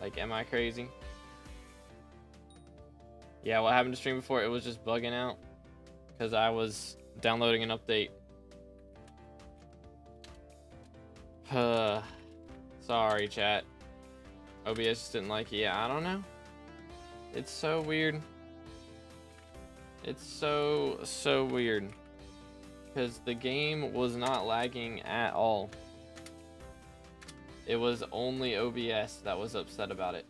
Like, am I crazy? Yeah, what happened to stream before? It was just bugging out because I was downloading an update. Sorry, chat. OBS just didn't like it. Yeah, I don't know. It's so weird. It's so weird. Because the game was not lagging at all. It was only OBS that was upset about it.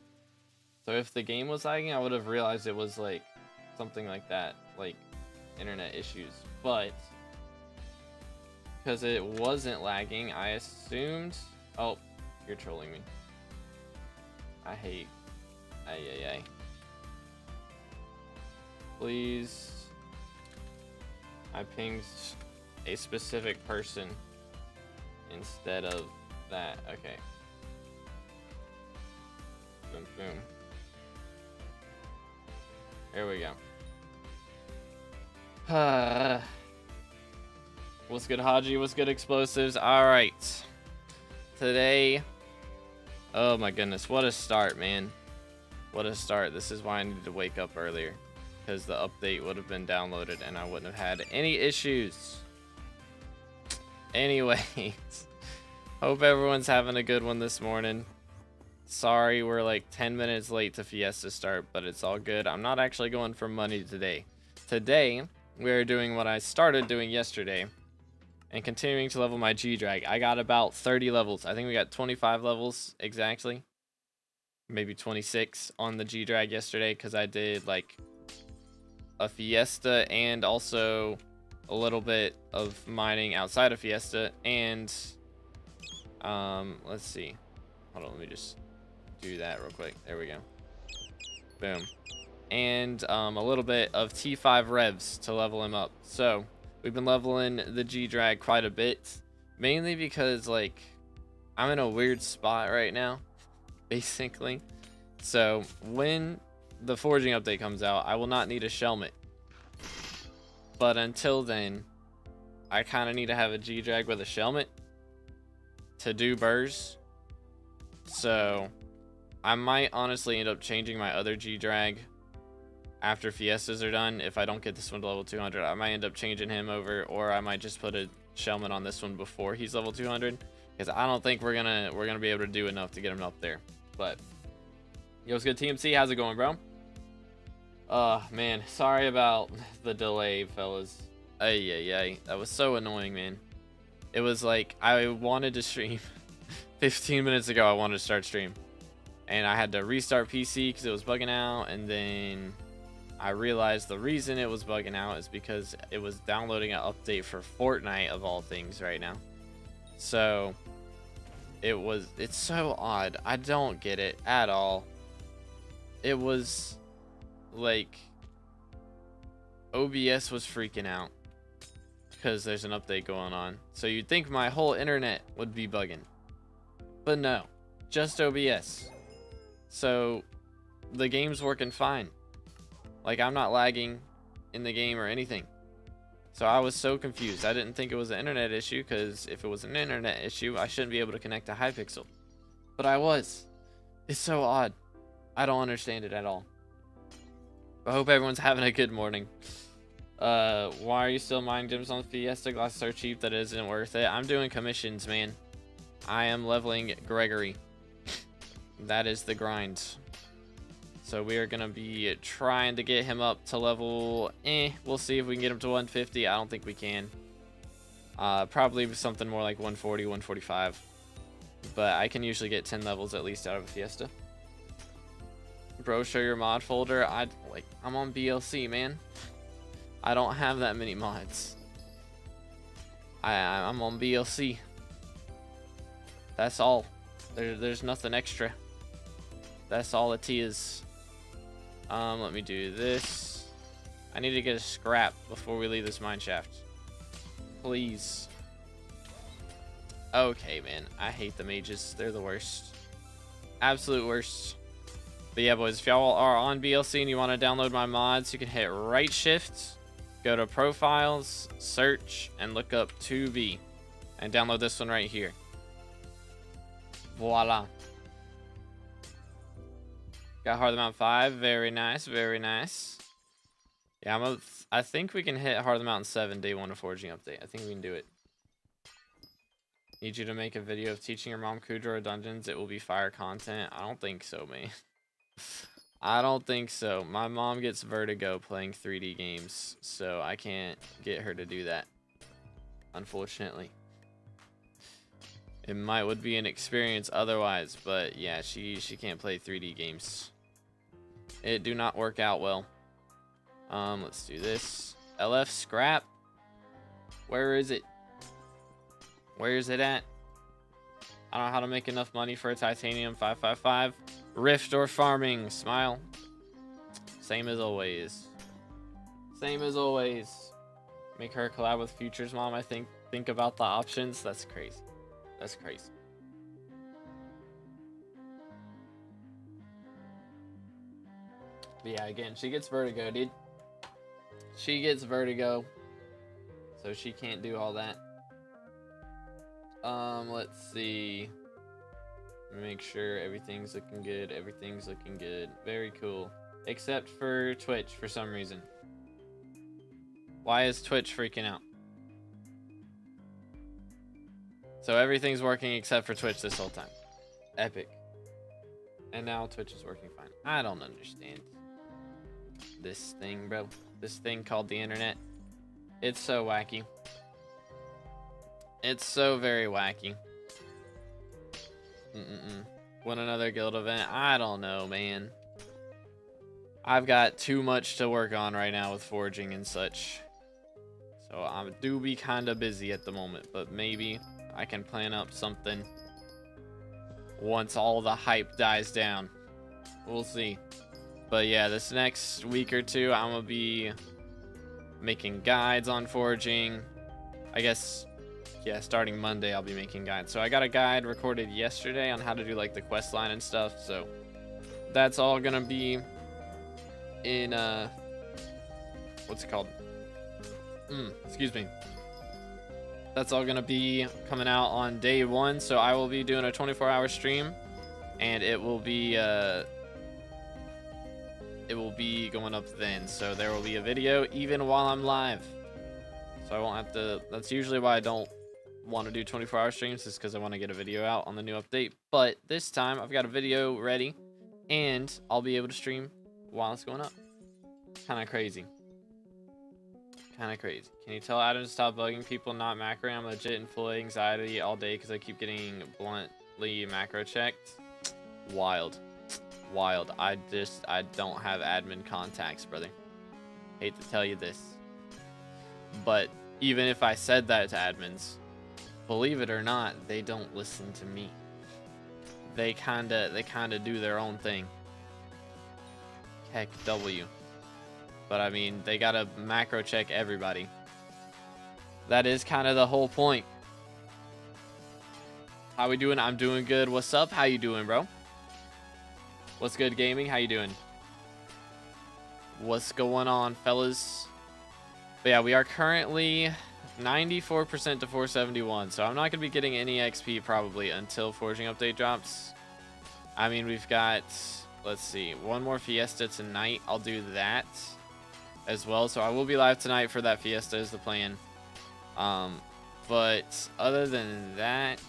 So if the game was lagging, I would have realized it was like something like that, like internet issues. But because it wasn't lagging, I assumed. Oh, you're trolling me. I hate. Ay. Please. I pinged a specific person instead of that. Okay. Boom, boom. There we go. What's good, Haji? What's good, Explosives? All right. Today. Oh my goodness, what a start, man. What a start. This is why I needed to wake up earlier. Because the update would have been downloaded and I wouldn't have had any issues. Anyways. Hope everyone's having a good one this morning. Sorry, we're like 10 minutes late to Fiesta start, but it's all good. I'm not actually going for money today. Today, we're doing what I started doing yesterday and continuing to level my G-Drag. I got about 30 levels. I think we got 25 levels exactly. Maybe 26 on the G-Drag yesterday because I did like a Fiesta and also a little bit of mining outside of Fiesta. And let's see. Hold on, let me just do that real quick. There we go. Boom. And a little bit of T5 revs to level him up. So we've been leveling the G-Drag quite a bit, mainly because like I'm in a weird spot right now, basically. So when the forging update comes out, I will not need a Shelmet. But until then, I kind of need to have a G-Drag with a Shelmet to do burrs. So I might honestly end up changing my other G-Drag after Fiestas are done. If I don't get this one to level 200, I might end up changing him over, or I might just put a Shelmet on this one before he's level 200, because I don't think we're gonna be able to do enough to get him up there. But yo, what's good, TMC? How's it going, bro? Man, sorry about the delay, fellas. Ay. That was so annoying, man. It was like I wanted to stream 15 minutes ago. I wanted to start stream, and I had to restart PC because it was bugging out, and then I realized the reason it was bugging out is because it was downloading an update for Fortnite of all things right now. So it's so odd. I don't get it at all. It was like OBS was freaking out because there's an update going on. So you'd think my whole internet would be bugging, but no, just OBS. So the game's working fine. Like, I'm not lagging in the game or anything. So I was so confused. I didn't think it was an internet issue, because if it was an internet issue, I shouldn't be able to connect to Hypixel. But I was. It's so odd. I don't understand it at all. I hope everyone's having a good morning. Why are you still mining gems on Fiesta? Glasses are cheap. That isn't worth it. I'm doing commissions, man. I am leveling Gregory. That is the grind. So we are going to be trying to get him up to level, we'll see if we can get him to 150. I don't think we can. Probably something more like 140, 145. But I can usually get 10 levels at least out of a Fiesta. Bro, show your mod folder. I'm on BLC, man. I don't have that many mods. I'm on BLC. That's all. There's nothing extra. That's all it is. Let me do this. I need to get a scrap before we leave this mine shaft. Please. Okay, man. I hate the mages. They're the worst. Absolute worst. But yeah, boys, if y'all are on BLC and you want to download my mods, you can hit right shift, go to profiles, search, and look up 2B. And download this one right here. Voila. Got Heart of the Mountain 5. Very nice, very nice. Yeah, I think we can hit Heart of the Mountain 7 day 1 of forging update. I think we can do it. Need you to make a video of teaching your mom Kudra dungeons. It will be fire content. I don't think so, man. I don't think so. My mom gets vertigo playing 3D games, so I can't get her to do that, unfortunately. It would be an experience otherwise, but yeah, she can't play 3D games. It do not work out well. Let's do this. LF scrap. Where is it? Where is it at? I don't know how to make enough money for a titanium 555. Rift or farming. Smile. Same as always. Same as always. Make her collab with Future's mom. I think about the options. That's crazy. That's crazy. But yeah, again, she gets vertigo, dude. She gets vertigo, so she can't do all that. Let's see. Make sure everything's looking good. Everything's looking good. Very cool. Except for Twitch for some reason. Why is Twitch freaking out? So everything's working except for Twitch this whole time. Epic. And now Twitch is working fine. I don't understand this thing, bro. This thing called the internet. It's so wacky. It's so very wacky. Want another guild event? I don't know, man. I've got too much to work on right now with forging and such. So I do be kind of busy at the moment, but maybe I can plan up something once all the hype dies down. We'll see. But yeah, this next week or two, I'm going to be making guides on forging. I guess, yeah, starting Monday, I'll be making guides. So I got a guide recorded yesterday on how to do like the quest line and stuff. So that's all going to be in, what's it called? Excuse me. That's all going to be coming out on day 1. So I will be doing a 24-hour stream, and it will be going up then. So there will be a video even while I'm live. So I won't have to, that's usually why I don't want to do 24-hour streams, is because I want to get a video out on the new update. But this time I've got a video ready, and I'll be able to stream while it's going up. Kind of crazy. Kind of crazy. Can you tell Adam to stop bugging people not macroing? I'm legit in full anxiety all day because I keep getting bluntly macro checked. Wild. Wild. I don't have admin contacts, brother. Hate to tell you this. But even if I said that to admins, believe it or not, they don't listen to me. They kinda do their own thing. Heck W. But I mean, they gotta macro check everybody. That is kind of the whole point. How we doing? I'm doing good. What's up? How you doing, bro? What's good, gaming? How you doing? What's going on, fellas? But yeah, we are currently 94% to 471, so I'm not gonna be getting any XP probably until Forging Update drops. I mean, we've got, let's see, one more Fiesta tonight. I'll do that as well, so I will be live tonight for that Fiesta is the plan. But other than that,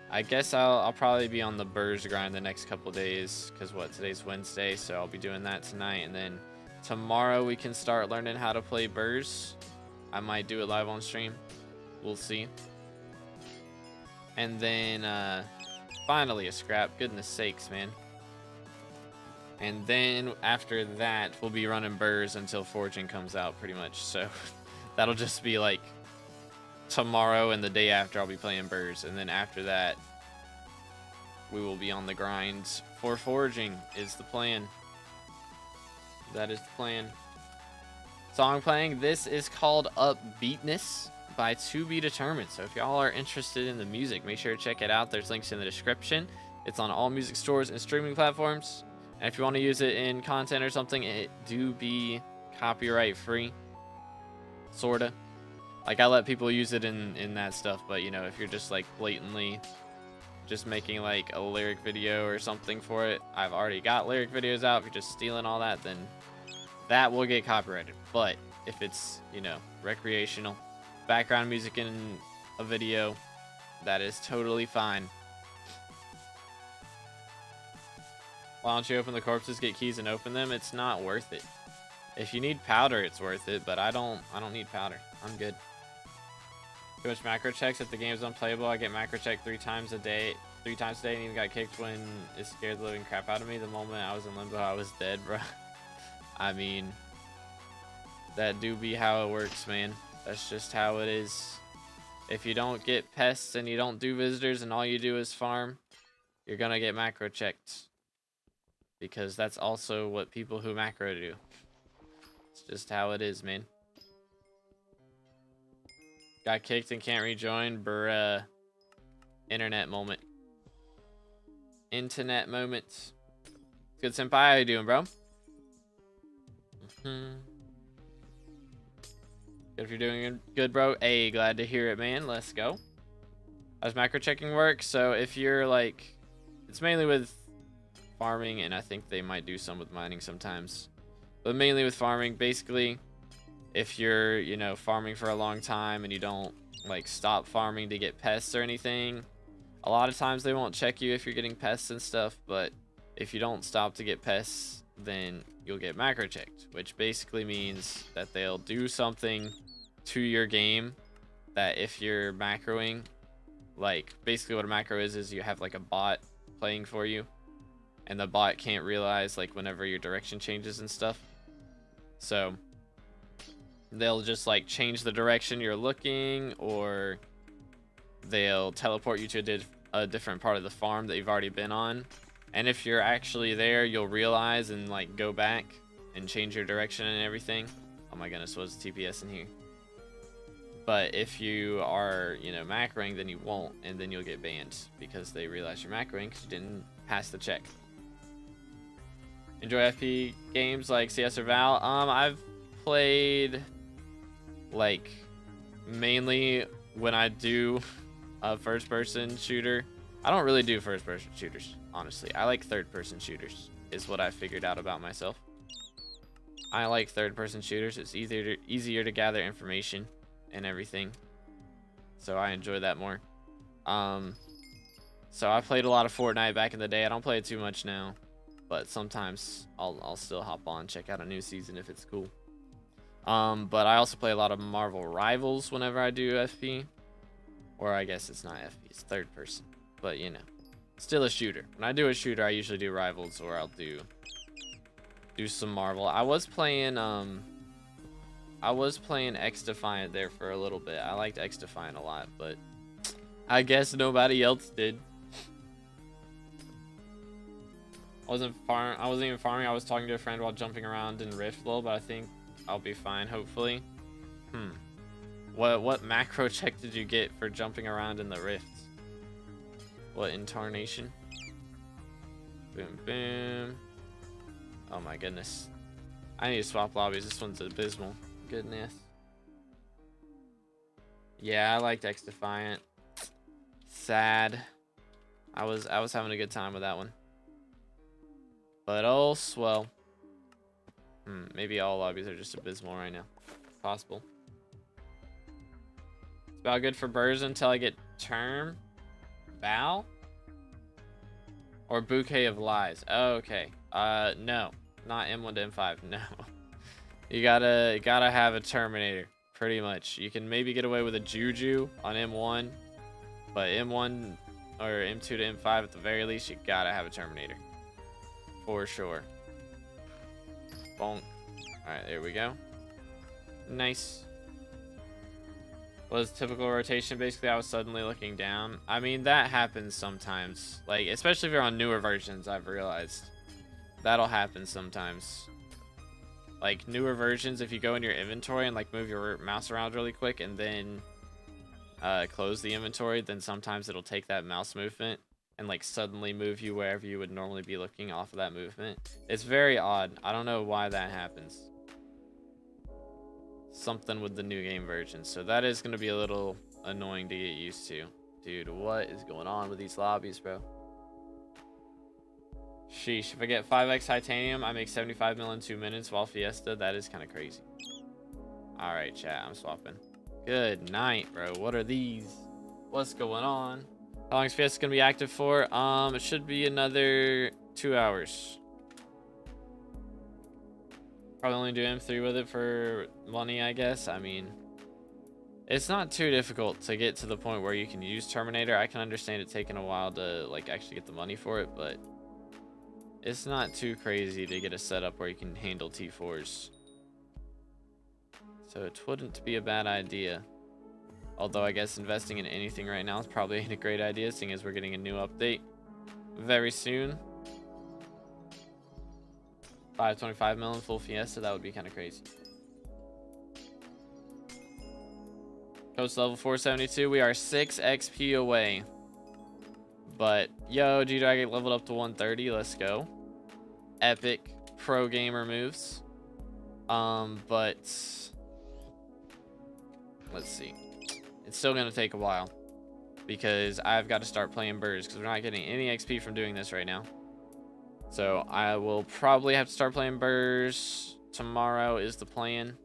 I guess I'll probably be on the Burrs grind the next couple days, because what, today's Wednesday, so I'll be doing that tonight, and then tomorrow we can start learning how to play Burrs. I might do it live on stream. We'll see. And then finally a scrap. Goodness sakes, man. And then after that, we'll be running Burrs until Forging comes out, pretty much. So that'll just be like tomorrow and the day after I'll be playing Burrs. And then after that, we will be on the grind for Forging is the plan. That is the plan. Song playing. This is called Upbeatness by To Be Determined. So if y'all are interested in the music, make sure to check it out. There's links in the description. It's on all music stores and streaming platforms. And if you want to use it in content or something, it do be copyright free. Sorta. Like I let people use it in that stuff, but you know, if you're just like blatantly just making like a lyric video or something for it, I've already got lyric videos out. If you're just stealing all that, then that will get copyrighted. But if it's, you know, recreational, background music in a video, that is totally fine. Why don't you open the corpses, get keys, and open them? It's not worth it. If you need powder, it's worth it, but I don't need powder. I'm good. Too much macro checks. If the game's unplayable, I get macro checked 3 times a day, and even got kicked when it scared the living crap out of me. The moment I was in limbo, I was dead, bro. I mean, that do be how it works, man. That's just how it is. If you don't get pests and you don't do visitors and all you do is farm, you're gonna get macro checked. Because that's also what people who macro do. It's just how it is, man. Got kicked and can't rejoin, bruh. Internet moment. Internet moment. Good senpai, how you doing, bro? Good if you're doing good, bro. Hey, glad to hear it, man. Let's go. How does macro checking work? So if you're like, it's mainly with farming, and I think they might do some with mining sometimes, but mainly with farming. Basically, if you're, you know, farming for a long time and you don't like stop farming to get pests or anything, a lot of times they won't check you if you're getting pests and stuff, but if you don't stop to get pests, then you'll get macro checked, which basically means that they'll do something to your game that if you're macroing, like basically what a macro is you have like a bot playing for you, and the bot can't realize like whenever your direction changes and stuff. So they'll just like change the direction you're looking, or they'll teleport you to a different part of the farm that you've already been on. And if you're actually there, you'll realize and like go back and change your direction and everything. Oh my goodness, what's TPS in here? But if you are, you know, macroing, then you won't, and then you'll get banned because they realize you're macroing because you didn't pass the check. Enjoy FP games like CS or Val? I've played like mainly when I do a first-person shooter. I don't really do first-person shooters, honestly. I like third-person shooters, is what I figured out about myself. I like third-person shooters. It's easier to gather information and everything, so I enjoy that more. So I played a lot of Fortnite back in the day. I don't play it too much now, but sometimes I'll still hop on, check out a new season if it's cool. But I also play a lot of Marvel Rivals whenever I do FP, or I guess it's not FP, it's third person, but you know, still a shooter. When I do a shooter, I usually do Rivals, or I'll do some Marvel. I was playing X Defiant there for a little bit. I liked X Defiant a lot, but I guess nobody else did. I wasn't even farming. I was talking to a friend while jumping around in Rift lol, but I think I'll be fine, hopefully. What macro check did you get for jumping around in the Rift? What incarnation? Boom, boom. Oh my goodness. I need to swap lobbies. This one's abysmal. Goodness. Yeah, I liked X Defiant. Sad. I was having a good time with that one. But oh swell. Maybe all lobbies are just abysmal right now. Possible. It's about good for birds until I get term. Bow? Or bouquet of lies. Oh, okay. No. Not M1 to M5. No. You gotta have a Terminator. Pretty much. You can maybe get away with a Juju on M1. But M1 or M2 to M5 at the very least, you gotta have a Terminator. For sure. Bonk. Alright, there we go. Nice. Was typical rotation. Basically, I was suddenly looking down. I mean, that happens sometimes. Like, especially if you're on newer versions, I've realized. That'll happen sometimes. Like, newer versions, if you go in your inventory and, like, move your mouse around really quick and then close the inventory, then sometimes it'll take that mouse movement and, like, suddenly move you wherever you would normally be looking off of that movement. It's very odd. I don't know why that happens. Something with the new game version. So that is going to be a little annoying to get used to. Dude, what is going on with these lobbies, bro? Sheesh, if I get 5x titanium, I make 75 mil in 2 minutes while Fiesta. That is kind of crazy. Alright, chat, I'm swapping. Good night, bro. What are these? What's going on? How long is Fiesta gonna be active for? It should be another 2 hours. Probably only do M3 with it for money, I guess. I mean, it's not too difficult to get to the point where you can use Terminator. I can understand it taking a while to like actually get the money for it, but it's not too crazy to get a setup where you can handle T4s. So it wouldn't be a bad idea. Although I guess investing in anything right now is probably ain't a great idea, seeing as we're getting a new update very soon. 525 mil in full Fiesta, that would be kind of crazy. Coast level 472, we are 6 XP away. But, yo, G Dragon leveled up to 130, let's go. Epic pro gamer moves. But, let's see. It's still going to take a while. Because I've got to start playing birds, because we're not getting any XP from doing this right now. So I will probably have to start playing Burrs tomorrow is the plan.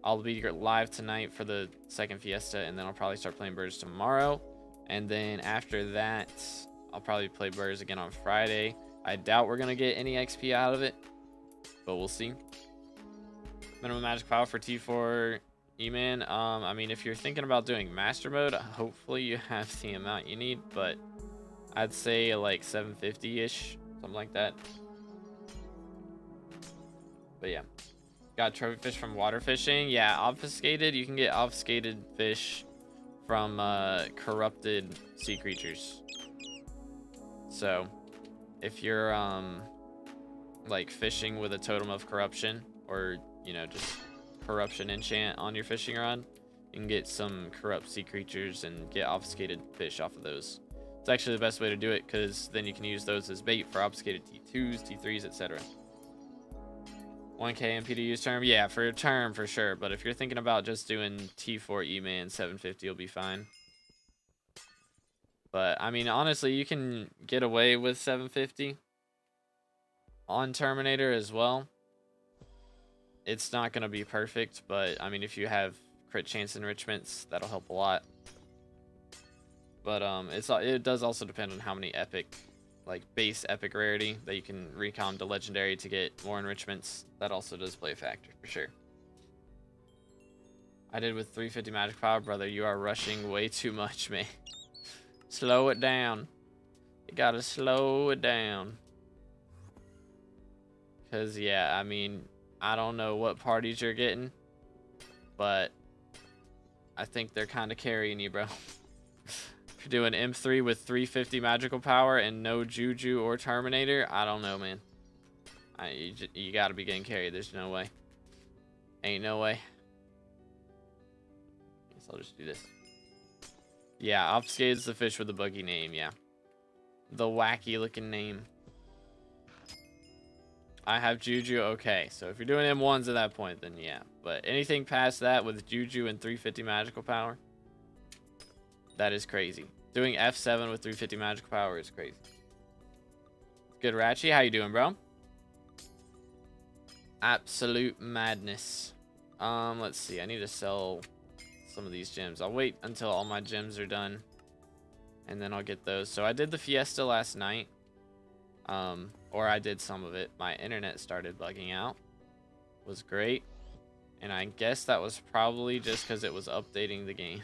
I'll be live tonight for the second Fiesta, and then I'll probably start playing Burrs tomorrow. And then after that, I'll probably play Burrs again on Friday. I doubt we're going to get any XP out of it, but we'll see. Minimum magic power for T4 E-Man. I mean, if you're thinking about doing master mode, hopefully you have the amount you need, but I'd say like 750-ish. Something like that. But yeah. Got trophy fish from water fishing. Yeah, obfuscated. You can get obfuscated fish from corrupted sea creatures. So if you're like fishing with a totem of corruption, or you know, just corruption enchant on your fishing rod, you can get some corrupt sea creatures and get obfuscated fish off of those. It's actually the best way to do it, because then you can use those as bait for obfuscated T2s, T3s, etc. 1k MP to use term? Yeah, for a term for sure. But if you're thinking about just doing T4 E-Man, 750 will be fine. But, I mean, honestly, you can get away with 750 on Terminator as well. It's not going to be perfect, but, I mean, if you have crit chance enrichments, that'll help a lot. But it does also depend on how many epic, like base epic rarity that you can recom to legendary to get more enrichments. That also does play a factor for sure. I did with 350 magic power, brother. You are rushing way too much, man. Slow it down. You gotta slow it down. Cause yeah, I mean, I don't know what parties you're getting, but I think they're kind of carrying you, bro. If you're doing M3 with 350 magical power and no Juju or Terminator, I don't know, man. You gotta be getting carried. There's no way. Ain't no way. Guess I'll just do this. Yeah, obfuscated's the fish with the buggy name, yeah. The wacky looking name. I have Juju, okay. So if you're doing M1s at that point, then yeah. But anything past that with Juju and 350 magical power, that is crazy. Doing F7 with 350 magical power is crazy. Good, Ratchy. How you doing, bro? Absolute madness. Let's see. I need to sell some of these gems. I'll wait until all my gems are done, and then I'll get those. So I did the Fiesta last night. Or I did some of it. My internet started bugging out. Was great. And I guess that was probably just because it was updating the game,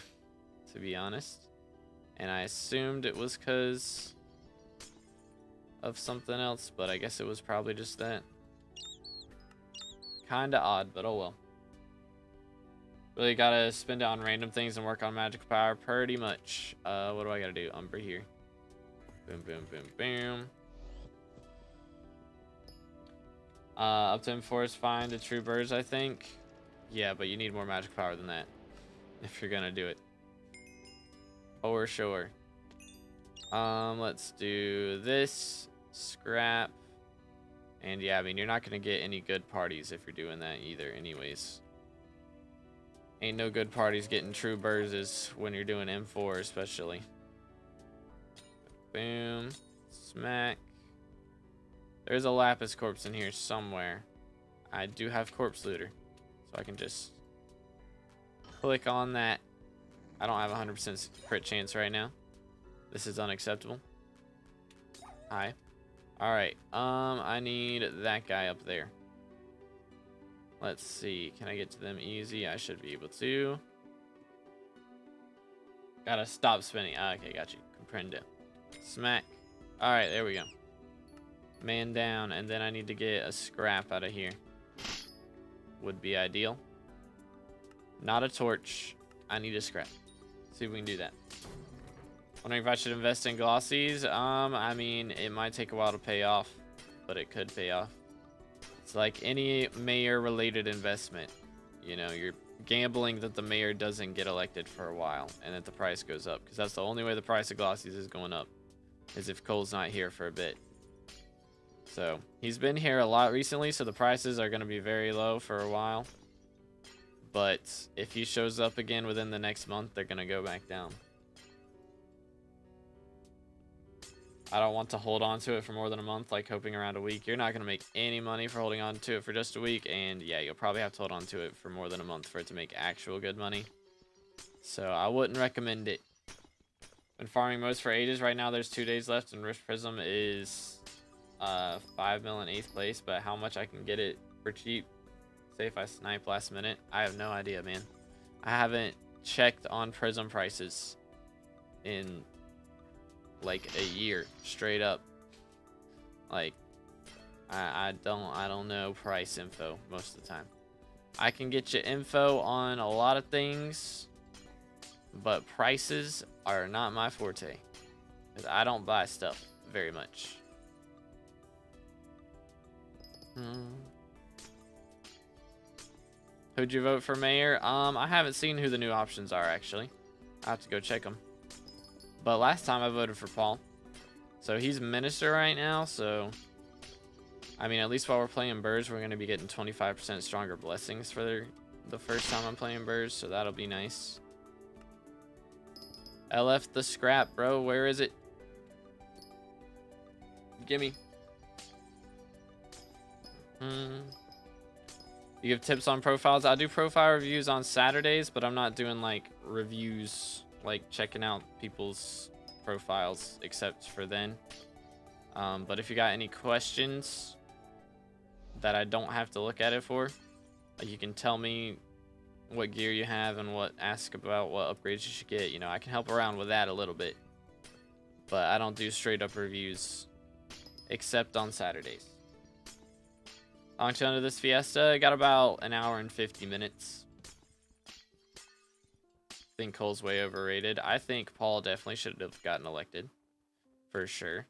to be honest. And I assumed it was because of something else, but I guess it was probably just that. Kinda odd, but oh well. Really gotta spend it on random things and work on magical power pretty much. What do I gotta do? Umber here. Boom, boom, boom, boom. Up to M4 is fine to true birds, I think. Yeah, but you need more magic power than that if you're gonna do it. For sure. Let's do this. Scrap. And yeah, I mean, you're not gonna get any good parties if you're doing that either anyways. Ain't no good parties getting true burzes when you're doing M4 especially. Boom. Smack. There's a lapis corpse in here somewhere. I do have corpse looter, so I can just click on that. I don't have 100% crit chance right now. This is unacceptable. Hi. Alright, I need that guy up there. Let's see, can I get to them easy? I should be able to. Gotta stop spinning. Okay, got you. Comprendo. Smack. Alright, there we go. Man down, and then I need to get a scrap out of here. Would be ideal. Not a torch. I need a scrap. See if we can do that. Wondering if I should invest in glossies. I mean, it might take a while to pay off, but it could pay off. It's like any mayor-related investment. You know, you're gambling that the mayor doesn't get elected for a while and that the price goes up, because that's the only way the price of glossies is going up, is if Cole's not here for a bit. So he's been here a lot recently, so the prices are going to be very low for a while. But if he shows up again within the next month, they're going to go back down. I don't want to hold on to it for more than a month, like hoping around a week. You're not going to make any money for holding on to it for just a week. And yeah, you'll probably have to hold on to it for more than a month for it to make actual good money. So I wouldn't recommend it. Been farming most for ages. Right now there's 2 days left, and Rift Prism is 5 mil in 8th place. But how much I can get it for cheap, say if I snipe last minute, I have no idea, man. I haven't checked on Prism prices in like a year straight up. Like I don't know price info most of the time. I can get you info on a lot of things, but prices are not my forte, because I don't buy stuff very much. Who'd you vote for mayor? I haven't seen who the new options are, actually. I have to go check them. But last time I voted for Paul. So he's minister right now, so I mean, at least while we're playing birds, we're going to be getting 25% stronger blessings for the first time I'm playing birds, so that'll be nice. LF the scrap, bro. Where is it? Gimme. You give tips on profiles? I do profile reviews on Saturdays, but I'm not doing like reviews, like checking out people's profiles except for then. But if you got any questions that I don't have to look at it for, like you can tell me what gear you have and ask about what upgrades you should get. You know, I can help around with that a little bit, but I don't do straight up reviews except on Saturdays. How long till into this Fiesta? I got about an hour and 50 minutes. I think Cole's way overrated. I think Paul definitely should have gotten elected, for sure.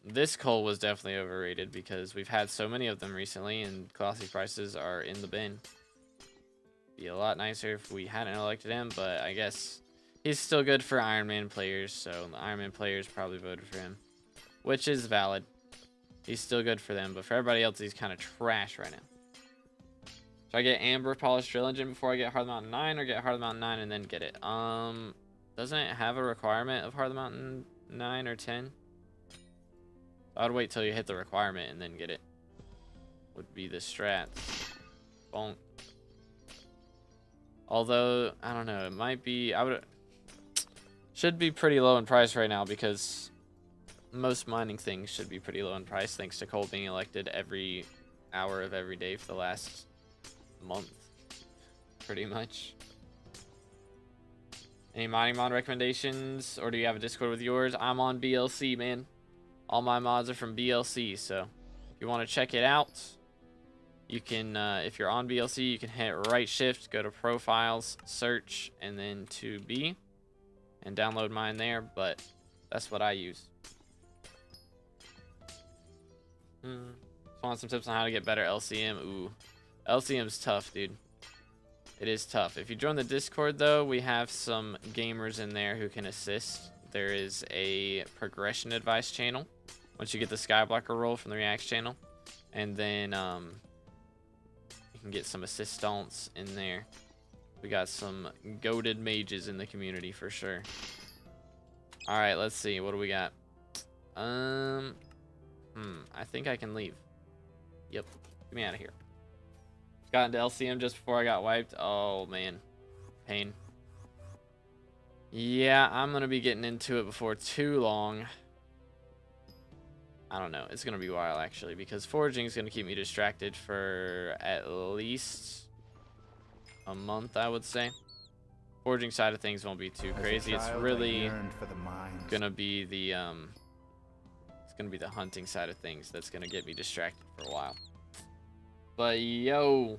This Cole was definitely overrated because we've had so many of them recently, and classy prices are in the bin. Be a lot nicer if we hadn't elected him, but I guess he's still good for Iron Man players, so the Iron Man players probably voted for him, which is valid. He's still good for them, but for everybody else, he's kind of trash right now. Should I get Amber Polished Drill Engine before I get Heart of the Mountain 9, or get Heart of the Mountain 9 and then get it? Doesn't it have a requirement of Heart of the Mountain 9 or 10? I'd wait till you hit the requirement and then get it. Would be the strat. Bonk. Although, I don't know, it might be, should be pretty low in price right now, because most mining things should be pretty low in price thanks to Cole being elected every hour of every day for the last month, pretty much. Any mining mod recommendations, or do you have a Discord with yours? I'm on BLC, man. All my mods are from BLC, so if you want to check it out, you can, if you're on BLC, you can hit right shift, go to profiles, search, and then to B, and download mine there, but that's what I use. Want some tips on how to get better LCM? Ooh, LCM's tough, dude. It is tough. If you join the Discord, though, we have some gamers in there who can assist. There is a progression advice channel once you get the Skyblocker roll from the Reacts channel, and then you can get some assistance in there. We got some goated mages in the community for sure. All right, let's see. What do we got? I think I can leave. Yep. Get me out of here. Got into LCM just before I got wiped. Oh, man. Pain. Yeah, I'm going to be getting into it before too long. I don't know. It's going to be a while, actually, because foraging is going to keep me distracted for at least a month, I would say. Foraging side of things won't be too crazy. It's really going to be the hunting side of things that's going to get me distracted for a while. But yo,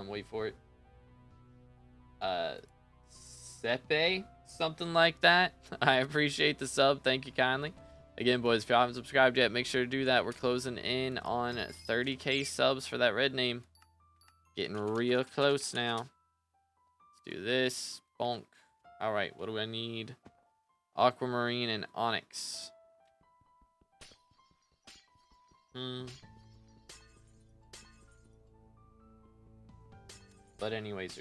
wait for it. Sepe, something like that. I appreciate the sub. Thank you kindly. Again, boys, if y'all haven't subscribed yet, make sure to do that. We're closing in on 30K subs for that red name. Getting real close now. Let's do this. Bonk. All right, what do I need? Aquamarine and Onyx. But anyways,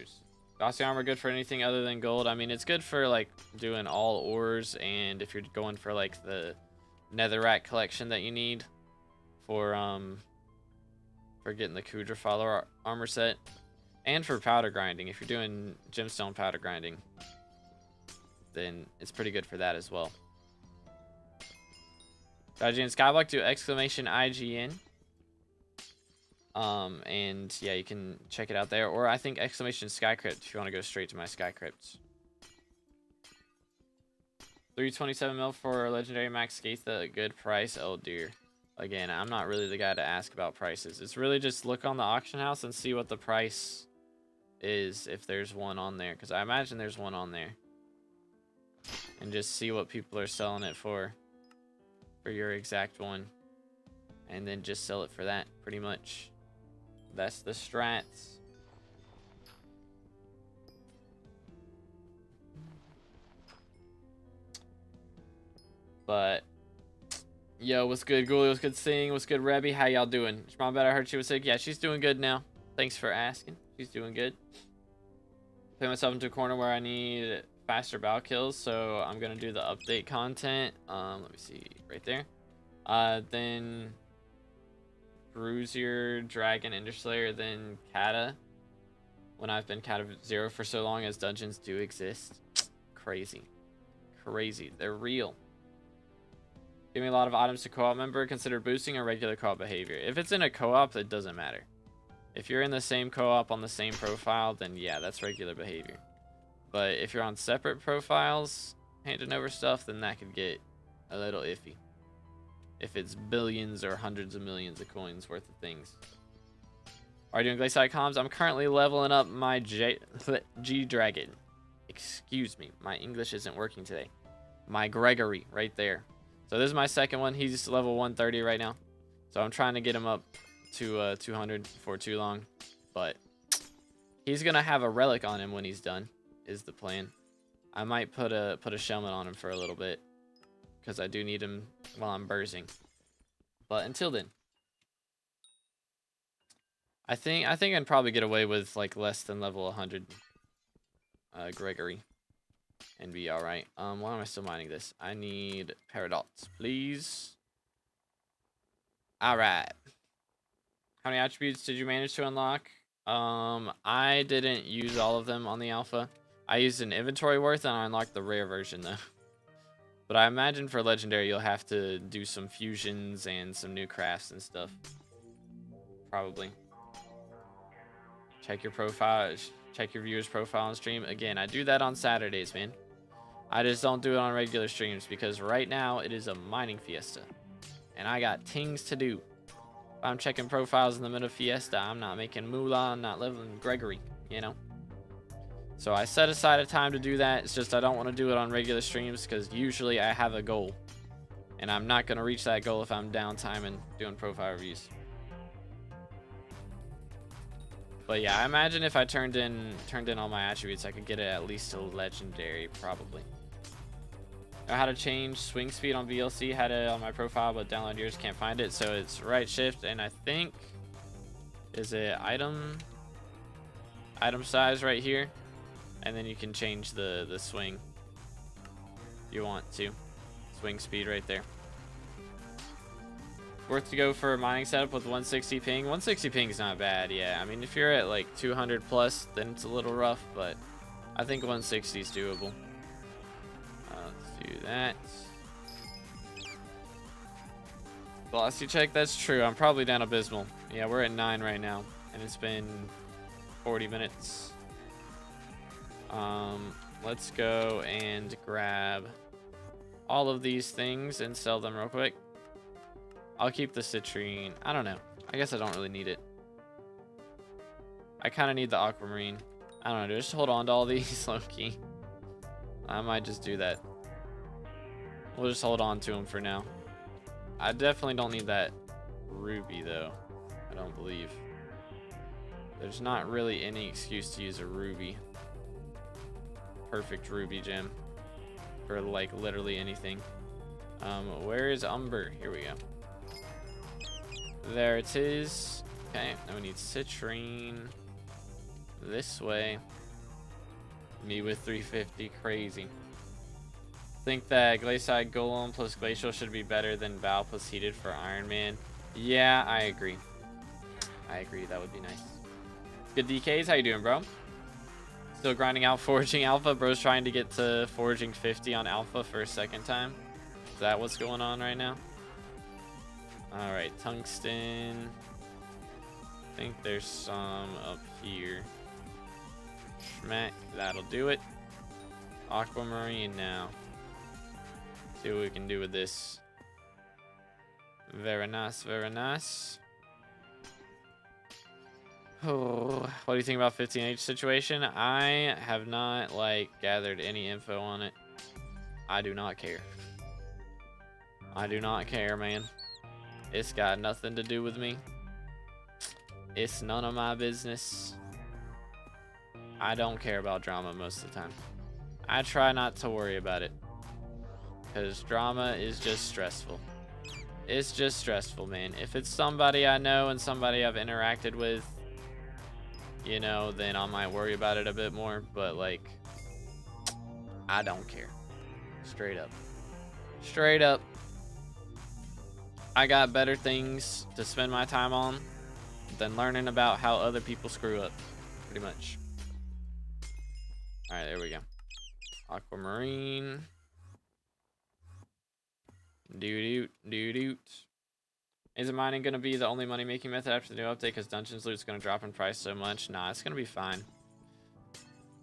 Gaussian armor good for anything other than gold. I mean, it's good for like doing all ores, and if you're going for like the netherrack collection that you need for getting the Kudra follower armor set, and for powder grinding. If you're doing gemstone powder grinding, then it's pretty good for that as well. IGN SkyBlock, do exclamation IGN. And yeah, you can check it out there, or I think exclamation SkyCrypt if you want to go straight to my SkyCrypts. 327 mil for legendary Max Skatha, a good price. Oh dear. Again, I'm not really the guy to ask about prices. It's really just look on the auction house and see what the price is if there's one on there, because I imagine there's one on there, and just see what people are selling it for your exact one, and then just sell it for that. Pretty much that's the strats. But yo, what's good, Ghoulie? What's good, Sing? What's good, Rebby? How y'all doing? Is mom better? I heard she was sick. Yeah, she's doing good now. Thanks for asking. She's doing good. Put myself into a corner where I need faster bow kills, so I'm gonna do the update content. Let me see, right there. Then Bruiser, Dragon, Enderslayer, then Kata. When I've been Kata 0 for so long, as dungeons do exist. Crazy. Crazy. They're real. Give me a lot of items to co-op member. Consider boosting or regular co-op behavior. If it's in a co-op, it doesn't matter. If you're in the same co-op on the same profile, then yeah, that's regular behavior. But if you're on separate profiles, handing over stuff, then that could get a little iffy. If it's billions or hundreds of millions of coins worth of things. Are you doing Glacial comms? I'm currently leveling up my G-Dragon. Excuse me, my English isn't working today. My Gregory, right there. So this is my second one. He's level 130 right now. So I'm trying to get him up to 200 before too long. But he's going to have a relic on him when he's done, is the plan. I might put a shellman on him for a little bit, because I do need him while I'm bursing. But until then, I think I can probably get away with like less than level 100 Gregory and be all right. Why am I still mining this? I need paradox, please. All right. How many attributes did you manage to unlock? I didn't use all of them on the alpha. I used an inventory worth, and I unlocked the rare version though. But I imagine for legendary, you'll have to do some fusions and some new crafts and stuff. Probably. Check your profile. Check your viewer's profile on stream. Again, I do that on Saturdays, man. I just don't do it on regular streams because right now it is a mining fiesta. And I got things to do. If I'm checking profiles in the middle of Fiesta, I'm not making moolah, I'm not leveling Gregory, you know? So I set aside a time to do that. It's just I don't want to do it on regular streams because usually I have a goal. And I'm not going to reach that goal if I'm downtime and doing profile reviews. But yeah, I imagine if I turned in all my attributes, I could get it at least to legendary, probably. Know how to change swing speed on VLC, had it on my profile, but download yours, can't find it. So it's right shift, and I think, is it item size right here? And then you can change the swing. you want to. Swing speed right there. Worth to go for a mining setup with 160 ping. 160 ping is not bad, yeah. I mean, if you're at like 200 plus, then it's a little rough, but I think 160 is doable. Let's do that. Velocity check, that's true. I'm probably down abysmal. Yeah, we're at 9 right now, and it's been 40 minutes. Let's go and grab all of these things and sell them real quick. I'll keep the citrine. I don't know. I guess I don't really need it. I kind of need the aquamarine. I don't know. Just hold on to all these, low-key. I might just do that. We'll just hold on to them for now. I definitely don't need that ruby, though. I don't believe. There's not really any excuse to use a ruby. Perfect ruby gem. For, like, literally anything. Where is Umber? Here we go. There it is. Okay, now we need citrine. This way. Me with 350, crazy. Think that Glacial Golem plus Glacial should be better than Bow plus Heated for Iron Man. Yeah, I agree. I agree, that would be nice. Good DKs, how you doing, bro? Still grinding out Foraging Alpha. Bro's trying to get to Foraging 50 on Alpha for a second time. Is that what's going on right now? Alright, tungsten. I think there's some up here. Schmack, that'll do it. Aquamarine now. See what we can do with this. Very nice, very nice. Oh, what do you think about 15H situation? I have not, like, gathered any info on it. I do not care. I do not care, man. It's got nothing to do with me. It's none of my business. I don't care about drama most of the time. I try not to worry about it. Because drama is just stressful. It's just stressful, man. If it's somebody I know and somebody I've interacted with, you know, then I might worry about it a bit more. But, like, I don't care. Straight up. Straight up. I got better things to spend my time on than learning about how other people screw up. Pretty much. Alright, there we go. Aquamarine. Doo-doot, doo-doot. Isn't mining going to be the only money-making method after the new update because Dungeons loot is going to drop in price so much? Nah, it's going to be fine.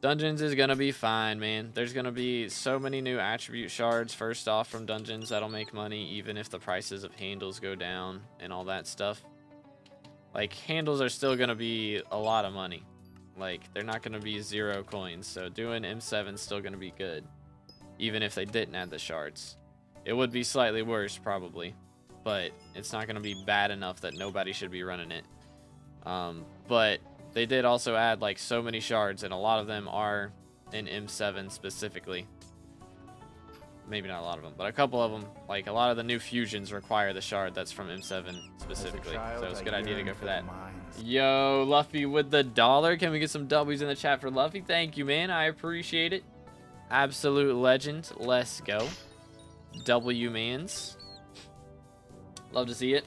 Dungeons is going to be fine, man. There's going to be so many new attribute shards, first off, from Dungeons that'll make money, even if the prices of handles go down and all that stuff. Like, handles are still going to be a lot of money. Like, they're not going to be 0 coins, so doing M7 is still going to be good, even if they didn't add the shards. It would be slightly worse, probably, but it's not going to be bad enough that nobody should be running it. But they did also add, like, so many shards, and a lot of them are in M7 specifically. Maybe not a lot of them, but a couple of them, like, a lot of the new fusions require the shard that's from M7 specifically. So it's a good idea to go for that. Yo, Luffy with the $1. Can we get some W's in the chat for Luffy? Thank you, man. I appreciate it. Absolute legend. Let's go. W-mans. Love to see it.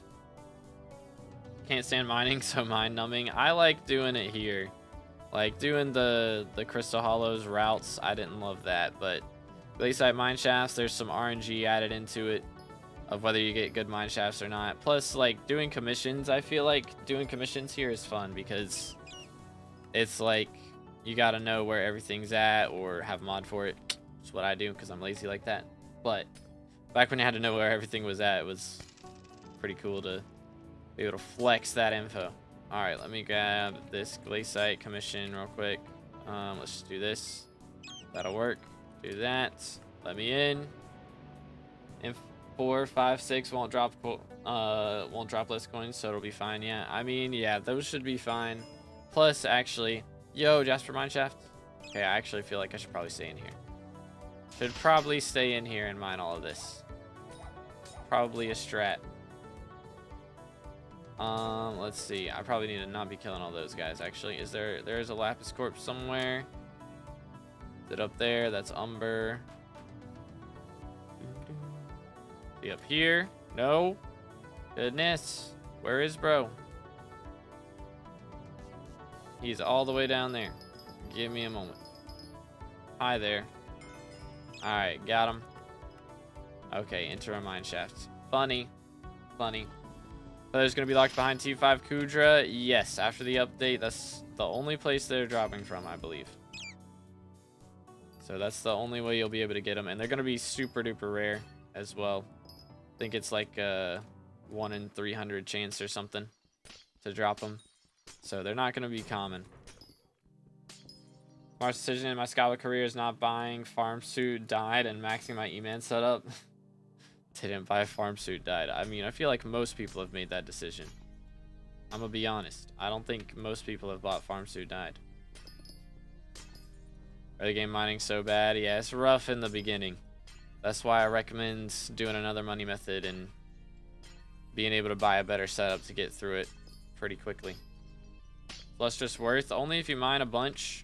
Can't stand mining, so mind numbing. I like doing it here. Like doing the Crystal Hollows routes, I didn't love that, but Glacial mine shafts, there's some RNG added into it of whether you get good mine shafts or not. Plus, like, doing commissions, I feel like doing commissions here is fun because it's like you gotta know where everything's at or have a mod for it. That's what I do because I'm lazy like that. But back when you had to know where everything was at, it was pretty cool to be able to flex that info. Alright, let me grab this Glacial commission real quick. Let's just do this. That'll work. Do that. Let me in. And 4, 5, 6 won't drop less coins, so it'll be fine. Yeah, I mean, yeah, those should be fine. Plus, actually, yo, Jasper Mineshaft. Okay, I actually feel like I should probably stay in here. Should probably stay in here and mine all of this. Probably a strat. Let's see. I probably need to not be killing all those guys, actually. There's a Lapis Corpse somewhere. Is it up there? That's Umber. Be up here. No. Goodness. Where is bro? He's all the way down there. Give me a moment. Hi there. Alright, got him. Okay, enter a mine shaft. Funny. Funny. So there's going to be locked behind T5 Kudra. Yes, after the update, that's the only place they're dropping from, I believe. So that's the only way you'll be able to get them. And they're going to be super duper rare as well. I think it's like a 1 in 300 chance or something to drop them. So they're not going to be common. Smartest decision in my SkyBlock career is not buying farm suit died and maxing my E-man setup. Didn't buy a farm suit died. I mean, I feel like most people have made that decision. I'm gonna be honest. I don't think most people have bought farm suit died. Early game mining so bad. Yeah, it's rough in the beginning. That's why I recommend doing another money method and being able to buy a better setup to get through it pretty quickly. Lustrous worth only if you mine a bunch,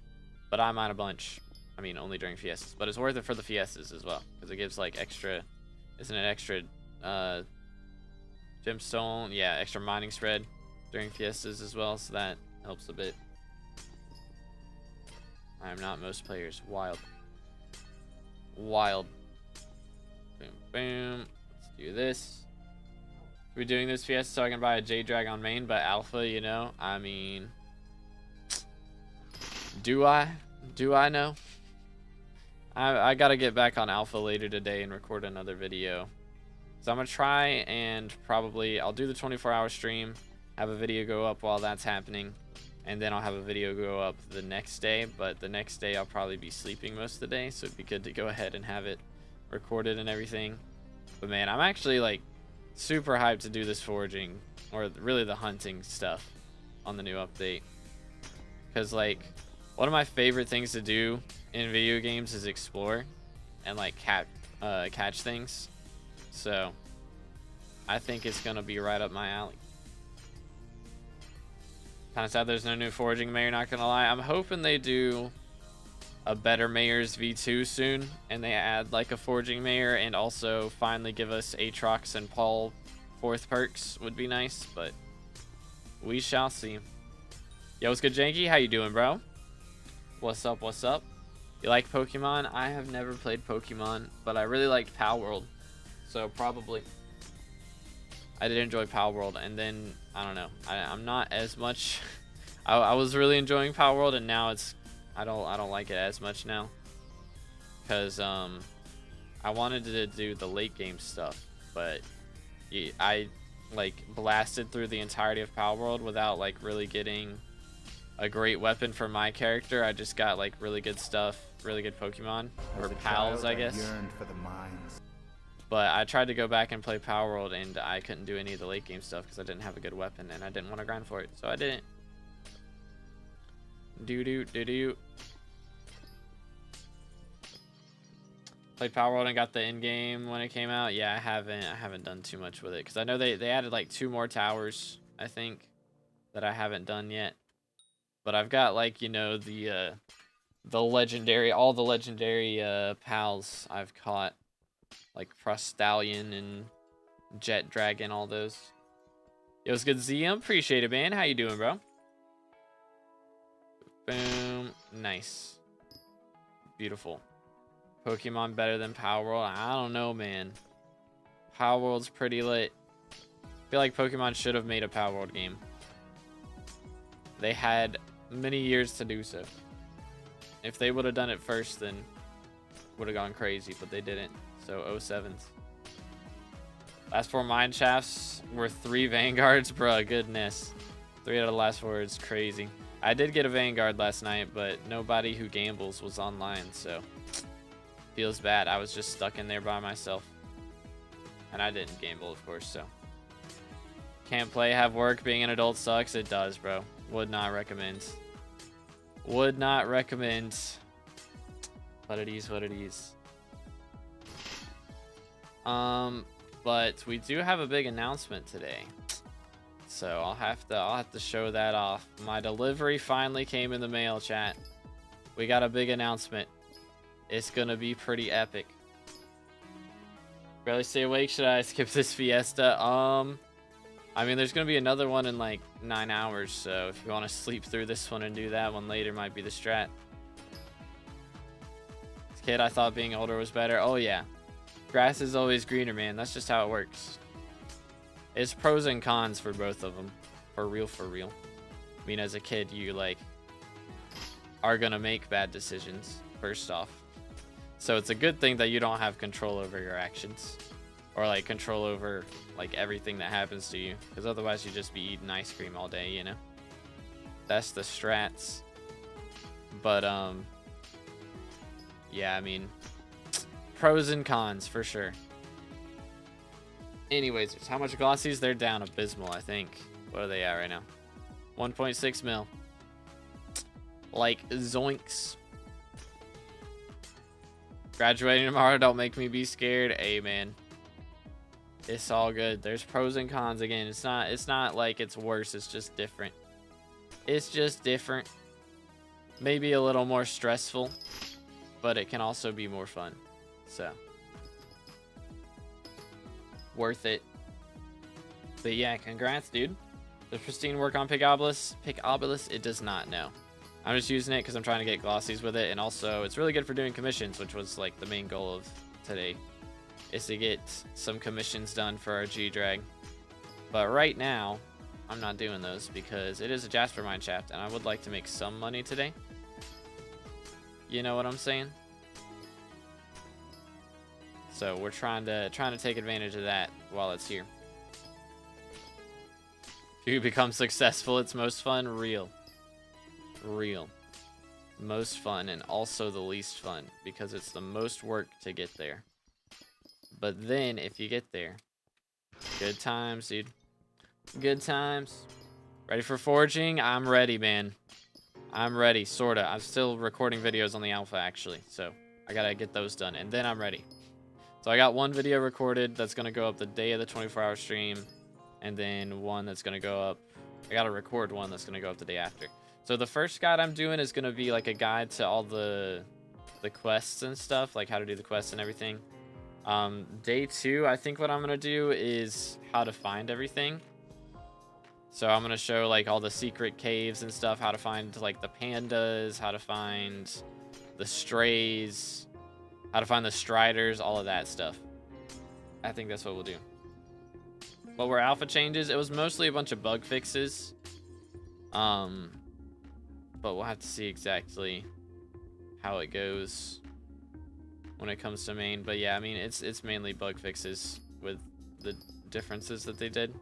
but I mine a bunch. I mean, only during Fiestas, but it's worth it for the Fiestas as well because it gives like extra, isn't it extra gemstone? Yeah, extra mining spread during Fiestas as well, so that helps a bit. I am not most players. Wild. Wild. Boom, boom. Let's do this. We're doing this Fiesta so I can buy a J-Drag on main, but alpha, you know, I mean, do I? Do I know? I gotta get back on alpha later today and record another video. So I'm gonna try and probably, I'll do the 24-hour stream, have a video go up while that's happening, and then I'll have a video go up the next day, but the next day I'll probably be sleeping most of the day, so it'd be good to go ahead and have it recorded and everything. But man, I'm actually like super hyped to do this foraging, or really the hunting stuff on the new update. Because like, one of my favorite things to do in video games is explore and like catch things. So I think it's gonna be right up my alley. Kind of sad there's no new foraging mayor, not gonna lie. I'm hoping they do a better mayor's V2 soon and they add like a foraging mayor and also finally give us Aatrox and Paul 4th perks would be nice, but we shall see. Yo, what's good, Janky? How you doing, bro? What's up, what's up? You like Pokemon? I have never played Pokemon, but I really liked Palworld, so probably. I did enjoy Palworld, and then I don't know. I'm not as much. I was really enjoying Palworld, and now it's I don't like it as much now, because I wanted to do the late game stuff, but I like blasted through the entirety of Palworld without like really getting a great weapon for my character. I just got like really good stuff, really good Pokemon, or pals, I guess. For the mines. But I tried to go back and play Palworld, and I couldn't do any of the late game stuff because I didn't have a good weapon, and I didn't want to grind for it, so I didn't. Do. Played Palworld and got the end game when it came out. Yeah, I haven't done too much with it because I know they added like 2 more towers, I think, that I haven't done yet. But I've got like, you know, the legendary, all the legendary pals I've caught, like Frostallion and Jet Dragon, all those. Yo, it's good, ZM. Appreciate it, man. How you doing, bro? Boom. Nice. Beautiful. Pokemon better than Palworld? I don't know, man. Palworld's pretty lit. I feel like Pokemon should have made a Palworld game. They had many years to do so. If they would have done it first, then would have gone crazy, but they didn't. So 07s. Last 4 mine shafts were 3 Vanguards, bruh. Goodness. 3 out of the last 4 is crazy. I did get a Vanguard last night, but nobody who gambles was online, so feels bad. I was just stuck in there by myself, and I didn't gamble, of course. So can't play, have work. Being an adult sucks. It does, bro. Would not recommend. Would not recommend. But it is what it is. But we do have a big announcement today, so I'll have to show that off. My delivery finally came in the mail, chat. We got a big announcement. It's gonna be pretty epic. Barely stay awake. Should I skip this Fiesta? I mean, there's gonna be another one in like 9 hours, so if you want to sleep through this one and do that one later, might be the strat. As a kid, I thought being older was better. Oh yeah, grass is always greener, man. That's just how it works. It's pros and cons for both of them, for real, for real. I mean, as a kid, you like are gonna make bad decisions first off, so it's a good thing that you don't have control over your actions. Or like control over like everything that happens to you, because otherwise you just be eating ice cream all day, you know. That's the strats. But yeah, I mean, pros and cons for sure. Anyways, how much glossies? They're down abysmal, I think. What are they at right now? 1.6 mil. Like zoinks. Graduating tomorrow, don't make me be scared. Amen. It's all good. There's pros and cons again. It's not like it's worse. It's just different. It's just different. Maybe a little more stressful, but it can also be more fun. So worth it. But yeah, congrats, dude. Does pristine work on Picobulus? It does not, no. I'm just using it because I'm trying to get glossies with it, and also it's really good for doing commissions, which was like the main goal of today, is to get some commissions done for our G-Drag. But right now, I'm not doing those because it is a Jasper mine shaft, and I would like to make some money today. You know what I'm saying? So we're trying to take advantage of that while it's here. If you become successful, it's most fun. Real. Most fun, and also the least fun, because it's the most work to get there. But then, if you get there, good times, dude. Good times. Ready for forging? I'm ready, man. I'm ready, sorta. I'm still recording videos on the alpha, actually. So, I gotta get those done, and then I'm ready. So, I got one video recorded that's gonna go up the day of the 24-hour stream. And then one that's gonna go up. I gotta record one that's gonna go up the day after. So, the first guide I'm doing is gonna be like a guide to all the quests and stuff. Like how to do the quests and everything. Day 2, I think what I'm gonna do is how to find everything. So I'm gonna show like all the secret caves and stuff, how to find like the pandas, how to find the strays, how to find the striders, all of that stuff. I think that's what we'll do. But where alpha changes, it was mostly a bunch of bug fixes. But we'll have to see exactly how it goes when it comes to main. But yeah, I mean, it's mainly bug fixes with the differences that they did.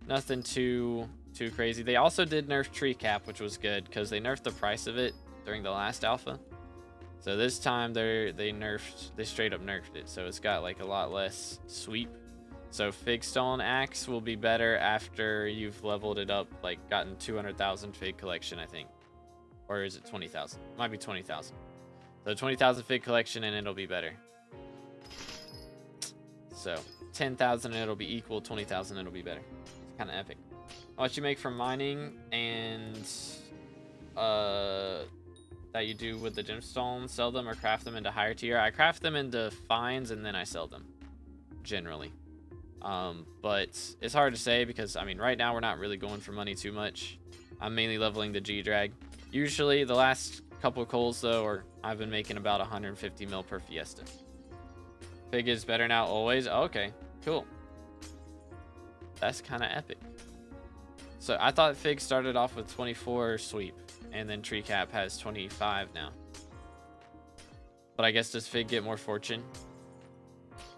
Nothing too crazy. They also did nerf tree cap, which was good because they nerfed the price of it during the last alpha. So this time they straight up nerfed it. So it's got like a lot less sweep. So Figstone Axe will be better after you've leveled it up, like gotten 200,000 Fig collection, I think. Or is it 20,000? Might be 20,000. So 20,000 Fig collection and it'll be better. So 10,000 and it'll be equal, 20,000 and it'll be better. It's kind of epic. What you make from mining and that you do with the gemstones, sell them or craft them into higher tier. I craft them into fines and then I sell them, generally. But it's hard to say because, I mean, right now we're not really going for money too much. I'm mainly leveling the G-Drag. Usually the last couple of coals, though, I've been making about 150 mil per Fiesta. Fig is better now always? Oh, okay, cool. That's kind of epic. So I thought Fig started off with 24 sweep, and then Tree Cap has 25 now. But I guess does Fig get more fortune?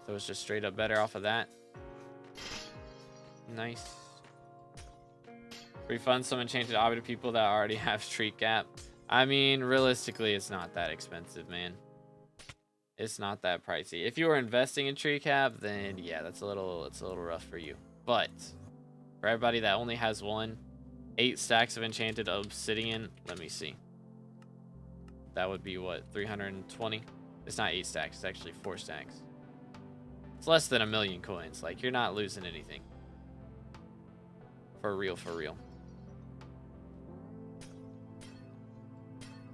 So it's just straight up better off of that. Nice. Refund some enchanted obby to people that already have Tree Cap. I mean, realistically, it's not that expensive, man. It's not that pricey. If you were investing in Tree Cap, then yeah, it's a little rough for you. But for everybody that only has one, 8 stacks of enchanted obsidian. Let me see. That would be what, 320? It's not 8 stacks. It's actually 4 stacks. It's less than 1,000,000 coins. Like, you're not losing anything. For real, for real.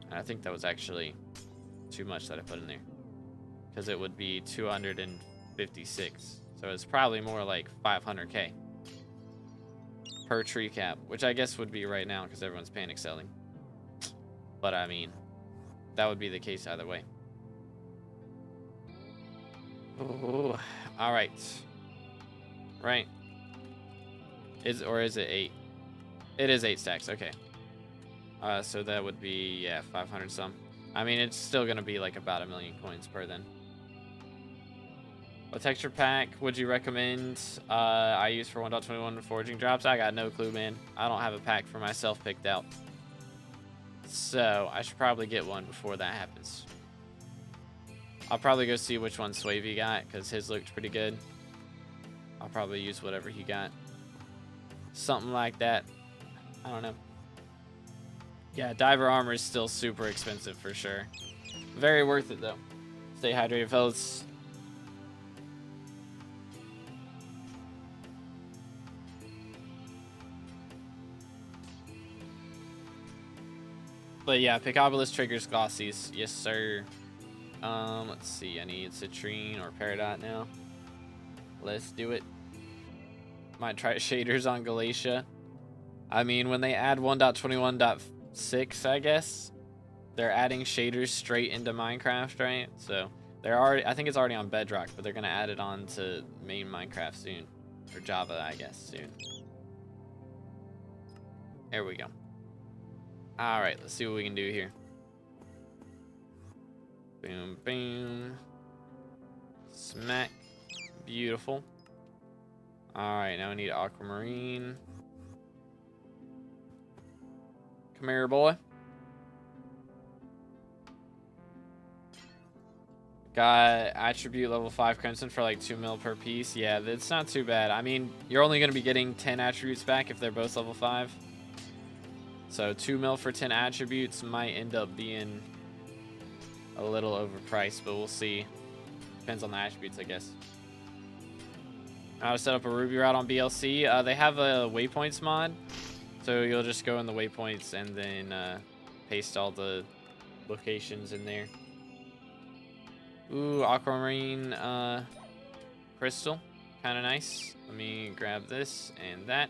And I think that was actually too much that I put in there. Because it would be 200 and 56. So it's probably more like 500k per tree cap, which I guess would be right now because everyone's panic selling. But I mean, that would be the case either way. Ooh, all right. Right. Is it 8? It is 8 stacks. Okay. So that would be, yeah, 500 some. I mean, it's still gonna be like about 1 million coins per then. What texture pack would you recommend I use for 1.21 foraging drops? I got no clue, man. I don't have a pack for myself picked out. So I should probably get one before that happens. I'll probably go see which one Swavey got because his looked pretty good. I'll probably use whatever he got. Something like that. I don't know. Yeah, diver armor is still super expensive for sure. Very worth it though. Stay hydrated, fellas. But yeah, Picobolus triggers glossies. Yes, sir. Let's see. I need Citrine or Peridot now. Let's do it. Might try shaders on Galatia. I mean, when they add 1.21.6, I guess, they're adding shaders straight into Minecraft, right? So they're already, I think it's already on Bedrock, but they're gonna add it on to main Minecraft soon. Or Java, I guess, soon. There we go. Alright, let's see what we can do here. Boom, boom. Smack. Beautiful. Alright, now we need Aquamarine. Come here, boy. Got attribute level 5 Crimson for like 2 mil per piece. Yeah, that's not too bad. I mean, you're only going to be getting 10 attributes back if they're both level 5. So 2 mil for 10 attributes might end up being a little overpriced, but we'll see. Depends on the attributes, I guess. How to set up a Ruby route on BLC. They have a waypoints mod. So you'll just go in the waypoints and then paste all the locations in there. Ooh, aquamarine crystal. Kind of nice. Let me grab this and that.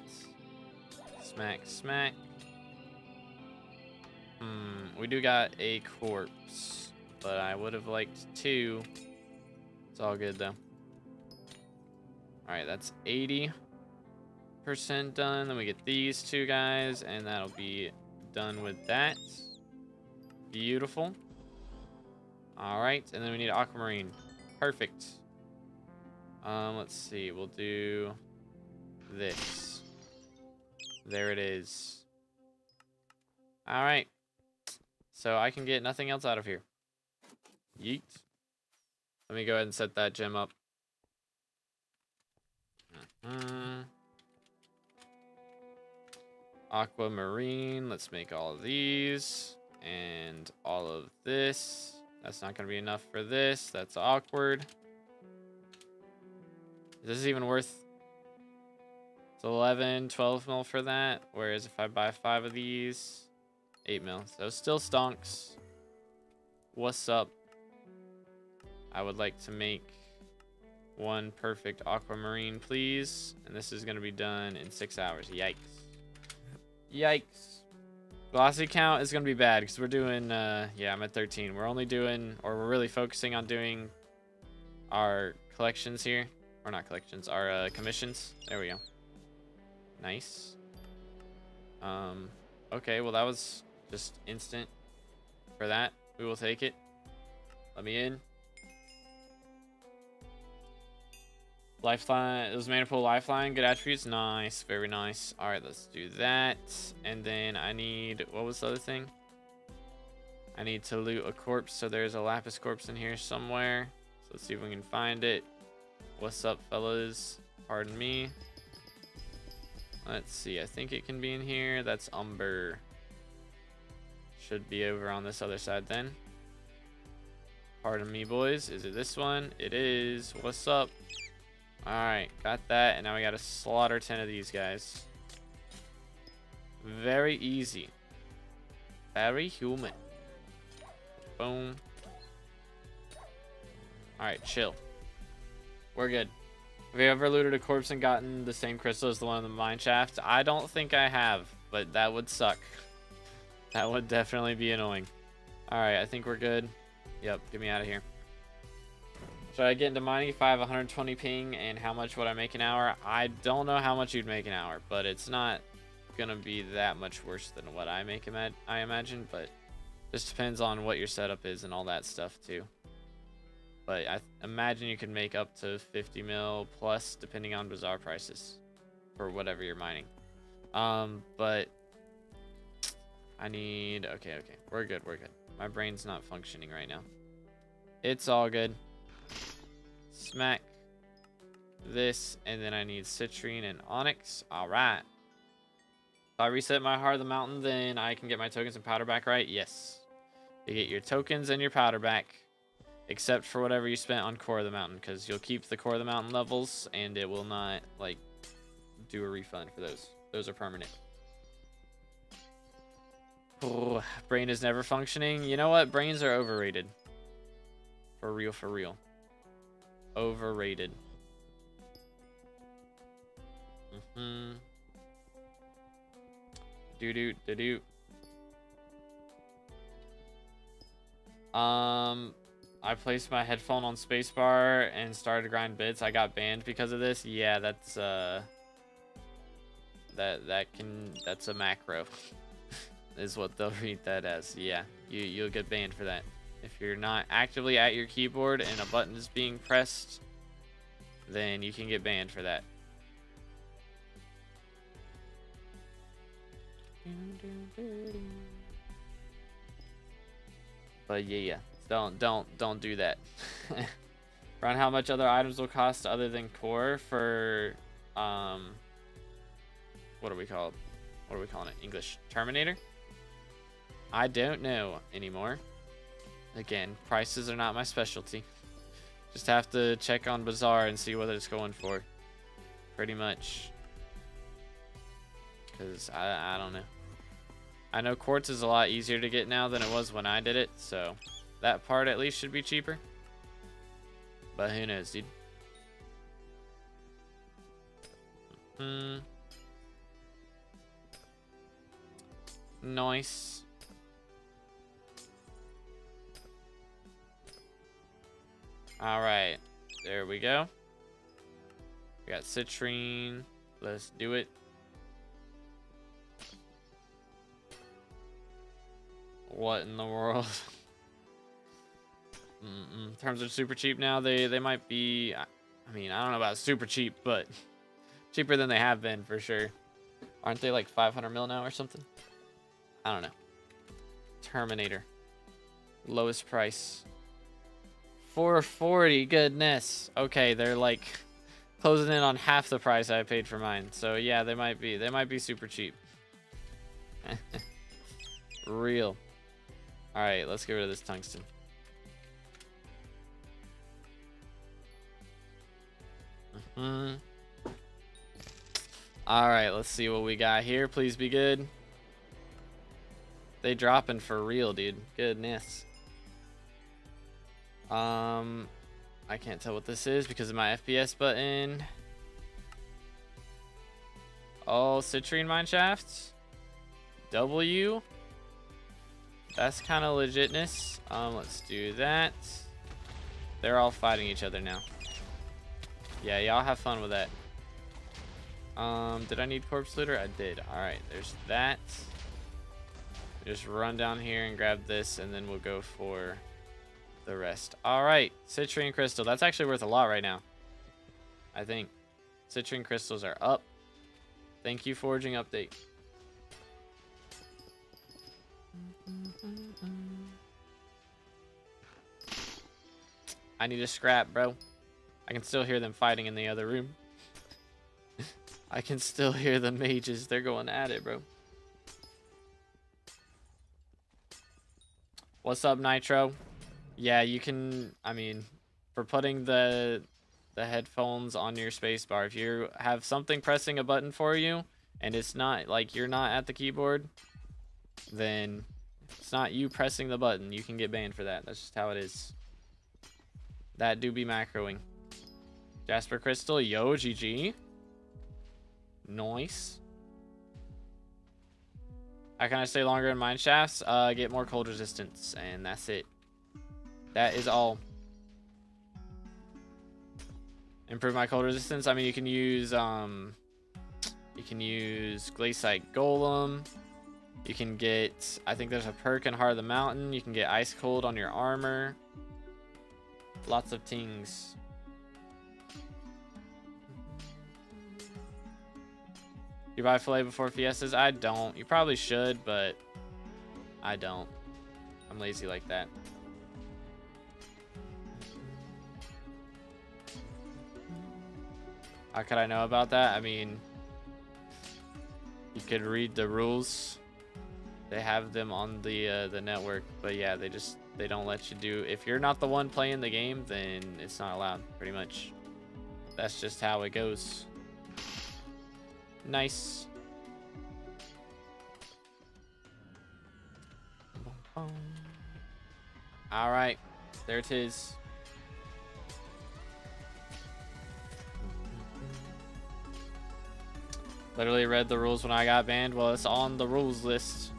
Smack, smack. We do got a corpse, but I would have liked 2. It's all good though. Alright, that's 80% done. Then we get these 2 guys, and that'll be done with that. Beautiful. Alright, and then we need aquamarine. Perfect. Let's see, we'll do this. There it is. Alright. So I can get nothing else out of here. Yeet. Let me go ahead and set that gem up. Aquamarine. Let's make all of these. And all of this. That's not going to be enough for this. That's awkward. Is this even worth... It's 11, 12 mil for that. Whereas if I buy 5 of these... 8 mil. So still stonks. What's up? I would like to make 1 perfect aquamarine, please. And this is going to be done in 6 hours. Yikes. Yikes. Glossy count is going to be bad because we're doing, yeah, I'm at 13. We're only doing, or we're really focusing on doing our collections here. Or not collections, our commissions. There we go. Nice. Okay, well that was just instant for that. We will take it. Let me in. Lifeline. It was Manifold Lifeline. Good attributes. Nice. Very nice. Alright, let's do that. And then I need... What was the other thing? I need to loot a corpse. So there's a Lapis corpse in here somewhere. So let's see if we can find it. What's up, fellas? Pardon me. Let's see. I think it can be in here. That's Umber. Should be over on this other side then. Pardon me, boys. Is it this one? It is. What's up? Alright, got that. And now we gotta slaughter 10 of these guys. Very easy. Very human. Boom. Alright, chill. We're good. Have you ever looted a corpse and gotten the same crystal as the one in the mine shaft? I don't think I have, but that would suck. That would definitely be annoying. Alright, I think we're good. Yep, get me out of here. Should I get into mining if I have 120 ping, and how much would I make an hour? I don't know how much you'd make an hour, but it's not gonna be that much worse than what I make, I imagine, but just depends on what your setup is and all that stuff too. But I imagine you can make up to 50 mil plus depending on bazaar prices for whatever you're mining. But I need, okay, we're good. My brain's not functioning right now. It's all good. Smack this, and then I need citrine and onyx. All right. If I reset my Heart of the Mountain, then I can get my tokens and powder back, right? Yes. You get your tokens and your powder back, except for whatever you spent on Core of the Mountain, because you'll keep the Core of the Mountain levels, and it will not, like, do a refund for those. Those are permanent. Oh, brain is never functioning. You know what? Brains are overrated. For real, for real. Overrated. Do-do-do-do. I placed my headphone on spacebar and started to grind bits. I got banned because of this. Yeah, that's that's a macro. Is what they'll read that as. Yeah, you'll get banned for that. If you're not actively at your keyboard and a button is being pressed, then you can get banned for that. But yeah, don't do that. Around how much other items will cost other than core for what are we called? What are we calling it? English Terminator? I don't know anymore. Again, prices are not my specialty. Just have to check on Bazaar and see what it's going for. Pretty much. Because I don't know. I know quartz is a lot easier to get now than it was when I did it, so that part at least should be cheaper. But who knows, dude? Nice. Alright, there we go. We got citrine. Let's do it. What in the world? In terms of super cheap now, they might be, I mean, I don't know about super cheap, but cheaper than they have been for sure. Aren't they like 500 mil now or something? I don't know. Terminator. Lowest price. 440, goodness. Okay, they're like closing in on half the price I paid for mine. So yeah, they might be super cheap. Real. All right, let's get rid of this tungsten. All right, let's see what we got here. Please be good. They dropping for real, dude. Goodness. I can't tell what this is because of my FPS button. Oh, citrine mine shafts. W. That's kind of legitness. Let's do that. They're all fighting each other now. Yeah, y'all have fun with that. Did I need corpse looter? I did. All right, there's that. Just run down here and grab this, and then we'll go for the rest. All right, citrine crystal. That's actually worth a lot right now. I think citrine crystals are up. Thank you, forging update. I need a scrap, bro. I can still hear them fighting in the other room. I can still hear the mages. They're going at it, bro. What's up, Nitro? Yeah, you can, I mean, for putting the headphones on your spacebar, if you have something pressing a button for you and it's not, like, you're not at the keyboard, then it's not you pressing the button. You can get banned for that. That's just how it is. That do be macroing. Jasper Crystal, yo, GG. Nice. How can I stay longer in mine shafts? Get more cold resistance, and that's it. That is all. Improve my cold resistance. I mean, you can use Glaciite Golem. You can get, I think there's a perk in Heart of the Mountain. You can get Ice Cold on your armor. Lots of things. You buy filet before Fiestas? I don't. You probably should, but I don't. I'm lazy like that. How could I know about that? I mean, you could read the rules. They have them on the network, but yeah, they don't let you do. If you're not the one playing the game, then it's not allowed. Pretty much, that's just how it goes. Nice. All right, there it is. Literally read the rules when I got banned. Well, it's on the rules list.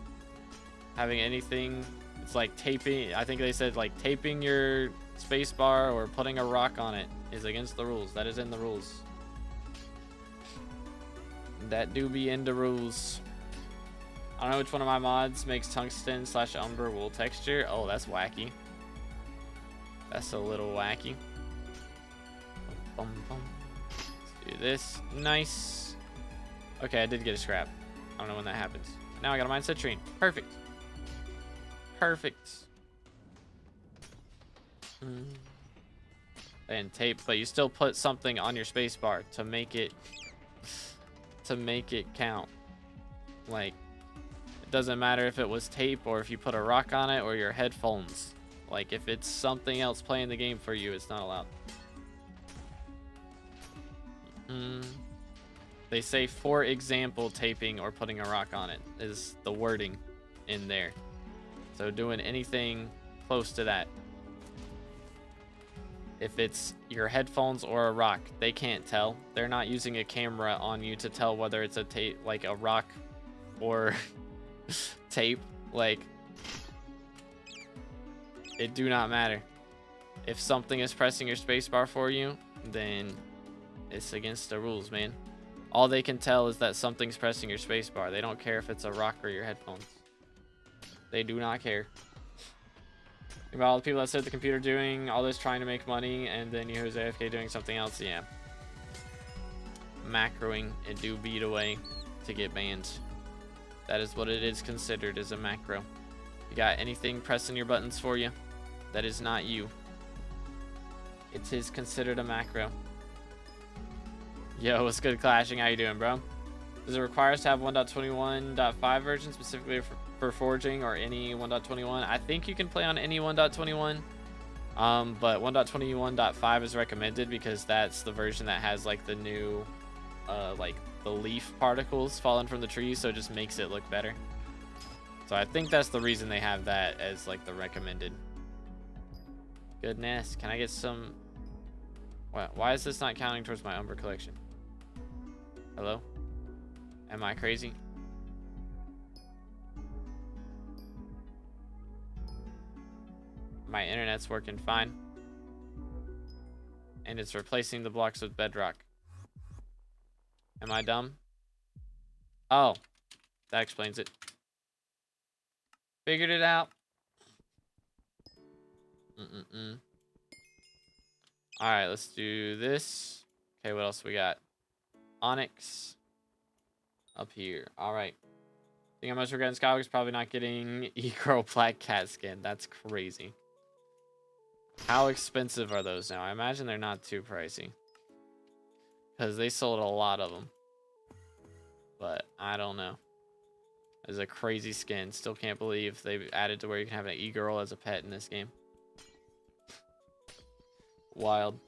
Having anything, it's like taping. I think they said like taping your spacebar or putting a rock on it is against the rules. That is in the rules. That do be in the rules. I don't know which one of my mods makes tungsten / umber wool texture. Oh, that's wacky. That's a little wacky. Let's do this. Nice. Okay, I did get a scrap. I don't know when that happens. Now I got a mindset train. Perfect. Perfect. And tape, but you still put something on your spacebar to make it count. Like, it doesn't matter if it was tape or if you put a rock on it or your headphones. Like, if it's something else playing the game for you, it's not allowed. They say, for example, taping or putting a rock on it is the wording in there. So doing anything close to that. If it's your headphones or a rock, they can't tell. They're not using a camera on you to tell whether it's a tape, like a rock or tape. Like, it do not matter. If something is pressing your spacebar for you, then it's against the rules, man. All they can tell is that something's pressing your spacebar. They don't care if it's a rock or your headphones. They do not care. About all the people that sit at the computer doing all this trying to make money, and then you who's AFK doing something else, yeah. Macroing, it do beat away to get banned. That is what it is considered as a macro. You got anything pressing your buttons for you that is not you, it is considered a macro. Yo, what's good, Clashing? How you doing, bro? Does it require us to have 1.21.5 version specifically for forging or any 1.21? I think you can play on any 1.21, but 1.21.5 is recommended because that's the version that has like the new, like the leaf particles falling from the trees, so it just makes it look better. So I think that's the reason they have that as like the recommended. Goodness, can I get some? Why is this not counting towards my Umber collection? Hello? Am I crazy? My internet's working fine. And it's replacing the blocks with bedrock. Am I dumb? Oh, that explains it. Figured it out. Alright, let's do this. Okay, what else we got? Onyx. Up here. Alright. I think I'm most regretting Skywalker is probably not getting E-Girl Black Cat skin. That's crazy. How expensive are those now? I imagine they're not too pricey. Because they sold a lot of them. But I don't know. It's a crazy skin. Still can't believe they've added to where you can have an E-Girl as a pet in this game. Wild.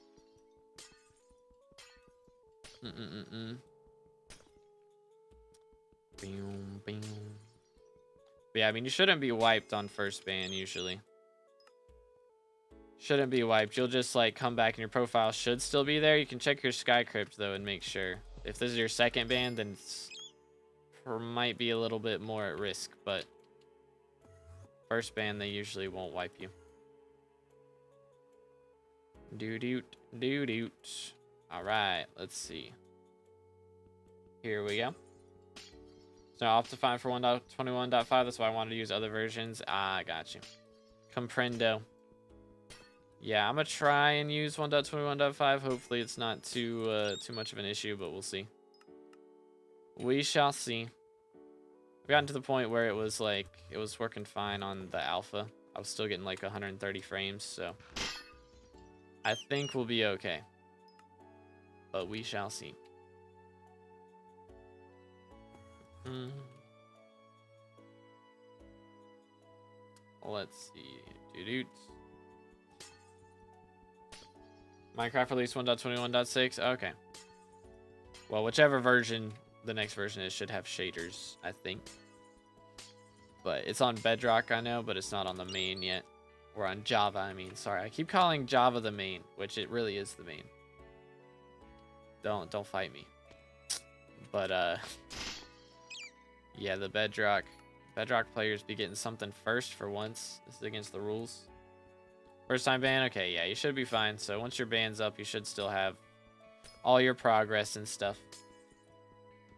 But yeah, I mean, you shouldn't be wiped on first ban usually. Shouldn't be wiped. You'll just like come back and your profile should still be there. You can check your Sky Crypt though and make sure. If this is your second ban, then might be a little bit more at risk, but first ban they usually won't wipe you. Doot. All right, let's see. Here we go. So Optifine for 1.21.5. That's why I wanted to use other versions. I got you. Comprendo. Yeah, I'm gonna try and use 1.21.5. Hopefully it's not too much of an issue, but we'll see. We shall see. We gotten to the point where it was working fine on the alpha. I was still getting like 130 frames, so I think we'll be okay. But we shall see. Let's see. Minecraft release 1.21.6. Okay. Well, whichever version the next version is should have shaders, I think. But it's on Bedrock, I know, but it's not on the main yet. Or on Java, I mean. Sorry, I keep calling Java the main, which it really is the main. Don't fight me. But yeah, the Bedrock players be getting something first for once. This is against the rules. First time ban? Okay, yeah, you should be fine. So once your ban's up, you should still have all your progress and stuff.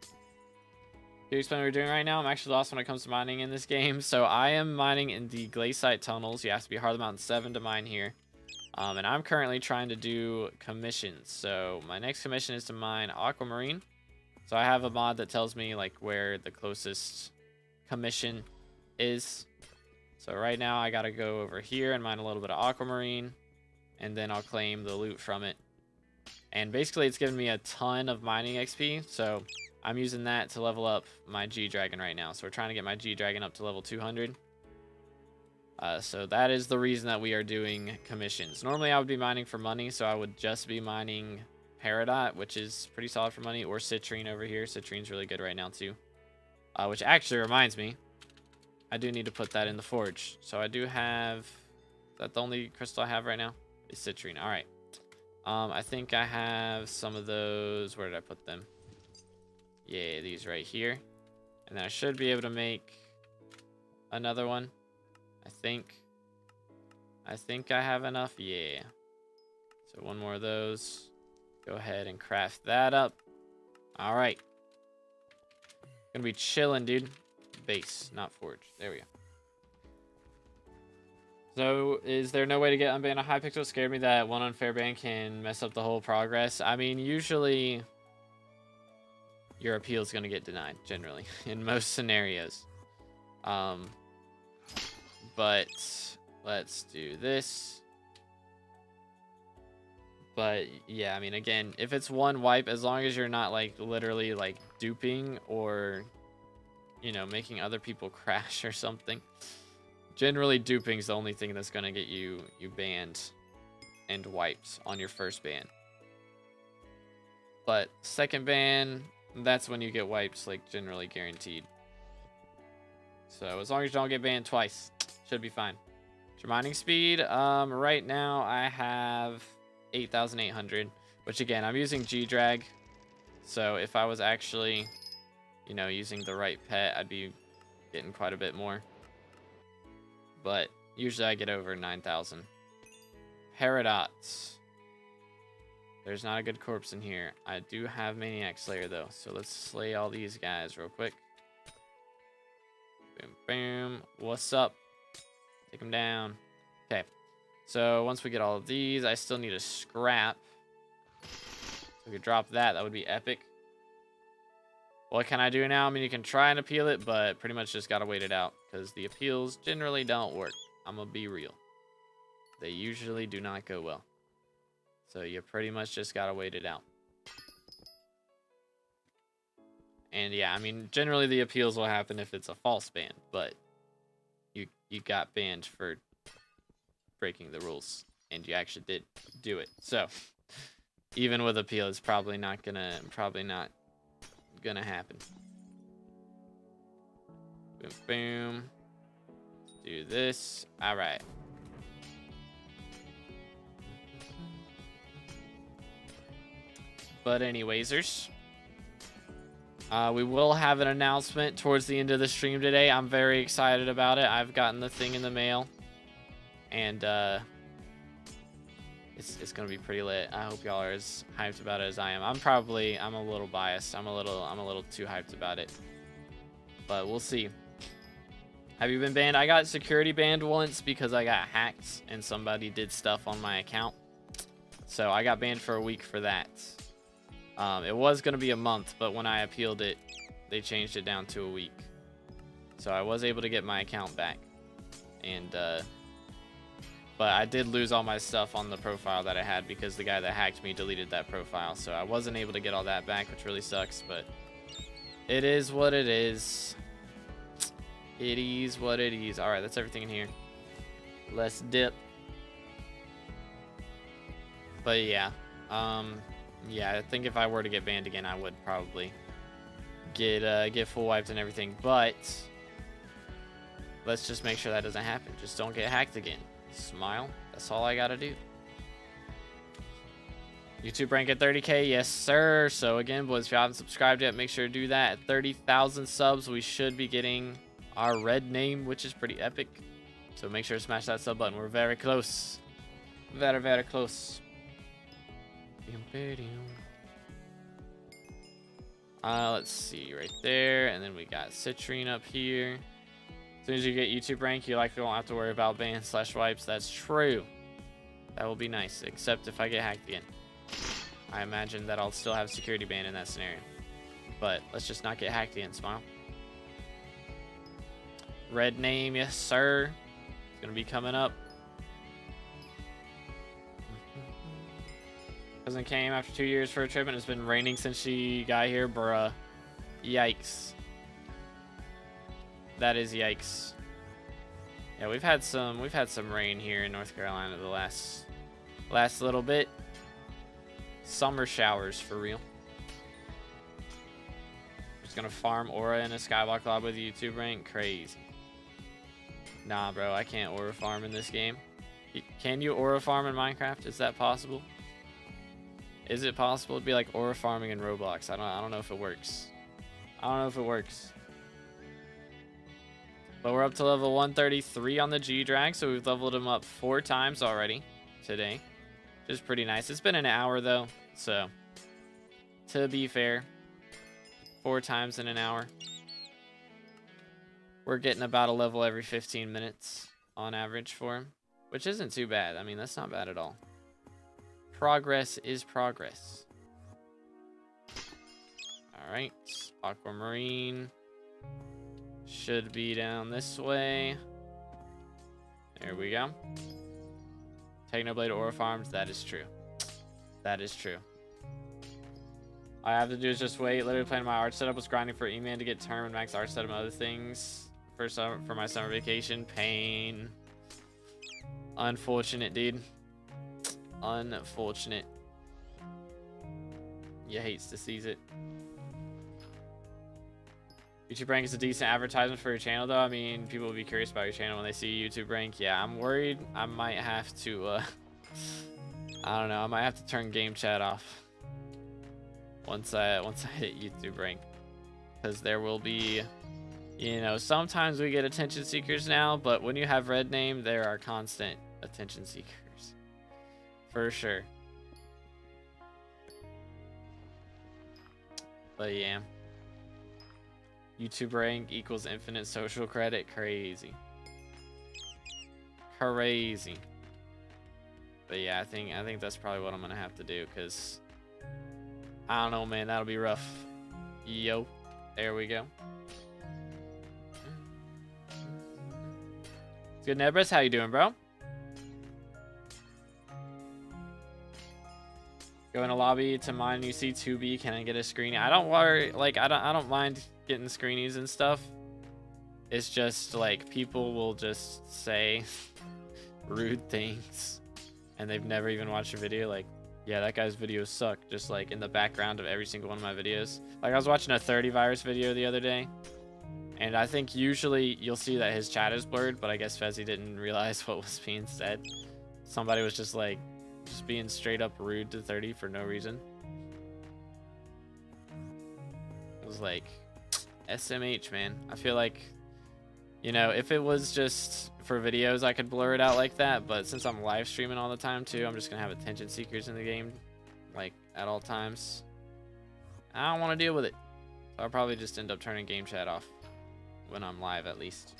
Do you explain what you're doing right now? I'm actually lost when it comes to mining in this game. So I am mining in the glaciite tunnels. You have to be Heart of the Mountain 7 to mine here. And I'm currently trying to do commissions. So my next commission is to mine aquamarine. So I have a mod that tells me like where the closest commission is. So right now I gotta go over here and mine a little bit of aquamarine, and then I'll claim the loot from it. And basically it's giving me a ton of mining XP, so I'm using that to level up my G-Dragon right now. So we're trying to get my G-Dragon up to level 200. So that is the reason that we are doing commissions. Normally I would be mining for money, so I would just be mining Peridot, which is pretty solid for money, or Citrine over here. Citrine's really good right now too. Which actually reminds me, I do need to put that in the forge. So I do have, is that the only crystal I have right now? Is citrine. All right. I think I have some of those. Where did I put them? Yeah, these right here. And then I should be able to make another one. I think I have enough. Yeah. So one more of those. Go ahead and craft that up. All right. Gonna be chilling, dude. Base, not forge. There we go. So, is there no way to get unbanned on Hypixel? Scared me that one unfair ban can mess up the whole progress. I mean, usually your appeal is going to get denied, generally, in most scenarios. But let's do this. But yeah, I mean, again, if it's one wipe, as long as you're not like literally like duping or, you know, making other people crash or something. Generally, duping is the only thing that's going to get you banned and wiped on your first ban. But second ban, that's when you get wiped, like generally guaranteed. So as long as you don't get banned twice, should be fine. Your mining speed, right now I have 8,800, which again, I'm using G-Drag. So if I was actually, you know, using the right pet, I'd be getting quite a bit more. But usually I get over 9,000. Paradots. There's not a good corpse in here. I do have Maniac Slayer though, so let's slay all these guys real quick. Boom, boom. What's up? Take them down. Okay. So once we get all of these, I still need a scrap. So if we could drop that, that would be epic. What can I do now? I mean, you can try and appeal it, but pretty much just gotta wait it out because the appeals generally don't work. I'm gonna be real. They usually do not go well. So you pretty much just gotta wait it out. And yeah, I mean, generally the appeals will happen if it's a false ban, but you got banned for breaking the rules, and you actually did do it. So even with appeal, it's probably not gonna happen. Boom, boom. Let's do this. All right. But anywaysers, we will have an announcement towards the end of the stream today. I'm very excited about it. I've gotten the thing in the mail, and it's gonna be pretty lit. I hope y'all are as hyped about it as I am. I'm a little biased. I'm a little too hyped about it, but we'll see. Have you been banned? I got security banned once because I got hacked and somebody did stuff on my account. So I got banned for a week for that. It was going to be a month, but when I appealed it, they changed it down to a week. So I was able to get my account back. And, but I did lose all my stuff on the profile that I had because the guy that hacked me deleted that profile. So I wasn't able to get all that back, which really sucks, but it is what it is. It is what it is. All right, that's everything in here. Let's dip. But yeah, yeah, I think if I were to get banned again, I would probably get full wiped and everything. But let's just make sure that doesn't happen. Just don't get hacked again. Smile. That's all I gotta do. YouTube rank at 30K, yes sir. So again, boys, if you haven't subscribed yet, make sure to do that. At 30,000 subs, we should be getting our red name, which is pretty epic. So make sure to smash that sub button. We're very close. Very, very close. Let's see right there, and then we got Citrine up here. As soon as you get YouTube rank, you likely won't have to worry about ban/wipes. That's true. That will be nice, except if I get hacked again. I imagine that I'll still have security ban in that scenario. But let's just not get hacked again. Smile. Red name, yes sir. It's gonna be coming up. Cousin came after 2 years for a trip and it's been raining since she got here, bruh. Yikes. That is yikes. Yeah, we've had some rain here in North Carolina the last little bit. Summer showers for real. Just gonna farm aura in a skyblock lobby with YouTube rank. Crazy. Nah, bro, I can't aura farm in this game. Can you aura farm in Minecraft? Is that possible? Is it possible? It'd be like aura farming in Roblox. I don't know if it works. I don't know if it works. But we're up to level 133 on the G-Drag, so we've leveled him up 4 times already today, which is pretty nice. It's been an hour though, so to be fair, 4 times in an hour. We're getting about a level every 15 minutes on average for him, which isn't too bad. I mean, that's not bad at all. Progress is progress. All right, aquamarine should be down this way. There we go. Technoblade aura farms. That is true. That is true. All I have to do is just wait. Literally playing my art setup. Was grinding for E-Man to get term and max art setup and other things for my summer vacation. Pain. Unfortunate, dude. Unfortunate. You hates to seize it. YouTube rank is a decent advertisement for your channel, though. I mean, people will be curious about your channel when they see YouTube rank. Yeah, I'm worried I might have to, I don't know. I might have to turn game chat off once I hit YouTube rank, because there will be, you know, sometimes we get attention seekers now, but when you have red name, there are constant attention seekers. For sure. But yeah. YouTube rank equals infinite social credit. Crazy. Crazy. But yeah, I think that's probably what I'm gonna have to do, because I don't know, man, that'll be rough. Yo. There we go. Good, Nebris. How you doing, bro? Go in a lobby to mine. You see 2B. Can I get a screenie? I don't worry. Like, I don't mind getting screenies and stuff. It's just like people will just say rude things, and they've never even watched a video. Like, yeah, that guy's videos suck. Just like in the background of every single one of my videos. Like, I was watching a 30 virus video the other day, and I think usually you'll see that his chat is blurred, but I guess Fezzy didn't realize what was being said. Somebody was just like, just being straight up rude to 30 for no reason. was like, SMH, man. I feel like, you know, if it was just for videos, I could blur it out like that. But since I'm live streaming all the time too, I'm just gonna have attention seekers in the game, like at all times. I don't want to deal with it. So I'll probably just end up turning game chat off when I'm live, at least.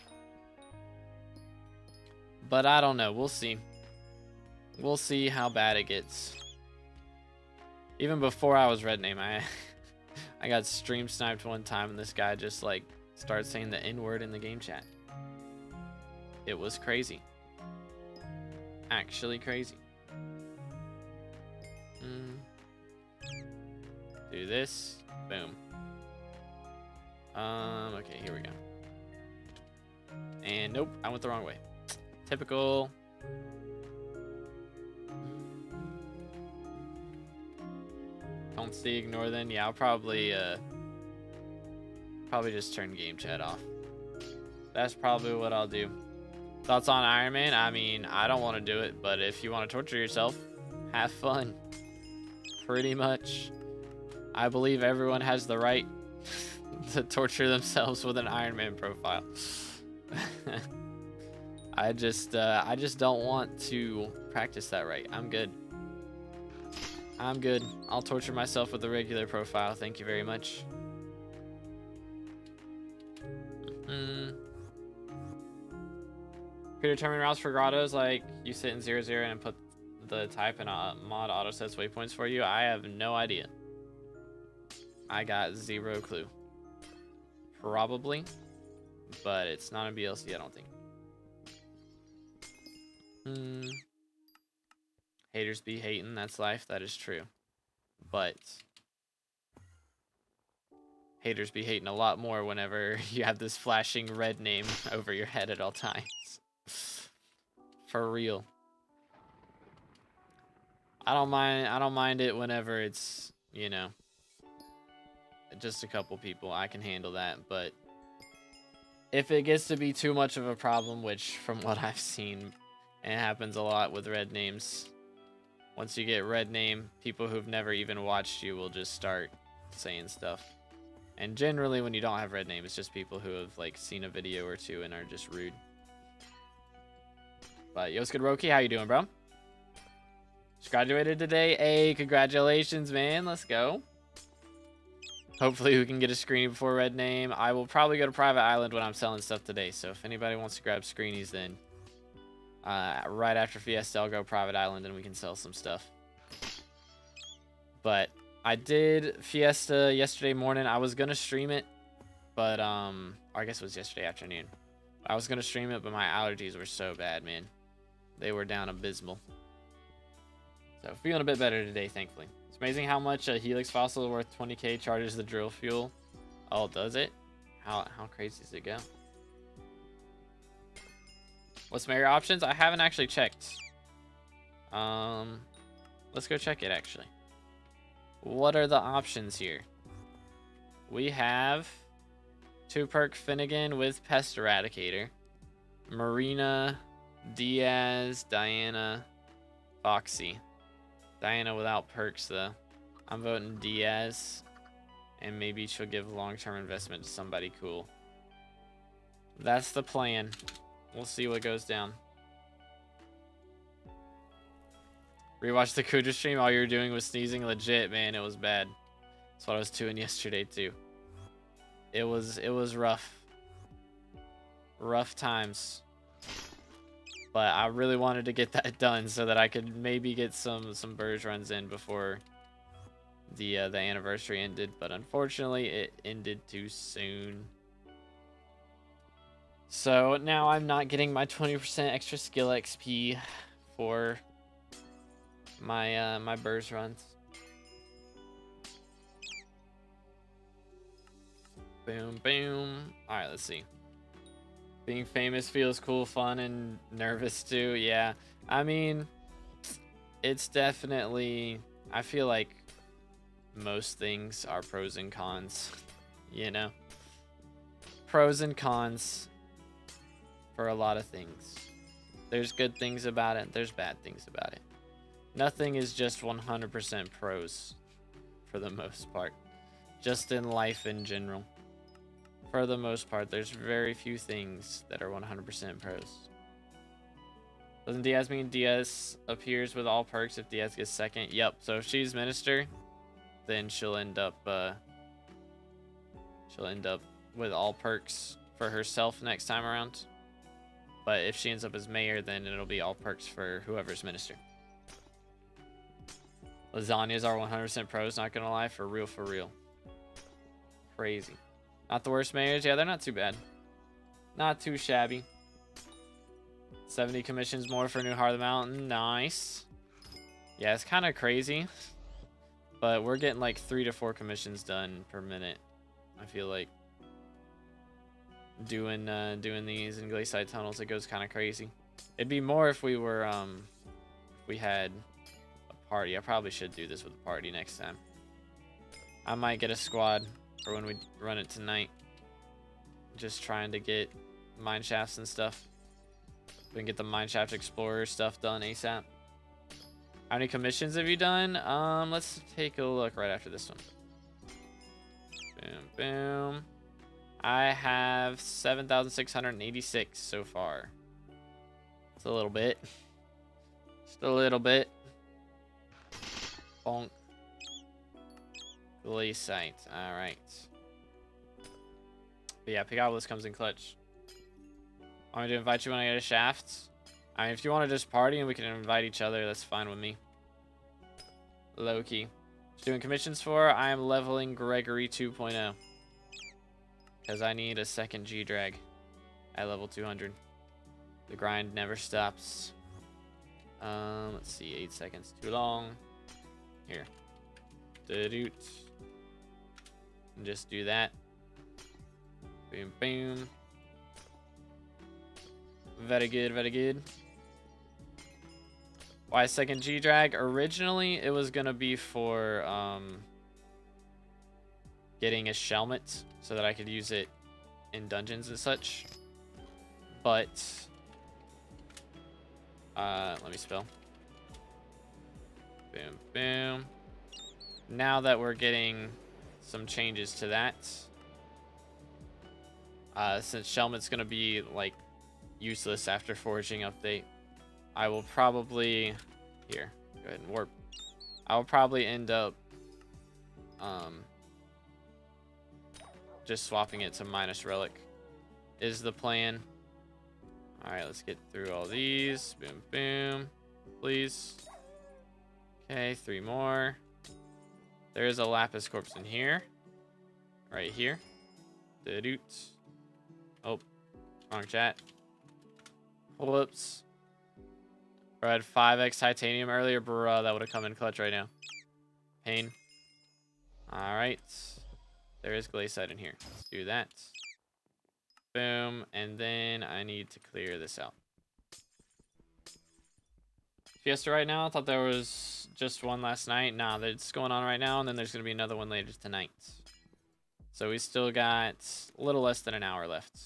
But I don't know. We'll see. We'll see how bad it gets. Even before I was red name, I got stream sniped one time, and this guy just like started saying the N-word in the game chat. It was crazy. Actually crazy. Do this. Boom. Okay, here we go. And nope, I went the wrong way. Typical. Don't see, ignore then. Yeah, I'll probably just turn game chat off. That's probably what I'll do. Thoughts on Iron Man? I mean, I don't want to do it, but if you want to torture yourself, have fun. Pretty much. I believe everyone has the right to torture themselves with an Iron Man profile. I just don't want to practice that right. I'm good. I'm good. I'll torture myself with a regular profile. Thank you very much. Predetermined routes for grottos, like you sit in 0-0 and put the type and mod auto sets waypoints for you. I have no idea. I got zero clue. Probably, but it's not in BLC, I don't think. Haters be hating, that's life, that is true. But haters be hating a lot more whenever you have this flashing red name over your head at all times. For real. I don't mind it whenever it's, you know, just a couple people. I can handle that, but if it gets to be too much of a problem, which from what I've seen, it happens a lot with red names. Once you get red name, people who've never even watched you will just start saying stuff. And generally when you don't have red name, it's just people who have like seen a video or two and are just rude. But yo, what's good, Roki? How you doing, bro? Just graduated today. Hey, congratulations, man. Let's go. Hopefully we can get a screeny before red name. I will probably go to private island when I'm selling stuff today. So if anybody wants to grab screenies, then right after Fiesta, I'll go private island and we can sell some stuff. But I did Fiesta yesterday morning. I was gonna stream it, but or I guess it was yesterday afternoon. I was gonna stream it, but my allergies were so bad, man. They were down abysmal. So feeling a bit better today, thankfully. It's amazing how much a Helix fossil worth 20k charges the drill fuel. Oh, does it? How crazy does it go? What's my options? I haven't actually checked. Let's go check it actually. What are the options here? We have 2-perk Finnegan with Pest Eradicator, Marina, Diaz, Diana, Foxy. Diana without perks though. I'm voting Diaz, and maybe she'll give long-term investment to somebody cool. That's the plan. We'll see what goes down. Rewatch the Kuja stream. All you were doing was sneezing. Legit, man. It was bad. That's what I was doing yesterday too. It was rough. Rough times. But I really wanted to get that done so that I could maybe get some Burge runs in before the anniversary ended. But unfortunately, it ended too soon. So now I'm not getting my 20% extra skill XP for my my Burge runs. Boom, boom. All right, let's see. Being famous feels cool, fun, and nervous too. Yeah, I mean, it's definitely, I feel like most things are pros and cons, you know? Pros and cons for a lot of things. There's good things about it, there's bad things about it. Nothing is just 100% pros for the most part. just in life in general. For the most part, there's very few things that are 100% pros. Doesn't Diaz mean Diaz appears with all perks if Diaz gets second? Yep, so if she's minister, then she'll end up with all perks for herself next time around. But if she ends up as mayor, then it'll be all perks for whoever's minister. Lasagnas are 100% pros, not gonna lie, for real, for real. Crazy. Not the worst mayors? Yeah, they're not too bad. Not too shabby. 70 commissions more for New Heart of the Mountain. Nice. Yeah, it's kind of crazy. But we're getting like 3 to 4 commissions done per minute. I feel like doing these in Glacier tunnels, it goes kind of crazy. It'd be more if we were if we had a party. I probably should do this with a party next time. I might get a squad for when we run it tonight. Just trying to get mine shafts and stuff. We can get the Mineshaft Explorer stuff done ASAP. How many commissions have you done? Let's take a look right after this one. Boom, boom. I have 7,686 so far. It's a little bit. Just a little bit. Bonk. Glacier. Alright. But yeah, Pigoblis comes in clutch. Want me to invite you when I get a shaft? I mean, if you want to just party and we can invite each other, that's fine with me. Low-key. Doing commissions for, I am leveling Gregory 2.0. Because I need a second G-Drag at level 200. The grind never stops. Let's see, 8 seconds too long. Here. Da-doot. And just do that. Boom, boom. Very good, very good. Why second G-Drag? Originally, it was going to be for getting a Shelmet so that I could use it in dungeons and such. But, let me spell. Boom, boom. Now that we're getting some changes to that, since Shelmet's going to be, like, useless after foraging update, I will probably go ahead and warp. I will probably end up just swapping it to minus relic is the plan. All right, let's get through all these. Boom, boom, please. Okay, 3 more. There is a lapis corpse in here, right here. Da-doot. Oh, wrong chat. Whoops. Bro, I had 5x titanium earlier. Bruh, that would have come in clutch right now. Pain. Alright. There is glacier in here. Let's do that. Boom. And then I need to clear this out. Fiesta right now? I thought there was just one last night. Nah, that's going on right now. And then there's going to be another one later tonight. So we still got a little less than an hour left.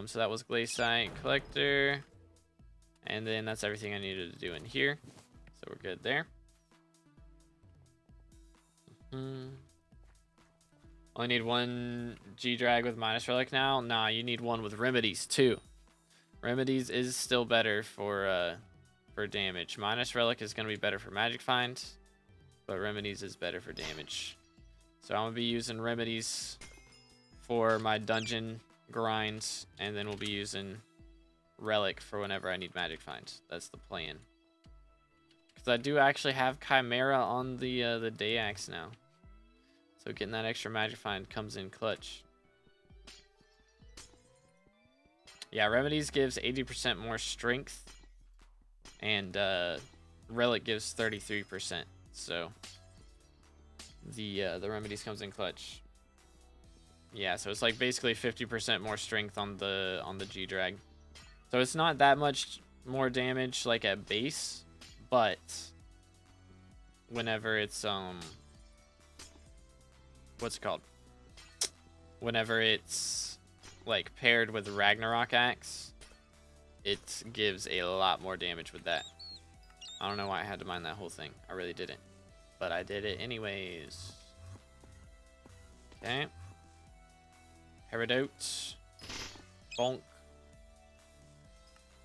So that was Glacier Collector. And then that's everything I needed to do in here. So we're good there. Only need 1 G-Drag with minus relic now? Nah, you need 1 with remedies too. Remedies is still better for damage. Minus relic is going to be better for magic find, but remedies is better for damage. So I'm going to be using remedies for my dungeon grinds, and then we'll be using relic for whenever I need magic finds. That's the plan. Because I do actually have Chimera on the Dayax now. So getting that extra magic find comes in clutch. Yeah, remedies gives 80% more strength, and relic gives 33%. So the remedies comes in clutch. Yeah, so it's like basically 50% more strength on the G-Drag. So it's not that much more damage like at base, but whenever it's what's it called? Whenever it's like paired with Ragnarok Axe, it gives a lot more damage with that. I don't know why I had to mine that whole thing. I really didn't, but I did it anyways. Okay. Peridot. Bonk.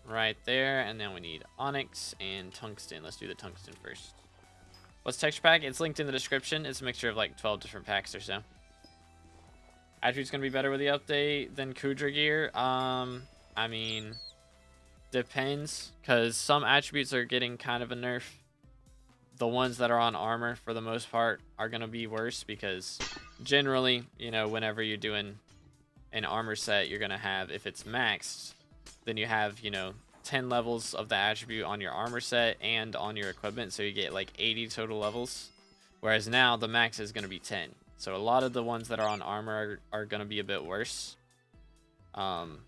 Right there. And then we need onyx and tungsten. Let's do the tungsten first. What's texture pack? It's linked in the description. It's a mixture of like 12 different packs or so. Attribute's gonna be better with the update than Kudra gear. I mean, depends, because some attributes are getting kind of a nerf. The ones that are on armor, for the most part, are gonna be worse because generally, you know, whenever you're doing an armor set, you're gonna have, if it's maxed, then you have, you know, 10 levels of the attribute on your armor set and on your equipment, so you get like 80 total levels, whereas now the max is going to be 10. So a lot of the ones that are on armor are going to be a bit worse, but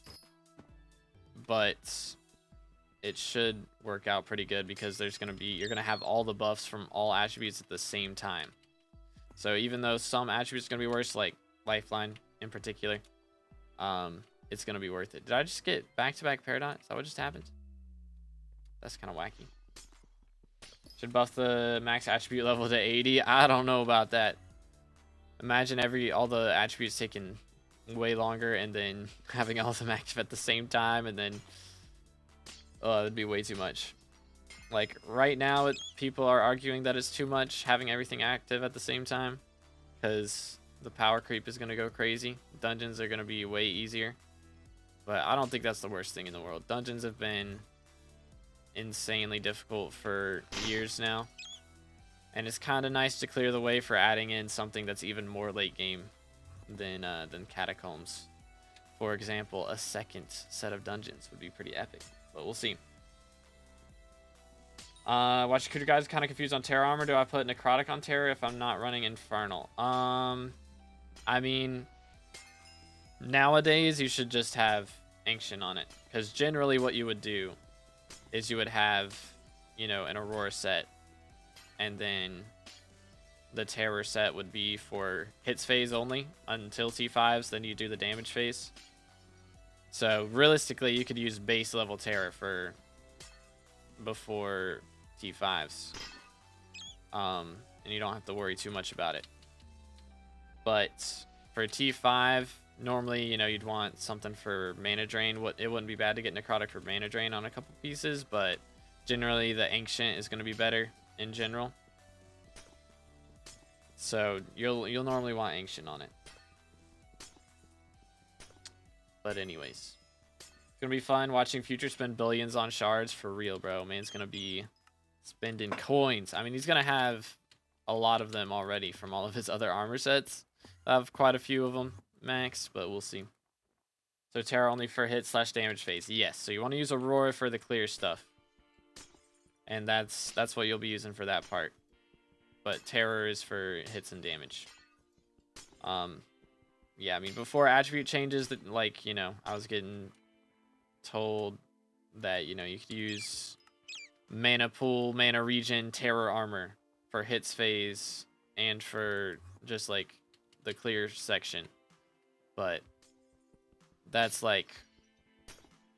it should work out pretty good because there's going to be, you're going to have all the buffs from all attributes at the same time. So even though some attributes are going to be worse, like lifeline in particular, it's going to be worth it. Did I just get back-to-back Peridot? Is that what just happened? That's kind of wacky. Should buff the max attribute level to 80. I don't know about that. Imagine all the attributes taking way longer and then having all of them active at the same time, and then that'd be way too much. Like right now, people are arguing that it's too much having everything active at the same time because the power creep is going to go crazy. Dungeons are going to be way easier. But I don't think that's the worst thing in the world. Dungeons have been insanely difficult for years now. And it's kind of nice to clear the way for adding in something that's even more late game than Catacombs. For example, a second set of dungeons would be pretty epic. But we'll see. Watch Kuda guys, kind of confused on Terra Armor. Do I put Necrotic on Terra if I'm not running Infernal? I mean, nowadays you should just have Ancient on it, because generally what you would do is you would have, you know, an Aurora set, and then the Terror set would be for hits phase only until T5s, then you do the damage phase. So realistically you could use base level Terror for before T5s, and you don't have to worry too much about it. But for T5, normally, you know, you'd want something for mana drain. It wouldn't be bad to get Necrotic for mana drain on a couple pieces, but generally the Ancient is going to be better in general. So you'll normally want Ancient on it. But anyways, it's going to be fun watching Future spend billions on shards for real, bro. Man's going to be spending coins. I mean, he's going to have a lot of them already from all of his other armor sets. I have quite a few of them max, but we'll see. So Terra only for hit / damage phase. Yes, so you want to use Aurora for the clear stuff, and that's what you'll be using for that part. But Terror is for hits and damage. Yeah, I mean, before attribute changes, that, like, you know, I was getting told that, you know, you could use mana pool, mana regen, Terror armor for hits phase and for just like the clear section. But that's like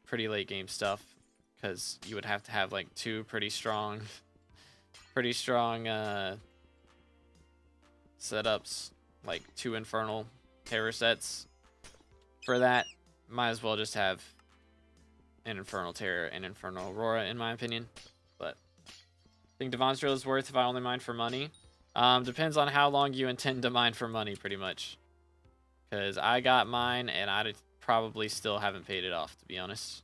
pretty late game stuff, because you would have to have like two pretty strong setups, like 2 Infernal Terror sets for that. Might as well just have an Infernal Terror and Infernal Aurora, in my opinion. But I think Devon's Drill is worth if I only mine for money. Depends on how long you intend to mine for money, pretty much. Because I got mine, and I probably still haven't paid it off, to be honest.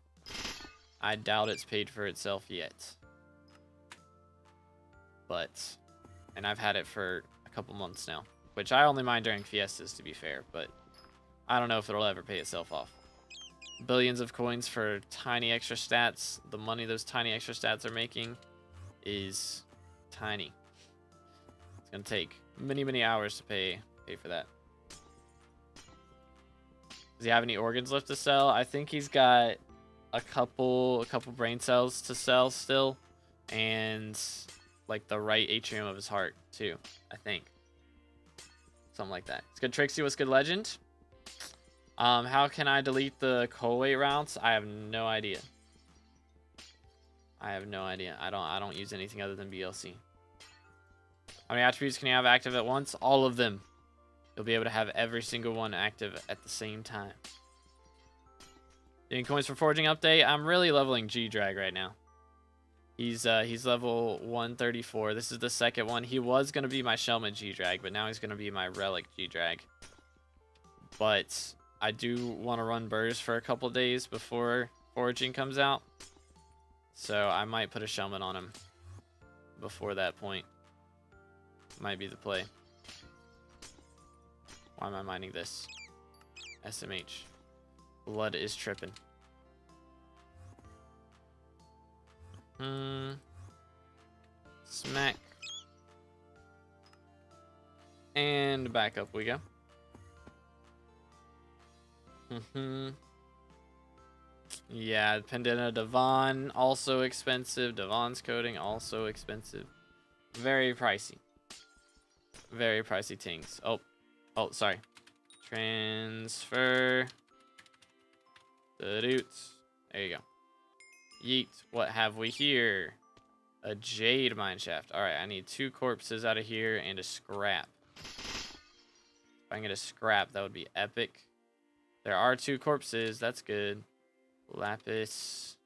I doubt it's paid for itself yet. But, and I've had it for a couple months now. Which I only mine during Fiestas, to be fair. But I don't know if it'll ever pay itself off. Billions of coins for tiny extra stats. The money those tiny extra stats are making is tiny. It's going to take many, many hours to pay for that. Does he have any organs left to sell? I think he's got a couple brain cells to sell still, and like the right atrium of his heart too, I think. Something like that. It's good. Trixie, what's good, legend? How can I delete the co-weight routes? I have no idea. I don't use anything other than BLC. How many attributes can you have active at once? All of them. You'll be able to have every single one active at the same time. Getting coins for forging update. I'm really leveling G-Drag right now. He's level 134. This is the second one. He was going to be my Shellman G-Drag, but now he's going to be my Relic G-Drag. But I do want to run burrs for a couple days before foraging comes out. So I might put a Shellman on him before that point. Might be the play. Why am I mining this? SMH. Blood is tripping. Smack. And back up we go. Yeah, Pendant Devon, also expensive. Devon's coding, also expensive. Very pricey. Very pricey things. Oh, sorry. Transfer. The roots. There you go. Yeet. What have we here? A jade mineshaft. Alright, I need 2 corpses out of here and a scrap. If I can get a scrap, that would be epic. There are 2 corpses. That's good. Lapis.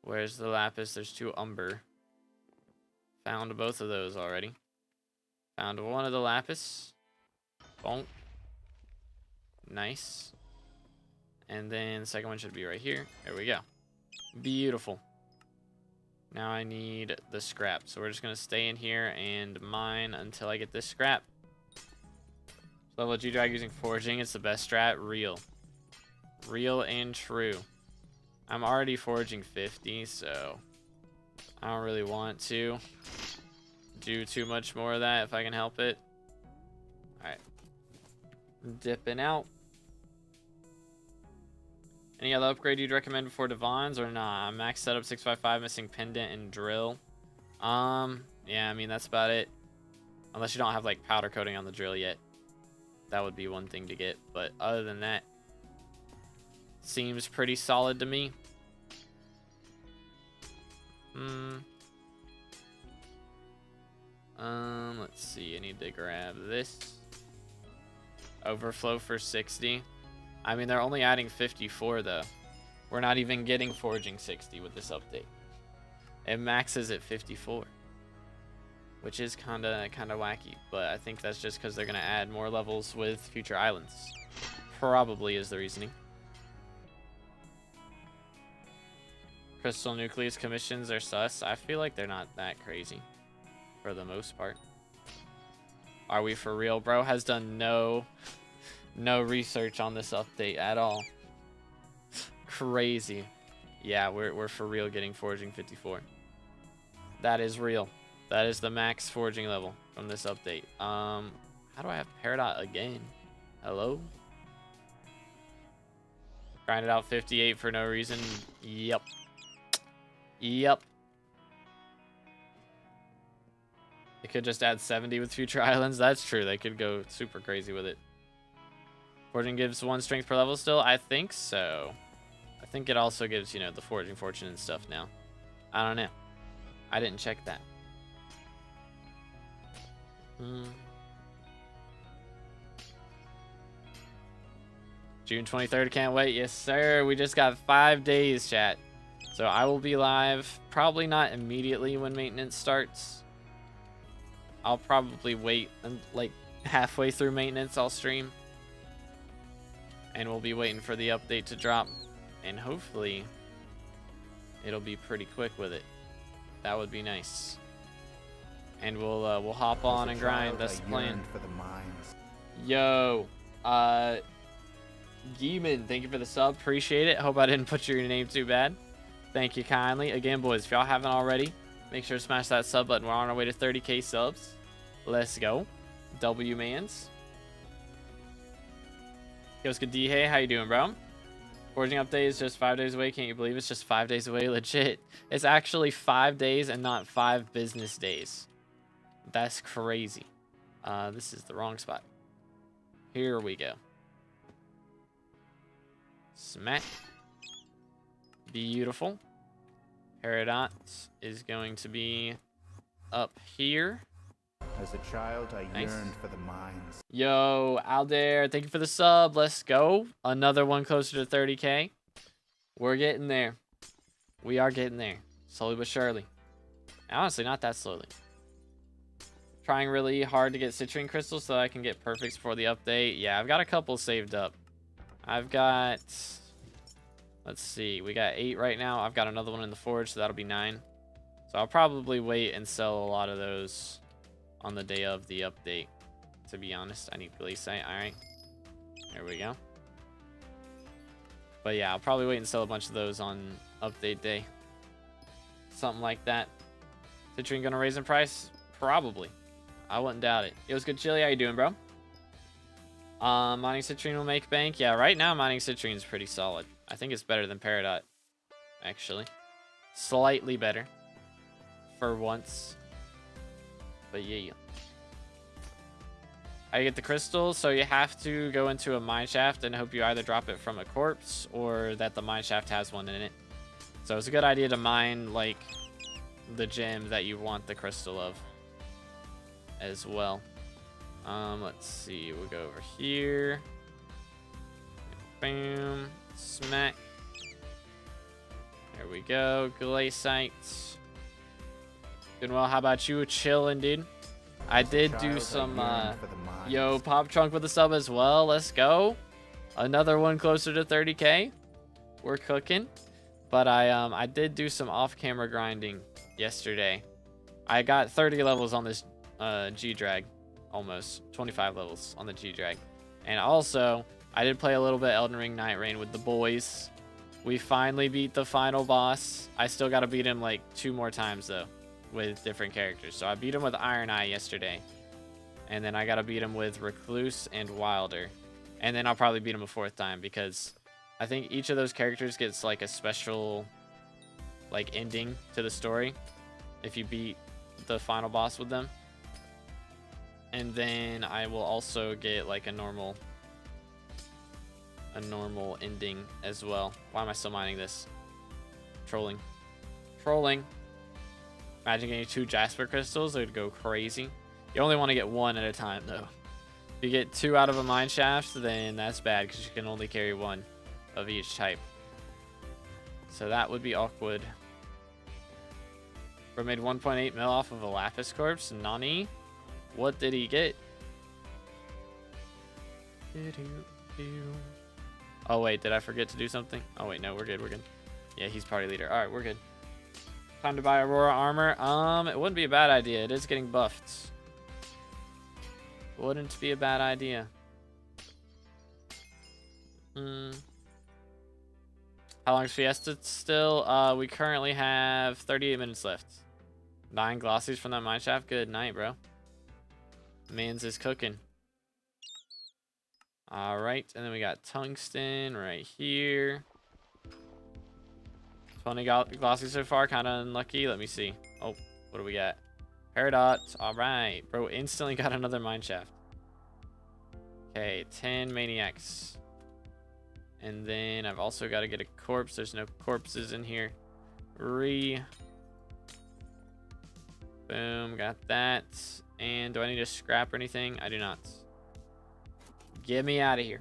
Where's the lapis? There's 2 umber. Found both of those already. Found one of the lapis. Bonk. Nice. And then the second one should be right here. There we go. Beautiful. Now I need the scrap. So we're just going to stay in here and mine until I get this scrap. Level G-Drag using foraging. It's the best strat. Real. Real and true. I'm already foraging 50, so I don't really want to do too much more of that if I can help it. Alright. Dipping out. Any other upgrade you'd recommend before Devon's or not? Max setup 655, missing pendant and drill. Yeah, I mean that's about it. Unless you don't have like powder coating on the drill yet. That would be one thing to get, but other than that, seems pretty solid to me. Let's see. I need to grab this. Overflow for 60. I mean, they're only adding 54 though. We're not even getting foraging 60 with this update. It maxes at 54, which is kind of wacky. But I think that's just because they're gonna add more levels with future islands. Probably is the reasoning. Crystal nucleus commissions are sus. I feel like they're not that crazy for the most part. Are we for real? Bro has done no research on this update at all. Crazy. Yeah, we're for real getting foraging 54. That is real. That is the max foraging level from this update. How do I have Peridot again? Hello? Grinded out 58 for no reason. Yep. Yep. They could just add 70 with future islands. That's true. They could go super crazy with it. Foraging gives 1 strength per level still? I think so. I think it also gives, you know, the foraging fortune and stuff now. I don't know. I didn't check that. June 23rd, can't wait. Yes, sir. We just got 5 days, chat. So I will be live. Probably not immediately when maintenance starts. I'll probably wait like halfway through maintenance. I'll stream. And we'll be waiting for the update to drop. And hopefully it'll be pretty quick with it. That would be nice. And we'll hop on and grind. That's the plan. Yo, Geeman, thank you for the sub. Appreciate it. Hope I didn't put your name too bad. Thank you kindly. Again, boys, if y'all haven't already, make sure to smash that sub button. We're on our way to 30k subs. Let's go. W-mans. Yoska D, hey, how you doing, bro? Forging update is just 5 days away. Can't you believe it's just 5 days away? Legit. It's actually 5 days and not 5 business days. That's crazy. This is the wrong spot. Here we go. Smack. Beautiful. Peridot is going to be up here. As a child, I yearned for the mines. Yo, out there, thank you for the sub. Let's go. Another one closer to 30K. We're getting there. We are getting there. Slowly but surely. Honestly, not that slowly. Trying really hard to get citrine crystals so I can get perfects before the update. Yeah, I've got a couple saved up. I've got... Let's see. We got 8 right now. I've got another one in the forge, so that'll be 9. So I'll probably wait and sell a lot of those on the day of the update. To be honest, I need glaciite. Alright. There we go. But yeah, I'll probably wait and sell a bunch of those on update day. Something like that. Citrine gonna raise in price? Probably. I wouldn't doubt it. Yo, what's good, Chili? How you doing, bro? Mining citrine will make bank. Yeah, right now mining citrine is pretty solid. I think it's better than Peridot, actually. Slightly better. For once. But yeah. I get the crystals, so you have to go into a mine shaft and hope you either drop it from a corpse or that the mine shaft has one in it. So it's a good idea to mine, like, the gem that you want the crystal of as well. Let's see. We'll go over here. Boom. Smack. There we go. Glaciite. Doing well. How about you? Chilling, dude. I did do some, yo, Pop Trunk with a sub as well. Let's go. Another one closer to 30K. We're cooking. But I did do some off-camera grinding yesterday. I got 30 levels on this G-Drag. Almost. 25 levels on the G-Drag. And also, I did play a little bit Elden Ring Night Rain with the boys. We finally beat the final boss. I still got to beat him like 2 more times, though, with different characters. So I beat him with Iron Eye yesterday. And then I got to beat him with Recluse and Wilder. And then I'll probably beat him a 4th time because I think each of those characters gets like a special like ending to the story if you beat the final boss with them. And then I will also get like a normal ending as well. Why am I still mining this? Trolling. Imagine getting 2 Jasper crystals. It would go crazy. You only want to get 1 at a time, though. If you get 2 out of a mine shaft, then that's bad because you can only carry 1 of each type. So that would be awkward. Bro made 1.8 mil off of a Lapis corpse. Nani? What did he get? Oh, wait. Did I forget to do something? Oh, wait. No, we're good. We're good. Yeah, he's party leader. All right, we're good. Time to buy Aurora armor. It wouldn't be a bad idea. It is getting buffed. Wouldn't be a bad idea. How long is Fiesta still? We currently have 38 minutes left. 9 glossies from that mineshaft. Good night, bro. Mans is cooking. All right, and then we got tungsten right here. 20 glossies so far, kind of unlucky. Let me see. Oh, what do we got? Peridot. All right, bro. Instantly got another mineshaft. Okay, 10 maniacs. And then I've also got to get a corpse. There's no corpses in here. Boom, got that. And do I need to scrap or anything? I do not. Get me out of here.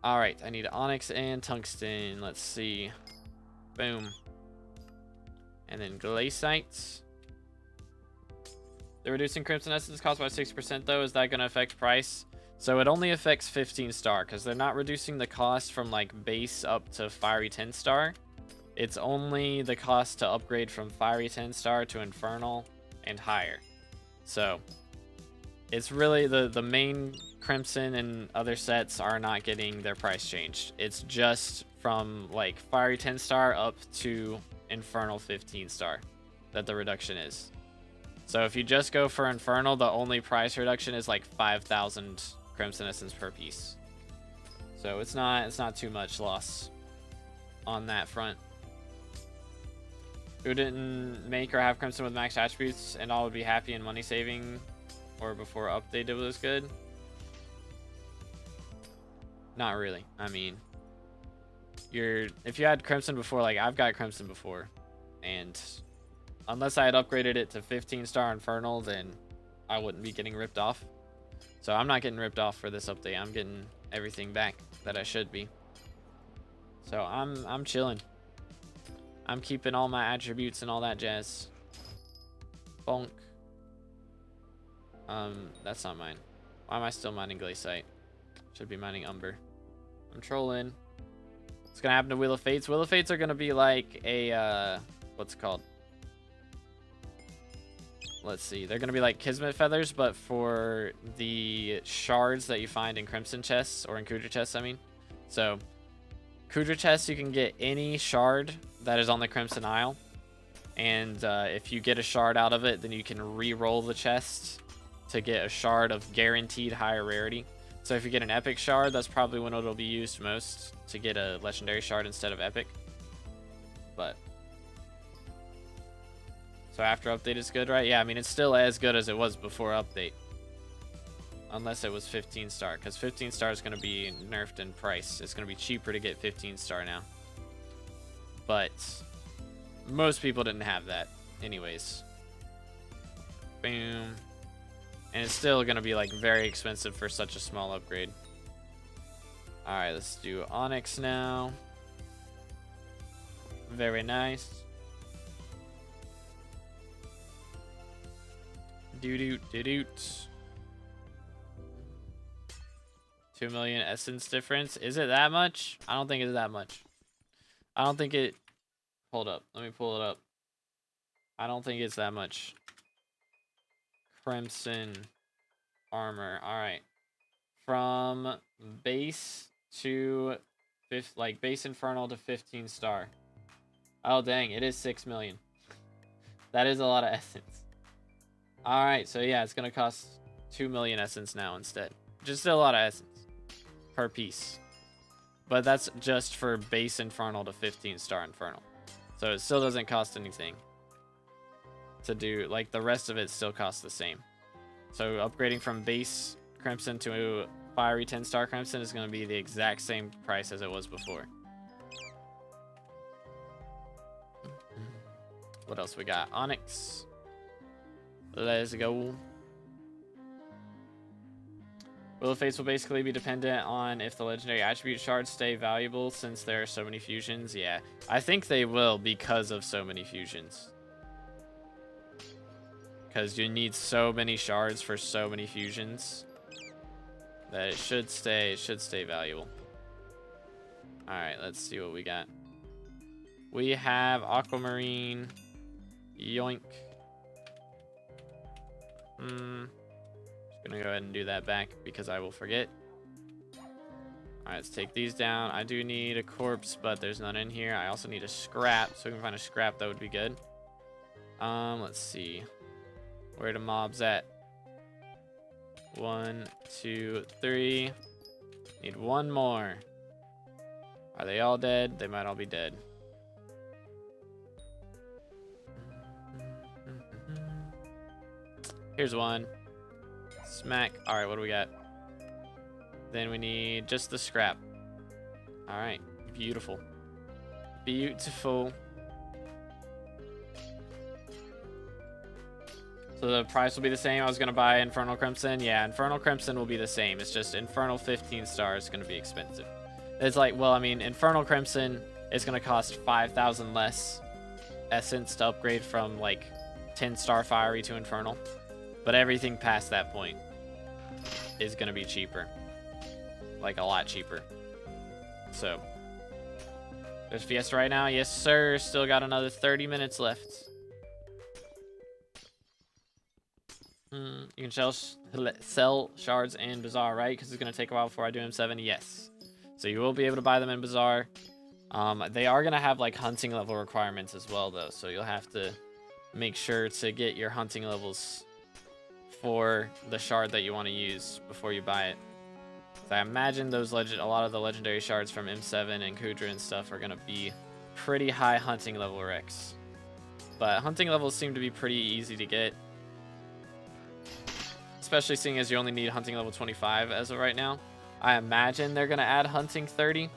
All right, I need onyx and tungsten. Let's see. Boom. And then glacites. They're reducing Crimson Essence cost by 6% though. Is that going to affect price? So it only affects 15 star because they're not reducing the cost from like base up to Fiery 10 star. It's only the cost to upgrade from Fiery 10 star to Infernal and higher. So it's really the main Crimson and other sets are not getting their price changed. It's just from like Fiery 10 star up to Infernal 15 star that the reduction is. So if you just go for Infernal, the only price reduction is like 5,000 Crimson Essence per piece. So it's not too much loss on that front. Who didn't make or have Crimson with max attributes and all would be happy and money saving or before update was good? Not really. I mean, if you had Crimson before, like I've got Crimson before, and unless I had upgraded it to 15-star Infernal, then I wouldn't be getting ripped off. So I'm not getting ripped off for this update. I'm getting everything back that I should be. So I'm chilling. I'm keeping all my attributes and all that jazz. Bonk. That's not mine. Why am I still mining Glaciite? Should be mining Umber. I'm trolling. What's gonna happen to Wheel of Fates? Wheel of Fates are gonna be like a what's it called? Let's see. They're gonna be like Kismet Feathers, but for the shards that you find in Crimson chests or in Kudra chests, I mean. So Kudra chests, you can get any shard that is on the Crimson Isle, and if you get a shard out of it, then you can re-roll the chest to get a shard of guaranteed higher rarity. So if you get an epic shard, that's probably when it'll be used most, to get a legendary shard instead of epic. But so after update is good, right? Yeah, I mean, it's still as good as it was before update, unless it was 15-star, because 15-star is going to be nerfed in price. It's going to be cheaper to get 15-star now, but most people didn't have that anyways. Boom. And it's still going to be like very expensive for such a small upgrade. All right, let's do Onyx now. Very nice. Doot. 2 million essence difference. Is it that much? I don't think it's that much. I don't think it... Hold up. Let me pull it up. I don't think it's that much. Crimson armor. All right. From base to base Infernal to 15-star. Oh, dang. It is 6 million. That is a lot of essence. All right. So, yeah, it's going to cost 2 million essence now instead. Just still a lot of essence per piece. But that's just for base Infernal to 15-star Infernal. So it still doesn't cost anything to do. Like, the rest of it still costs the same. So upgrading from base Crimson to Fiery 10-star Crimson is going to be the exact same price as it was before. What else we got? Onyx. Let's go. Wheel of Fates will basically be dependent on if the legendary attribute shards stay valuable, since there are so many fusions. Yeah, I think they will, because of so many fusions. Because you need so many shards for so many fusions that it should stay valuable. All right, let's see what we got. We have Aquamarine. Yoink. Gonna go ahead and do that back because I will forget. All right, let's take these down. I do need a corpse, but there's none in here. I also need a scrap, so we can find a scrap that would be good. Let's see. Where the mobs at? 1, 2, 3. Need one more. Are they all dead? They might all be dead. Here's one. Smack. All right, what do we got? Then we need just the scrap. All right, beautiful. Beautiful. So the price will be the same. I was going to buy Infernal Crimson. Yeah, Infernal Crimson will be the same. It's just Infernal 15 stars is going to be expensive. It's like, well, I mean, Infernal Crimson is going to cost 5,000 less essence to upgrade from like 10-star Fiery to Infernal. But everything past that point is going to be cheaper. Like, a lot cheaper. So, there's Fiesta right now. Yes, sir. Still got another 30 minutes left. You can sell shards in Bazaar, right? Because it's going to take a while before I do M7. Yes. So, you will be able to buy them in Bazaar. They are going to have, like, hunting level requirements as well, though. So, you'll have to make sure to get your hunting levels for the shard that you want to use before you buy it. So I imagine those a lot of the legendary shards from M7 and Kudra and stuff are going to be pretty high hunting level Rex. But hunting levels seem to be pretty easy to get, especially seeing as you only need hunting level 25 as of right now. I imagine they're going to add hunting 30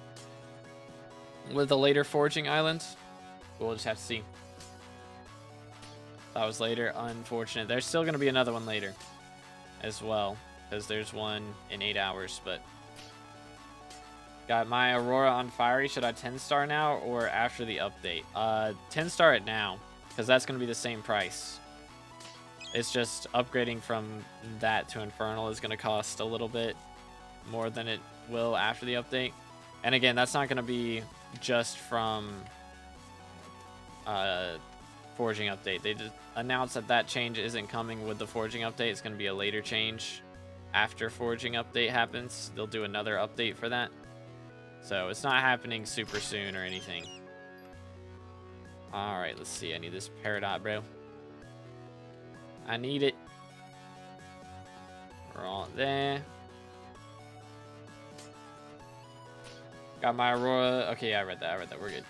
with the later forging islands. We'll just have to see. That was later. Unfortunate. There's still going to be another one later as well, because there's one in 8 hours, but got my Aurora on Fiery. Should I 10-star now or after the update? 10-star it now, because that's going to be the same price. It's just upgrading from that to Infernal is going to cost a little bit more than it will after the update. And again, that's not going to be just from Forging update. They just announced that that change isn't coming with the Forging update. It's going to be a later change after Forging update happens. They'll do another update for that. So it's not happening super soon or anything. Alright, let's see. I need this Peridot, bro. I need it. We're all there. Got my Aurora. Okay, yeah, I read that. We're good.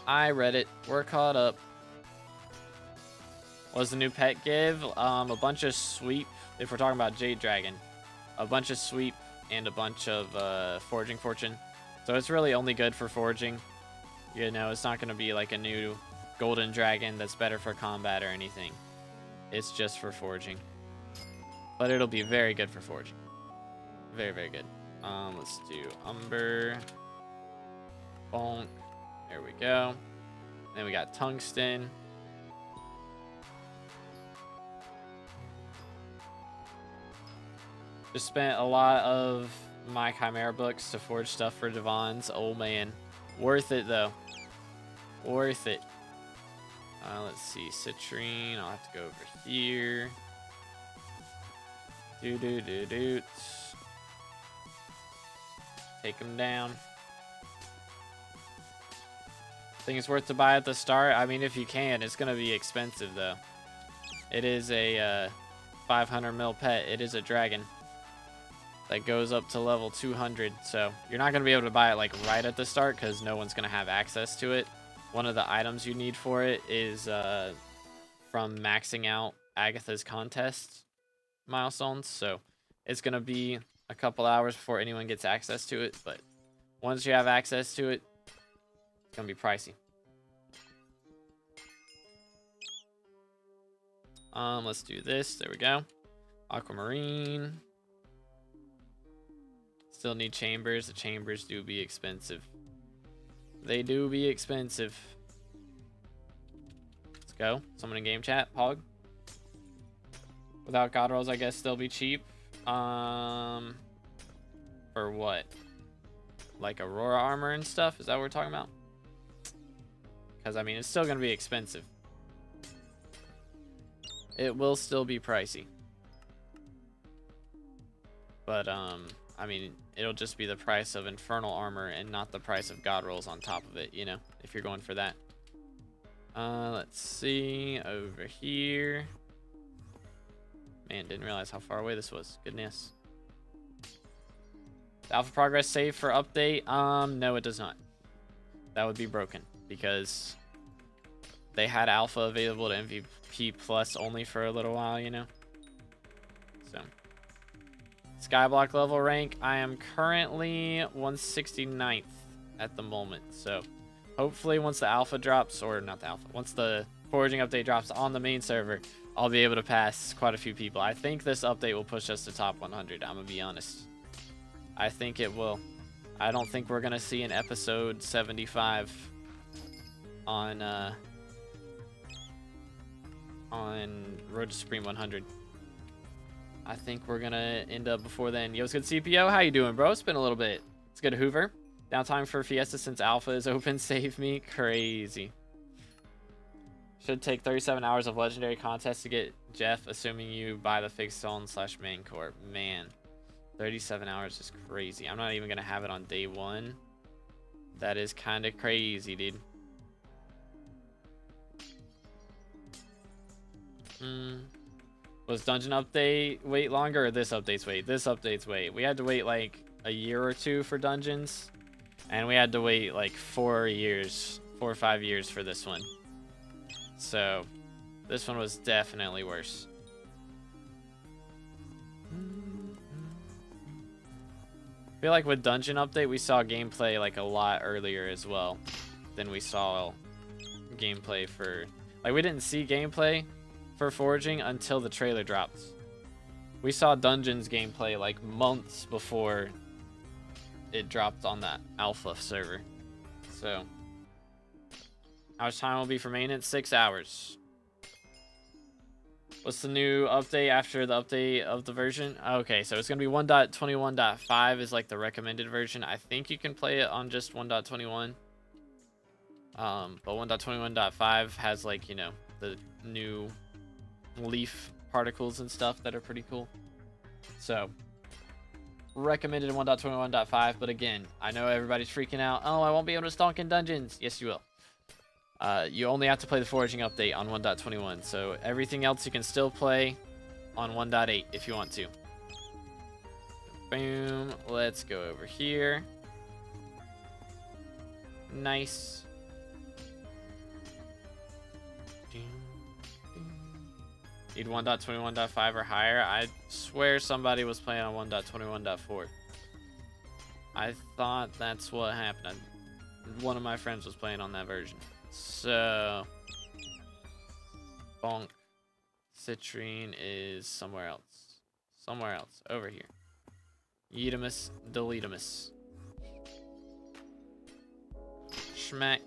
I read it. We're caught up. What does the new pet give? A bunch of sweep. If we're talking about Jade Dragon. A bunch of sweep and a bunch of forging fortune. So it's really only good for forging. You know, it's not going to be like a new golden dragon that's better for combat or anything. It's just for forging. But it'll be very good for forging. Very, very good. Let's do Umber. Bonk. There we go. Then we got Tungsten. Just spent a lot of my Chimera books to forge stuff for Devon's. Oh man. Worth it though. Worth it. Let's see. Citrine. I'll have to go over here. Do. Take him down. Think it's worth to buy at the start? I mean, if you can. It's going to be expensive though. It is a 500 mil pet. It is a dragon that goes up to level 200. So you're not going to be able to buy it like right at the start because no one's going to have access to it. One of the items you need for it is from maxing out Agatha's contest milestones. So it's going to be a couple hours before anyone gets access to it. But once you have access to it, it's going to be pricey. Let's do this. There we go. Aquamarine. Still need chambers. The chambers do be expensive. They do be expensive. Let's go. Someone in game chat. Pog. Without God rolls, I guess they'll be cheap. For what? Like Aurora armor and stuff? Is that what we're talking about? Because, I mean, it's still going to be expensive. It will still be pricey. But, I mean, it'll just be the price of infernal armor and not the price of God rolls on top of it, you know, if you're going for that. Let's see. Over here. Man, didn't realize how far away this was. Goodness. The alpha progress save for update? No, it does not. That would be broken because they had alpha available to MVP plus only for a little while, you know. So, SkyBlock level rank, I am currently 169th at the moment. So, hopefully once the alpha drops, or not the alpha, once the foraging update drops on the main server, I'll be able to pass quite a few people. I think this update will push us to top 100. I'm gonna be honest. I think it will. I don't think we're gonna see an episode 75 on Road to Supreme 100. I think we're gonna end up before then. Yo, it's good CPO. How you doing, bro? It's been a little bit. It's good, Hoover. Downtime for Fiesta since alpha is open. Save me. Crazy. Should take 37 hours of legendary contest to get Jeff, assuming you buy the fixed zone / main core. Man, 37 hours is crazy. I'm not even gonna have it on day one. That is kind of crazy, dude. Was dungeon update wait longer or this update's wait? This update's wait. We had to wait like a year or two for dungeons, and we had to wait like 4 or 5 years for this one. So this one was definitely worse. I feel like with dungeon update we saw gameplay like a lot earlier as well than we saw gameplay for, Like, we didn't see gameplay for foraging until the trailer dropped. We saw Dungeons gameplay like months before it dropped on that alpha server. So, how much time will be for maintenance? 6 hours. What's the new update after the update of the version? Okay, so it's going to be 1.21.5 is like the recommended version. I think you can play it on just 1.21. But 1.21.5 has, like, you know, the new leaf particles and stuff that are pretty cool. So, recommended in 1.21.5, but again, I know everybody's freaking out. Oh, I won't be able to stalk in dungeons. Yes, you will. You only have to play the foraging update on 1.21, so everything else you can still play on 1.8 if you want to. Boom. Let's go over here. Nice. Need 1.21.5 or higher. I swear somebody was playing on 1.21.4. I thought that's what happened. One of my friends was playing on that version. So, bonk. Citrine is somewhere else. Somewhere else. Over here. Yeetimus, deletemus. Schmack.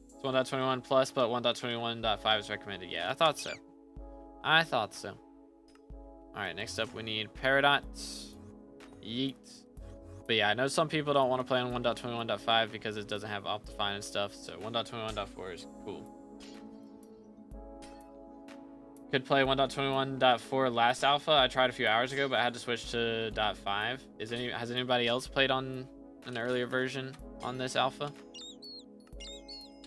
It's 1.21 plus, but 1.21.5 is recommended. Yeah, I thought so. I thought so. Alright, next up we need Peridot. Yeet. But yeah, I know some people don't want to play on 1.21.5 because it doesn't have Optifine and stuff, so 1.21.4 is cool. Could play 1.21.4 last alpha. I tried a few hours ago, but I had to switch to .5. Has anybody else played on an earlier version on this alpha?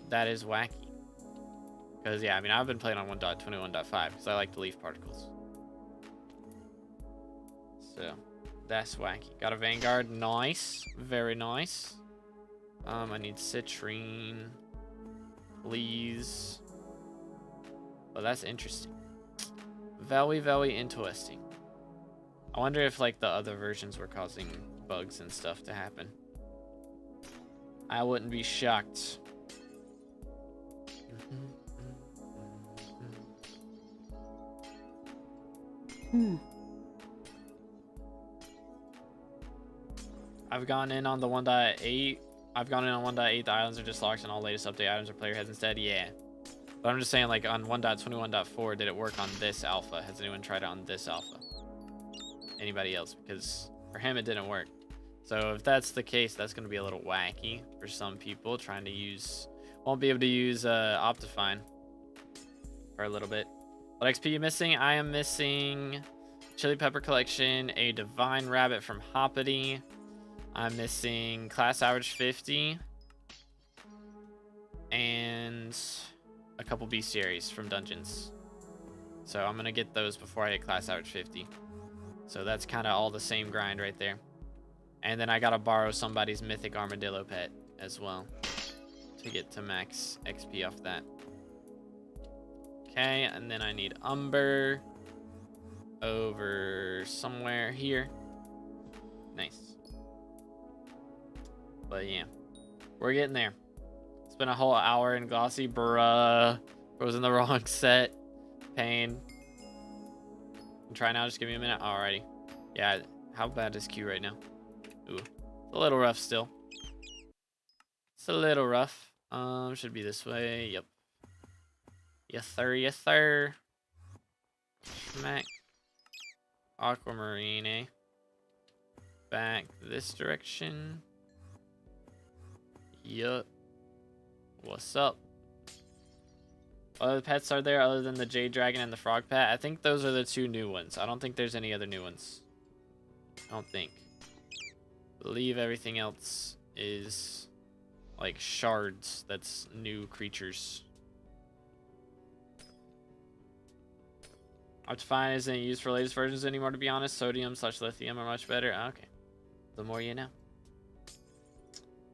That is wacky. Because, yeah, I mean, I've been playing on 1.21.5 because I like the leaf particles. So, that's wacky. Got a Vanguard. Nice. Very nice. I need Citrine. Please. Well, that's interesting. Very, very interesting. I wonder if, like, the other versions were causing bugs and stuff to happen. I wouldn't be shocked. I've gone in on the 1.8. I've gone in on 1.8. The islands are just locked and all latest update items are player heads instead. Yeah. But I'm just saying, like, on 1.21.4, did it work on this alpha? Has anyone tried it on this alpha? Anybody else? Because for him, it didn't work. So if that's the case, that's going to be a little wacky for some people trying to use... Won't be able to use Optifine for a little bit. What XP you missing? I am missing Chili Pepper Collection, a Divine Rabbit from Hoppity. I'm missing Class Average 50. And a couple bestiaries from Dungeons. So I'm going to get those before I hit Class Average 50. So that's kind of all the same grind right there. And then I got to borrow somebody's Mythic Armadillo pet as well to get to max XP off that. Okay, and then I need Umber over somewhere here. Nice. But yeah, we're getting there. It's been a whole hour in Glossy. Bruh. I was in the wrong set. Pain. Try now, just give me a minute. Alrighty. Yeah, how bad is Q right now? Ooh, it's a little rough still. It's a little rough. Should be this way. Yep. Yes, sir. Yes, sir. Smack. Aquamarine. Back this direction. Yup. What's up? What other pets are there other than the Jade Dragon and the Frog Pet? I think those are the two new ones. I don't think there's any other new ones. I don't think. I believe everything else is like shards. That's new creatures. Optifine isn't used for latest versions anymore, to be honest. Sodium/lithium are much better. Okay. The more you know.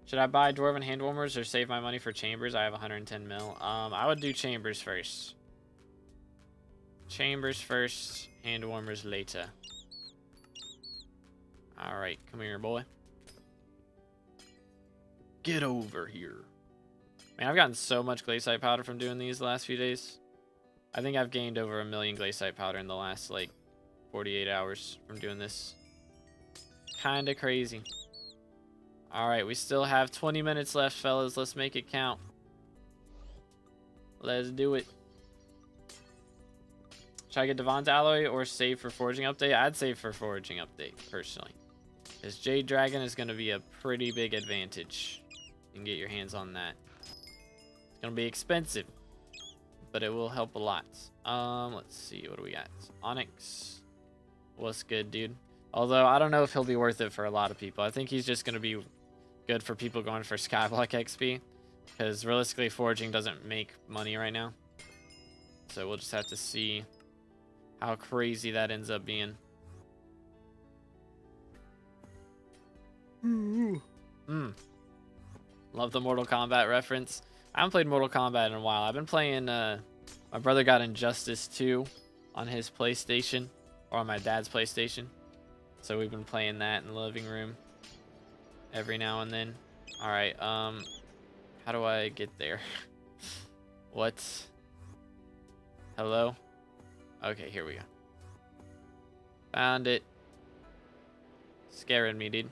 Should I buy Dwarven Handwarmers or save my money for Chambers? I have 110 mil. I would do Chambers first. Chambers first, Handwarmers later. Alright, come here, boy. Get over here. Man, I've gotten so much glaciite powder from doing these the last few days. I think I've gained over 1 million glaciite powder in the last, like, 48 hours from doing this. Kinda crazy. Alright, we still have 20 minutes left, fellas. Let's make it count. Let's do it. Should I get Devon's alloy or save for foraging update? I'd save for foraging update, personally. Because Jade Dragon is going to be a pretty big advantage. You can get your hands on that. It's going to be expensive, but it will help a lot. Let's see, what do we got? Onyx. What's good, dude? Although, I don't know if he'll be worth it for a lot of people. I think he's just going to be good for people going for Skyblock XP. Because realistically, foraging doesn't make money right now. So we'll just have to see how crazy that ends up being. Love the Mortal Kombat reference. I haven't played Mortal Kombat in a while. I've been playing, my brother got Injustice 2 on his PlayStation, or on my dad's PlayStation. So we've been playing that in the living room every now and then. Alright, how do I get there? What? Hello? Okay, here we go. Found it. Scaring me, dude.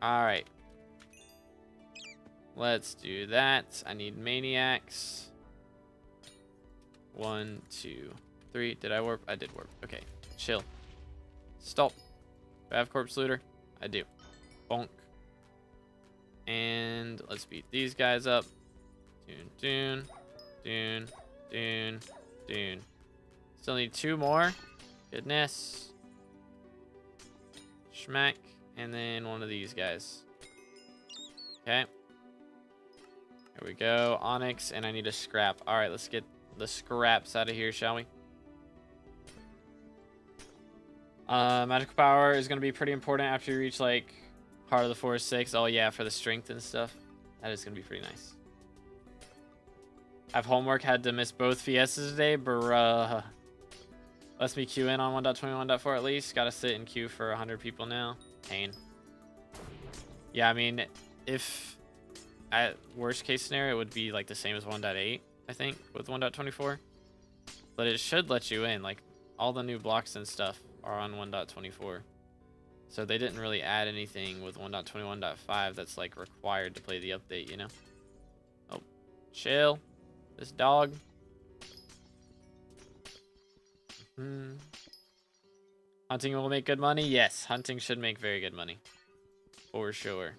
Alright. Let's do that. I need maniacs. 1, 2, 3. Did I warp? I did warp. Okay. Chill. Stop. Do I have corpse looter? I do. Bonk. And let's beat these guys up. Dune, dune, dune, dune, dune. Still need 2 more. Goodness. Schmack. And then one of these guys. Okay. Here we go. Onyx, and I need a scrap. Alright, let's get the scraps out of here, shall we? Magical power is going to be pretty important after you reach, like, Heart of the Forest 6. Oh, yeah, for the strength and stuff. That is going to be pretty nice. I've homework. Had to miss both Fiestas today. Bruh. Let's me queue in on 1.21.4 at least. Got to sit in queue for 100 people now. Pain. Yeah, I mean, if at worst case scenario, it would be like the same as 1.8, I think, with 1.24. But it should let you in. Like, all the new blocks and stuff are on 1.24. So they didn't really add anything with 1.21.5 that's like required to play the update, you know? Oh, chill. This dog. Hunting will make good money? Yes, hunting should make very good money. For sure.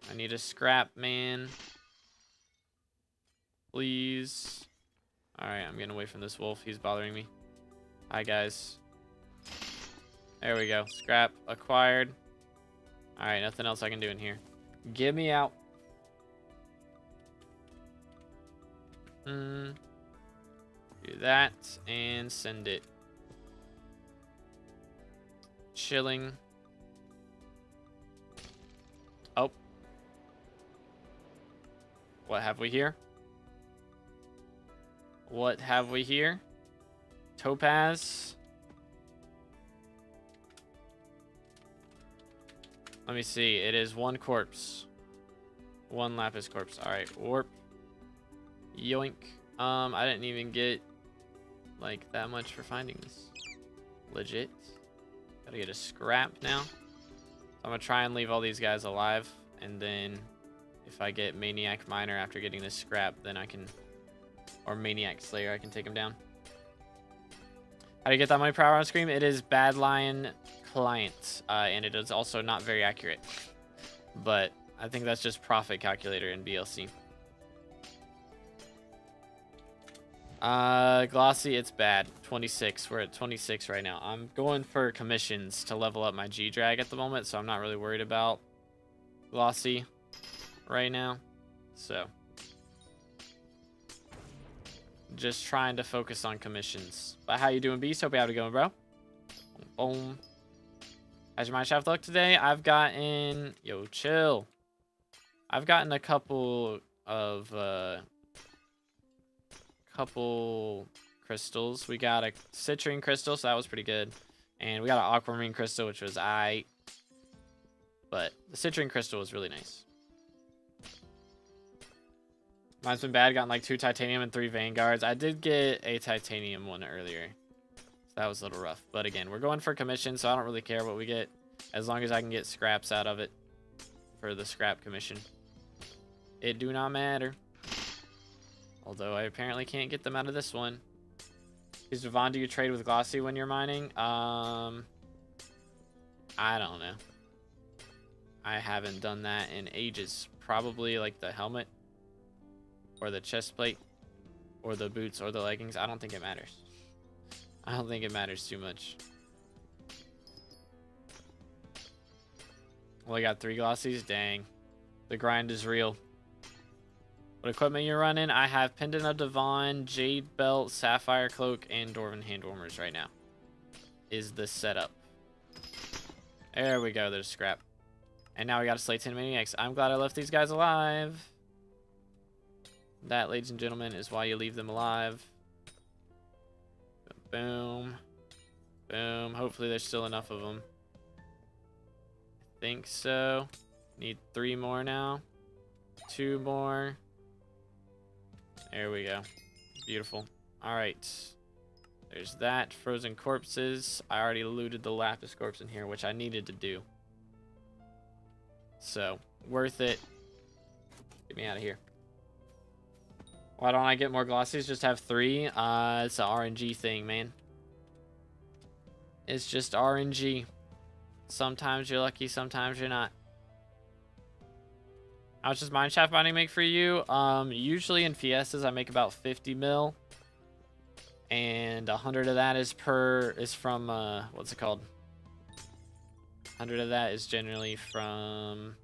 I need a scrap, man. Please. Alright, I'm getting away from this wolf. He's bothering me. Hi, guys. There we go. Scrap acquired. Alright, nothing else I can do in here. Get me out. Do that and send it. Chilling. Oh. What have we here? What have we here? Topaz. Let me see. It is 1 corpse. 1 lapis corpse. Alright, warp. Yoink. I didn't even get like that much for finding this. Legit. Gotta get a scrap now. So I'm gonna try and leave all these guys alive, and then if I get Maniac Miner after getting this scrap, then I can, or Maniac Slayer, I can take him down. How do you get that money per hour on screen? It is Bad Lion Client, and it is also not very accurate. But I think that's just profit calculator in BLC. Glossy, it's bad. 26. We're at 26 right now. I'm going for commissions to level up my G-Drag at the moment, so I'm not really worried about Glossy right now. So just trying to focus on commissions. But how you doing, Beast? Hope you have it going, bro. Boom. How's your mineshaft look today? I've gotten... Yo, chill. I've gotten a couple of... couple crystals. We got a citrine crystal, so that was pretty good. And we got an aquamarine crystal, which was but the citrine crystal was really nice. Mine's been bad. Gotten like 2 titanium and 3 vanguards. I did get a titanium one earlier. So that was a little rough. But again, we're going for commission, so I don't really care what we get. As long as I can get scraps out of it for the scrap commission. It do not matter. Although I apparently can't get them out of this one. Is Devon, do you trade with Glossy when you're mining? I don't know. I haven't done that in ages. Probably like the helmet. Or the chest plate. Or the boots or the leggings. I don't think it matters. I don't think it matters too much. Well, I got 3 Glossies. Dang. The grind is real. What equipment you're running? I have Pendant of Devon, Jade Belt, Sapphire Cloak, and Dwarven Handwarmers right now. Is the setup. There we go. There's scrap. And now we got to slay 10 Maniacs. I'm glad I left these guys alive. That, ladies and gentlemen, is why you leave them alive. Boom. Boom. Hopefully there's still enough of them. I think so. Need 3 more now. 2 more. There we go. Beautiful. Alright. There's that. Frozen corpses. I already looted the Lapis corpse in here, which I needed to do. So, worth it. Get me out of here. Why don't I get more glossies? Just have 3? It's an RNG thing, man. It's just RNG. Sometimes you're lucky, sometimes you're not. How much does mineshaft mining make for you? Usually in Fiestas I make about 50 mil. And 100 of that is from what's it called? 100 of that is generally from,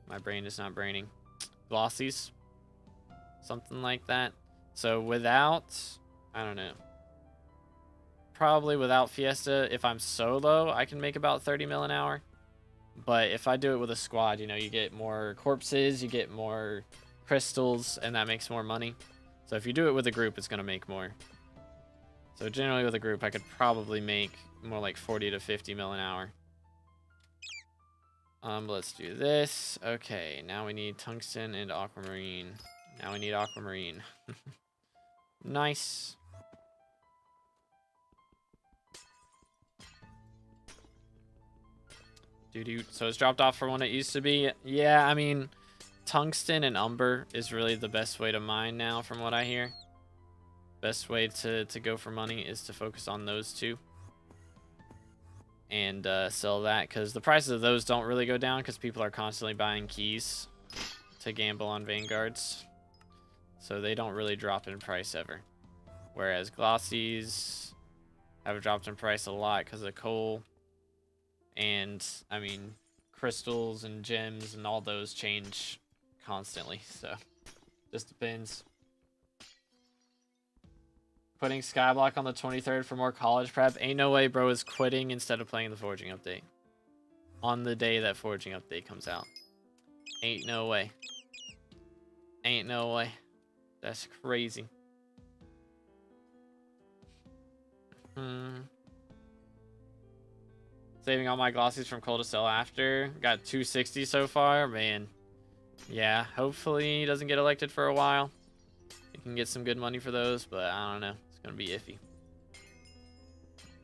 my brain is not braining, glossies. Something like that. So without, I don't know. Probably without Fiesta, if I'm solo, I can make about 30 mil an hour. But if I do it with a squad, you know, you get more corpses, you get more crystals, and that makes more money. So if you do it with a group, it's going to make more. So generally with a group, I could probably make more like 40 to 50 mil an hour. Let's do this. Okay, now we need tungsten and aquamarine. Now we need aquamarine. Nice. So it's dropped off from what it used to be. Yeah, I mean, tungsten and umber is really the best way to mine now, from what I hear. Best way to go for money is to focus on those 2. And sell that, because the prices of those don't really go down, because people are constantly buying keys to gamble on vanguards. So they don't really drop in price ever. Whereas glossies have dropped in price a lot because of coal. And, I mean, crystals and gems and all those change constantly. So, just depends. Putting SkyBlock on the 23rd for more college prep. Ain't no way bro is quitting instead of playing the Forging update. On the day that Forging update comes out. Ain't no way. Ain't no way. That's crazy. Saving all my glossies from coal to sell after. Got 260 so far. Man. Yeah, hopefully he doesn't get elected for a while. You can get some good money for those, but I don't know. It's going to be iffy.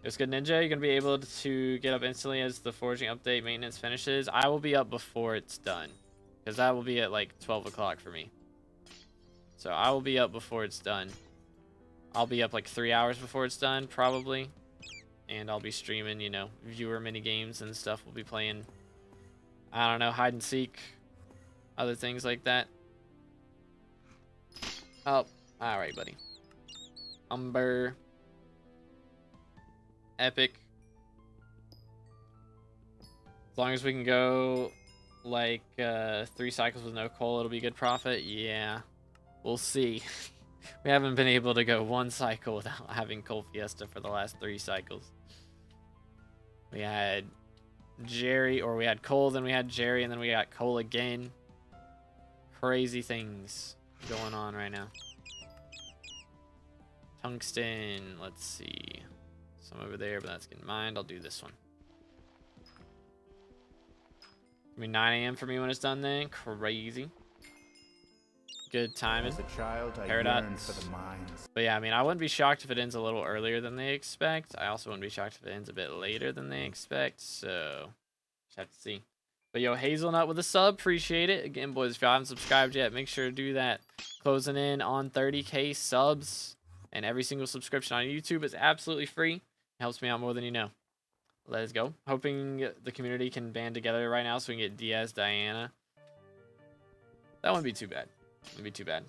It's good Ninja. You're going to be able to get up instantly as the Forging update maintenance finishes. I will be up before it's done. Because that will be at like 12 o'clock for me. So I will be up before it's done. I'll be up like 3 hours before it's done, probably. And I'll be streaming, you know, viewer mini games and stuff. We'll be playing, I don't know, hide and seek, other things like that. Oh, all right, buddy. Umber. Epic. As long as we can go like 3 cycles with no coal, it'll be good profit. Yeah, we'll see. We haven't been able to go 1 cycle without having coal Fiesta for the last 3 cycles. We had Jerry, or we had coal, then we had Jerry, and then we got coal again. Crazy things going on right now. Tungsten, let's see. Some over there, but that's getting mined. I'll do this one. I mean, 9 a.m. for me when it's done then. Crazy. good timing. As a child, I Paradox. yearned for the mines. But yeah, I mean, I wouldn't be shocked if it ends a little earlier than they expect. I also wouldn't be shocked if it ends a bit later than they expect. So, just have to see. But yo, Hazelnut with a sub, appreciate it. Again, boys, if y'all haven't subscribed yet, make sure to do that. Closing in on 30K subs, and every single subscription on YouTube is absolutely free. It helps me out more than you know. Let's go. Hoping the community can band together right now so we can get Diaz, Diana. That wouldn't be too bad. Wouldn't be too bad.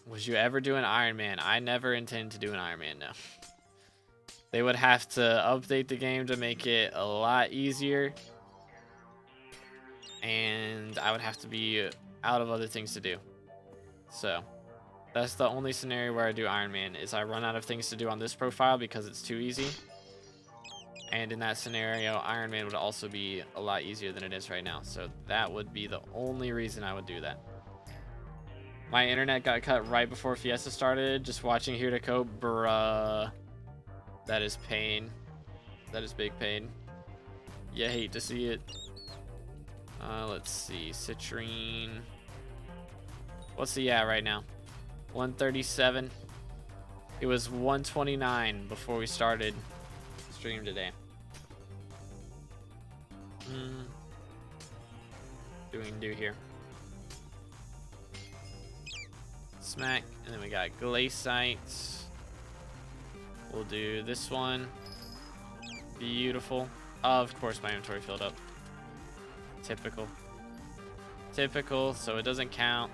Would you ever do an Iron Man? I never intend to do an Iron Man, no. They would have to update the game to make it a lot easier. And I would have to be out of other things to do. So, that's the only scenario where I do Iron Man, is I run out of things to do on this profile because it's too easy. And in that scenario, Iron Man would also be a lot easier than it is right now. So that would be the only reason I would do that. My internet got cut right before Fiesta started. Just watching Here to Cope, bruh. That is pain. That is big pain. You hate to see it. Let's see. Citrine. What's the right now? 137. It was 129 before we started stream today. Do we can do here? Smack, and then we got Glacites. We'll do this one. Beautiful. Of course, my inventory filled up. Typical. Typical, so it doesn't count.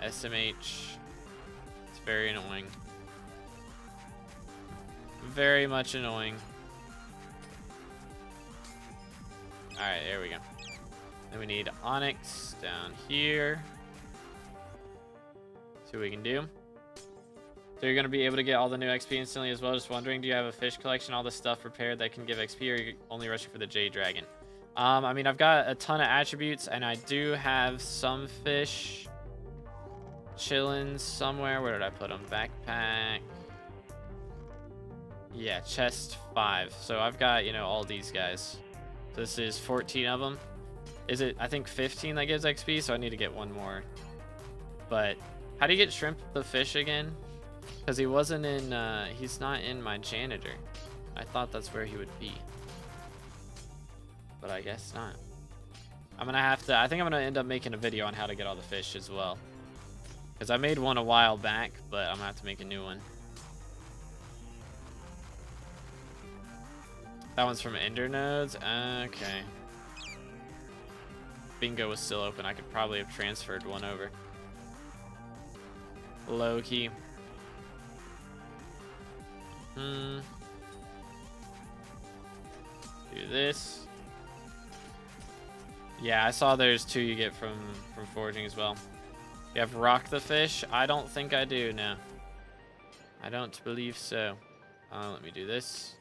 SMH. It's very annoying. Very much annoying. Alright, there we go. Then we need Onyx down here. See what we can do. So you're going to be able to get all the new XP instantly as well. Just wondering, do you have a fish collection, all the stuff prepared that can give XP, or are you only rushing for the Jade Dragon? I mean, I've got a ton of attributes, and I do have some fish chilling somewhere. Where did I put them? Backpack. Yeah, chest 5. So I've got, you know, all these guys. So this is 14 of them. Is it, I think 15 that gives XP, so I need to get one more. But how do you get Shrimp the fish again? Because he wasn't in, he's not in my janitor. I thought that's where he would be. But I guess not. I'm gonna have to, I think I'm gonna end up making a video on how to get all the fish as well. Because I made one a while back, but I'm gonna have to make a new one. That one's from Ender Nodes? Okay. Bingo was still open. I could probably have transferred one over. Low key. Do this. Yeah, I saw there's 2 you get from foraging as well. You have Rock the Fish? I don't think I do, no. I don't believe so. Let me do this.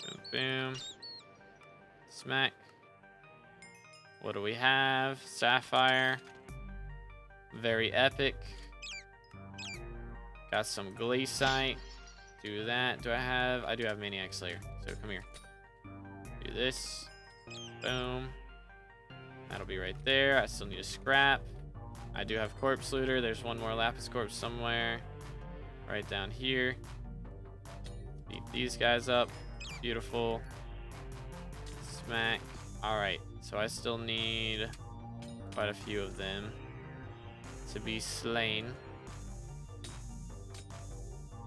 Boom, boom. Smack. What do we have? Sapphire. Very epic. Got some Glaciite. Do that. Do I have? I do have Maniac Slayer. So come here. Do this. Boom. That'll be right there. I still need a scrap. I do have Corpse Looter. There's one more Lapis Corpse somewhere. Right down here. Beat these guys up. Beautiful. Smack. Alright. So I still need quite a few of them to be slain.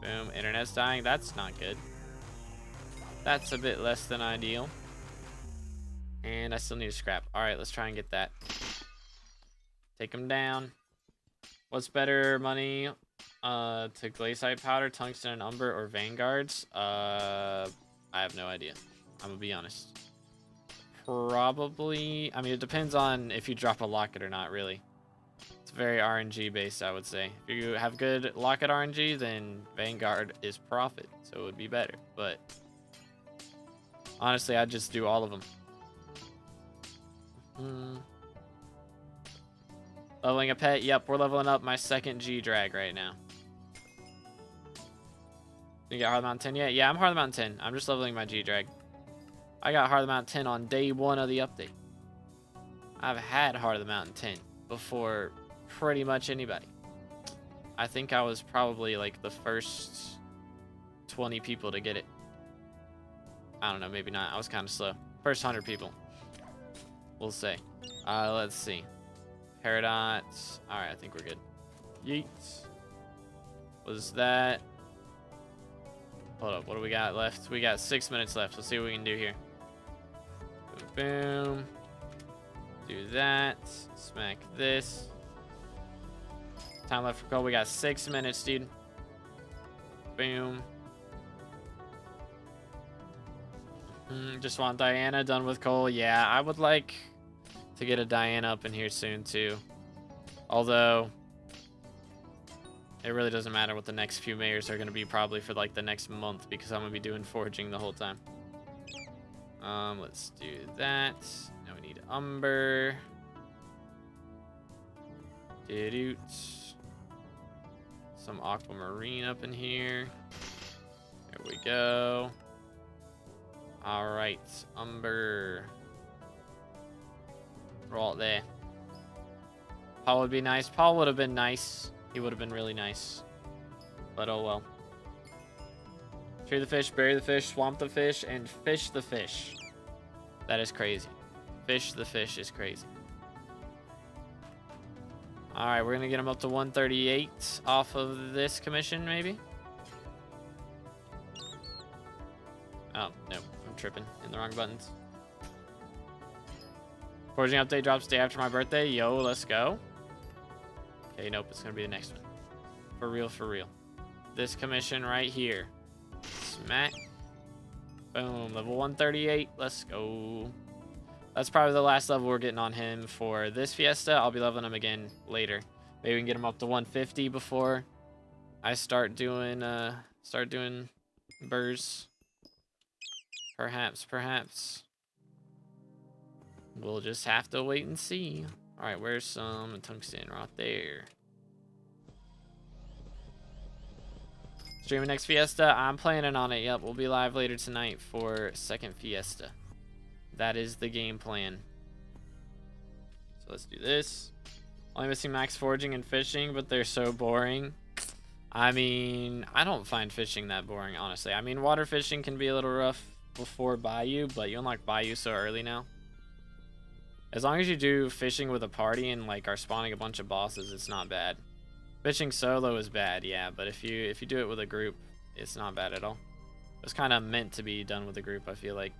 Boom. Internet's dying. That's not good. That's a bit less than ideal. And I still need a scrap. Alright, let's try and get that. Take them down. What's better money to Glaciite Powder, Tungsten and Umber, or Vanguards? I have no idea. I'm gonna be honest. Probably, I mean, it depends on if you drop a locket or not, really. It's very RNG based, I would say. If you have good locket RNG, then Vanguard is profit, so it would be better. But honestly, I'd just do all of them. Leveling a pet. Yep, we're leveling up my second G-Drag right now. You got Heart of the Mountain 10 yet? Yeah, I'm Heart of the Mountain 10. I'm just leveling my G-Drag. I got Heart of the Mountain 10 on day 1 of the update. I've had Heart of the Mountain 10 before pretty much anybody. I think I was probably like the first 20 people to get it. I don't know, maybe not. I was kind of slow. First 100 people. We'll say. Let's see. Paradox. Alright, I think we're good. Yeet. Was that... Hold up, what do we got left? We got 6 minutes left. Let's see what we can do here. Boom, boom. Do that. Smack this. Time left for Cole. We got 6 minutes, dude. Boom. Just want Diana done with Cole. Yeah, I would like to get a Diana up in here soon, too. Although, it really doesn't matter what the next few mayors are going to be probably for, like, the next month, because I'm going to be doing foraging the whole time. Let's do that. Now we need Umber. Doot. Some aquamarine up in here. There we go. All right, Umber. Roll it there. Paul would be nice. Paul would have been nice. He would have been really nice. But oh well. Tree the fish, bury the fish, swamp the fish, and fish the fish. That is crazy. Fish the fish is crazy. All right, we're going to get him up to 138 off of this commission, maybe? Oh, no. I'm tripping in the wrong buttons. Forging update drops day after my birthday. Yo, let's go. Okay, nope. It's going to be the next one. For real, for real. This commission right here. Smack. Boom. Level 138. Let's go. That's probably the last level we're getting on him for this Fiesta. I'll be leveling him again later. Maybe we can get him up to 150 before I start doing burrs. Perhaps. We'll just have to wait and see. All right, where's some tungsten right there? Streaming next Fiesta. I'm planning on it. Yep, we'll be live later tonight for second Fiesta. That is the game plan. So let's do this. Only missing max foraging and fishing, but they're so boring. I mean, I don't find fishing that boring, honestly. I mean, water fishing can be a little rough before Bayou, but you unlock Bayou so early now. As long as you do fishing with a party and like are spawning a bunch of bosses, it's not bad. Fishing solo is bad, yeah, but if you do it with a group, it's not bad at all. It's kind of meant to be done with a group, I feel like.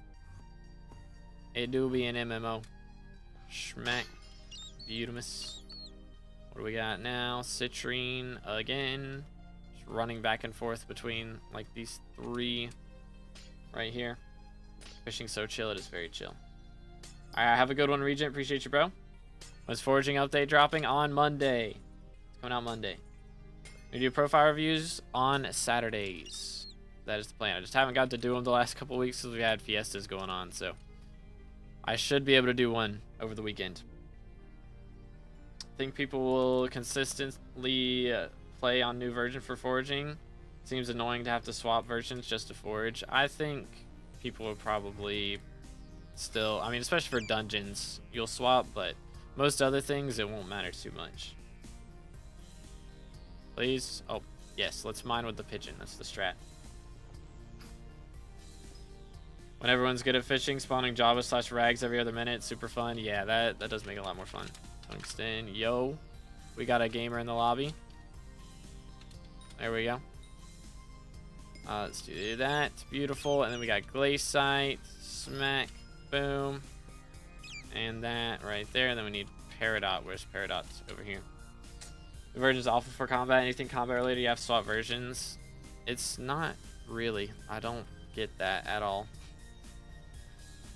It do be an MMO. Schmack. Beautimus. What do we got now? Citrine again. Just running back and forth between like these three right here. Fishing so chill, it is very chill. Alright, have a good one, Regent. Appreciate you, bro. When's foraging update dropping? On Monday. It's coming out Monday. We do profile reviews on Saturdays. That is the plan. I just haven't got to do them the last couple weeks because we had Fiestas going on, so I should be able to do one over the weekend. I think people will consistently play on new version for foraging. Seems annoying to have to swap versions just to forage. I think people will probably still, I mean, especially for dungeons, you'll swap, but most other things, it won't matter too much. Please. Oh, yes, let's mine with the pigeon. That's the strat. When everyone's good at fishing, spawning Java/rags every other minute, super fun. Yeah, that does make it a lot more fun. Tungsten, yo. We got a gamer in the lobby. There we go. Let's do that. Beautiful. And then we got Glaciite. Smack. Boom. And that right there. And then we need Peridot. Where's Peridot? Over here. The version's awful for combat. Anything combat related, you have to swap versions. It's not really. I don't get that at all.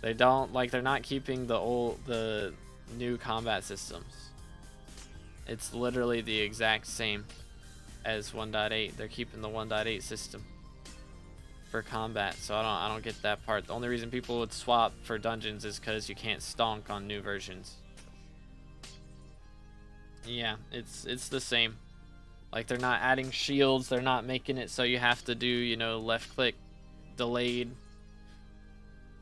They don't, like, they're not keeping the new combat systems. It's literally the exact same as 1.8. They're keeping the 1.8 system for combat, so I don't get that part. The only reason people would swap for dungeons is because you can't stonk on new versions. Yeah, it's the same. Like, they're not adding shields. They're not making it so you have to do, you know, left click delayed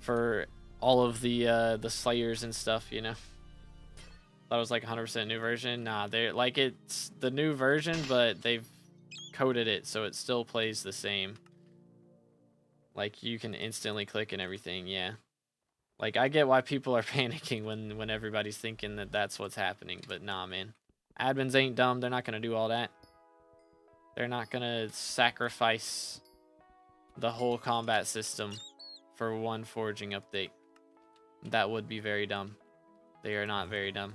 for all of the slayers and stuff, you know. That was like 100% new version. Nah, they're like, it's the new version, but they've coded it so it still plays the same. Like, you can instantly click and everything, yeah. Like, I get why people are panicking when everybody's thinking that that's what's happening, but nah, man. Admins ain't dumb. They're not going to do all that. They're not going to sacrifice the whole combat system for one forging update. That would be very dumb. They are not very dumb.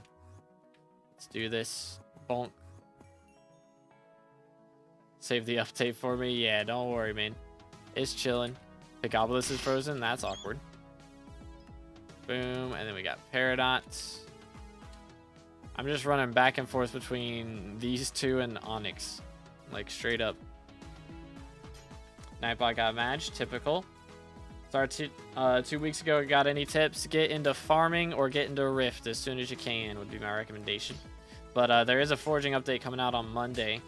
Let's do this. Bonk. Save the update for me. Yeah, don't worry, man. It's chilling. Picopolis is frozen. That's awkward. Boom. And then we got Paradox. I'm just running back and forth between these two and Onyx. Like, straight up. Nightbot got matched. Typical. Started 2 weeks ago. Got any tips? Get into farming or get into Rift as soon as you can would be my recommendation. But there is a forging update coming out on Monday.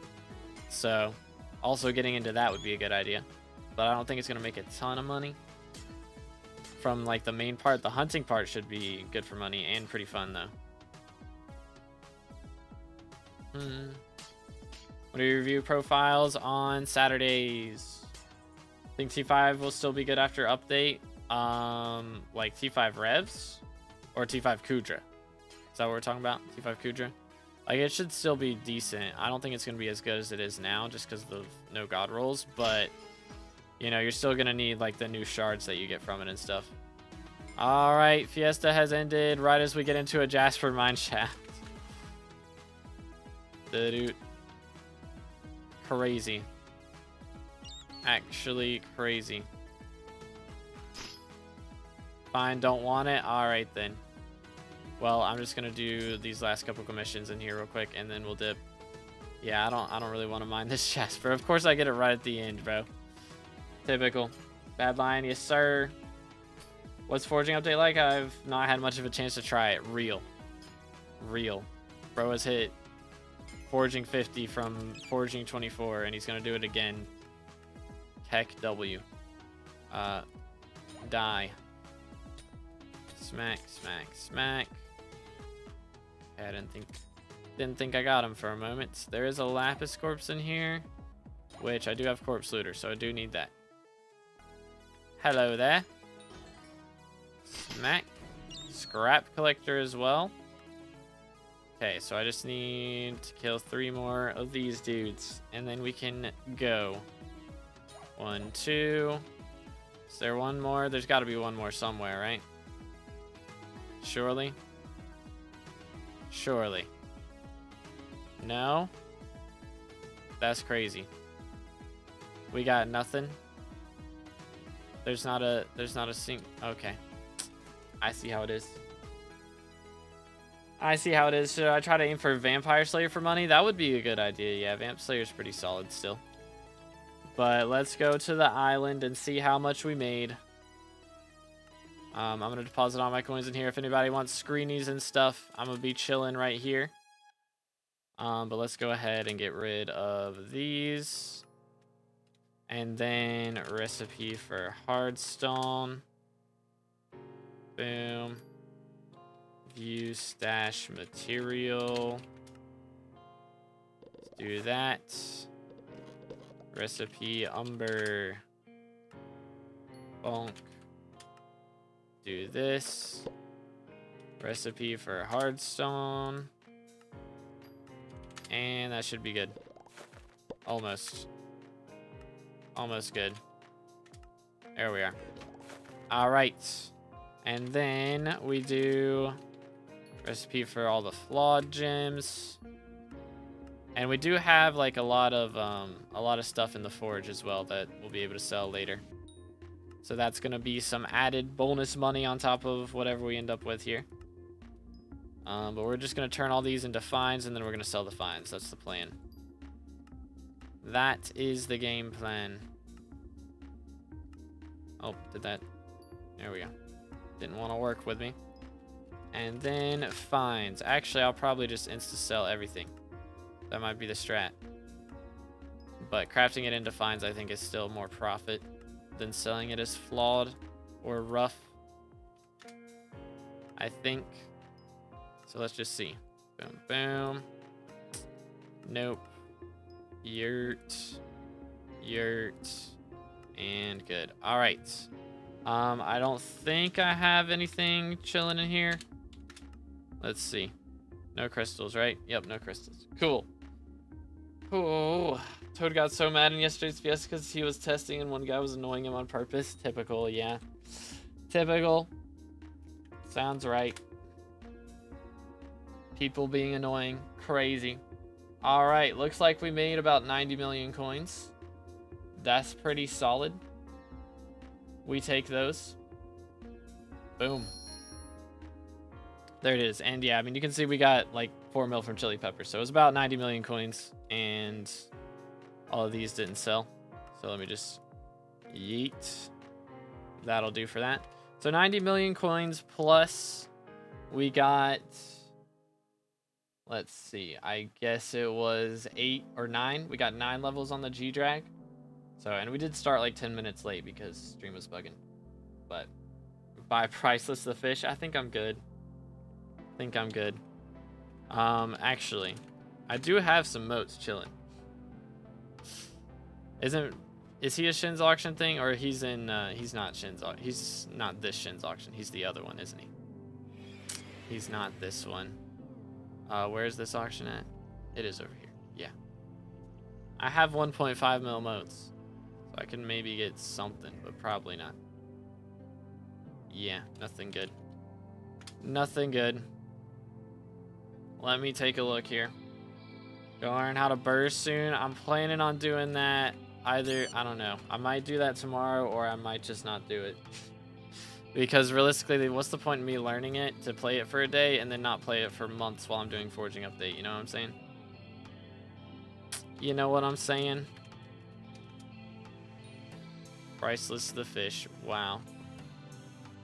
So, also getting into that would be a good idea. But I don't think it's going to make a ton of money. From, like, the main part. The hunting part should be good for money and pretty fun, though. What do you review profiles on Saturdays? I think T5 will still be good after update. Like T5 Revs or T5 Kudra. Is that what we're talking about? T5 Kudra? Like, it should still be decent. I don't think it's going to be as good as it is now just because of no god rolls. But, you know, you're still going to need, like, the new shards that you get from it and stuff. All right. Fiesta has ended right as we get into a Jasper mineshaft. Dude. Crazy. Actually crazy. Fine, don't want it. All right then. Well, I'm just gonna do these last couple commissions in here real quick, and then we'll dip. Yeah, I don't really want to mine this Jasper. Of course, I get it right at the end, bro. Typical. Bad line, yes sir. What's forging update like? I've not had much of a chance to try it. Real. Bro has hit forging 50 from forging 24, and he's gonna do it again. Heck W. Die. Smack, smack, smack. Okay, I didn't think I got him for a moment. There is a Lapis corpse in here, which I do have corpse looter, so I do need that. Hello there. Smack. Scrap collector as well. Okay, so I just need to kill 3 more of these dudes, and then we can go. 1, 2. Is there one more? There's got to be one more somewhere, right? Surely? Surely. No? That's crazy. We got nothing. There's not a sink. Okay. I see how it is. I see how it is. Should I try to aim for Vampire Slayer for money? That would be a good idea. Yeah, Vamp Slayer's pretty solid still. But let's go to the island and see how much we made. I'm going to deposit all my coins in here. If anybody wants screenies and stuff, I'm going to be chilling right here. But let's go ahead and get rid of these. And then recipe for hardstone. Boom. View stash material. Let's do that. Recipe umber. Bonk. Do this. Recipe for hardstone. And that should be good. Almost. Almost good. There we are. Alright. And then we do recipe for all the flawed gems. And we do have like a lot of stuff in the forge as well that we'll be able to sell later. So that's gonna be some added bonus money on top of whatever we end up with here. But we're just gonna turn all these into fines, and then we're gonna sell the fines. That's the plan. That is the game plan. Oh, did that? There we go. Didn't want to work with me. And then fines. Actually, I'll probably just insta-sell everything. That might be the strat. But crafting it into fines, I think, is still more profit than selling it as flawed or rough. I think. So let's just see. Boom, boom. Nope. Yurt. Yurt. And good. All right. I don't think I have anything chilling in here. Let's see. No crystals, right? Yep, no crystals. Cool. Oh, Toad got so mad in yesterday's Fiesta because he was testing and one guy was annoying him on purpose. Typical, yeah. Typical. Sounds right. People being annoying. Crazy. All right, looks like we made about 90 million coins. That's pretty solid. We take those. Boom. There it is. And yeah, I mean, you can see we got like 4 mil from Chili Pepper. So it was about 90 million coins. And all of these didn't sell. So let me just yeet. That'll do for that. So 90 million coins plus we got, let's see, I guess it was 8 or 9. We got 9 levels on the G-Drag. So, and we did start like 10 minutes late because stream was bugging. But buy Priceless the fish. I think I'm good. Actually, I do have some motes chilling. Is he a Shin's auction thing, or he's in he's not Shin's he's not this Shin's auction. He's the other one, isn't he? He's not this one. Where's this auction at? It is over here. Yeah. I have 1.5 mil motes. So I can maybe get something, but probably not. Yeah, nothing good. Nothing good. Let me take a look here. Go learn how to burst soon. I'm planning on doing that either, I don't know. I might do that tomorrow or I might just not do it. Because realistically, what's the point in me learning it to play it for a day and then not play it for months while I'm doing forging update? You know what I'm saying? You know what I'm saying? Priceless the fish. Wow.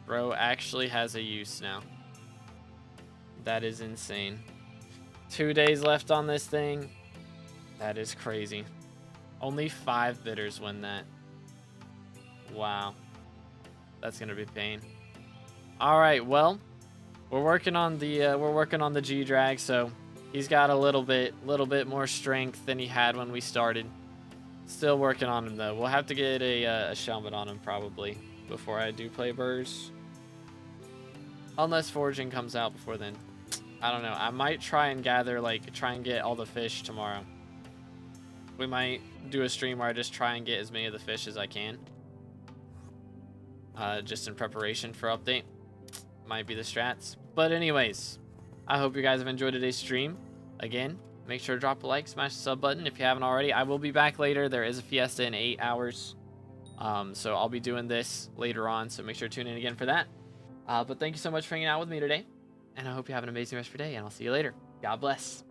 Bro actually has a use now. That is insane. 2 days left on this thing. That is crazy. Only 5 bidders win that. Wow. That's gonna be pain. All right, well, we're working on the G-Drag, so he's got a little bit more strength than he had when we started. Still working on him though. We'll have to get a Shelmet on him probably before I do play burrs. Unless foraging comes out before then. I don't know. I might try and get all the fish tomorrow. We might do a stream where I just try and get as many of the fish as I can. Just in preparation for update. Might be the strats. But anyways, I hope you guys have enjoyed today's stream. Again, make sure to drop a like, smash the sub button if you haven't already. I will be back later. There is a Fiesta in 8 hours. So I'll be doing this later on. So make sure to tune in again for that. But thank you so much for hanging out with me today. And I hope you have an amazing rest of your day. And I'll see you later. God bless.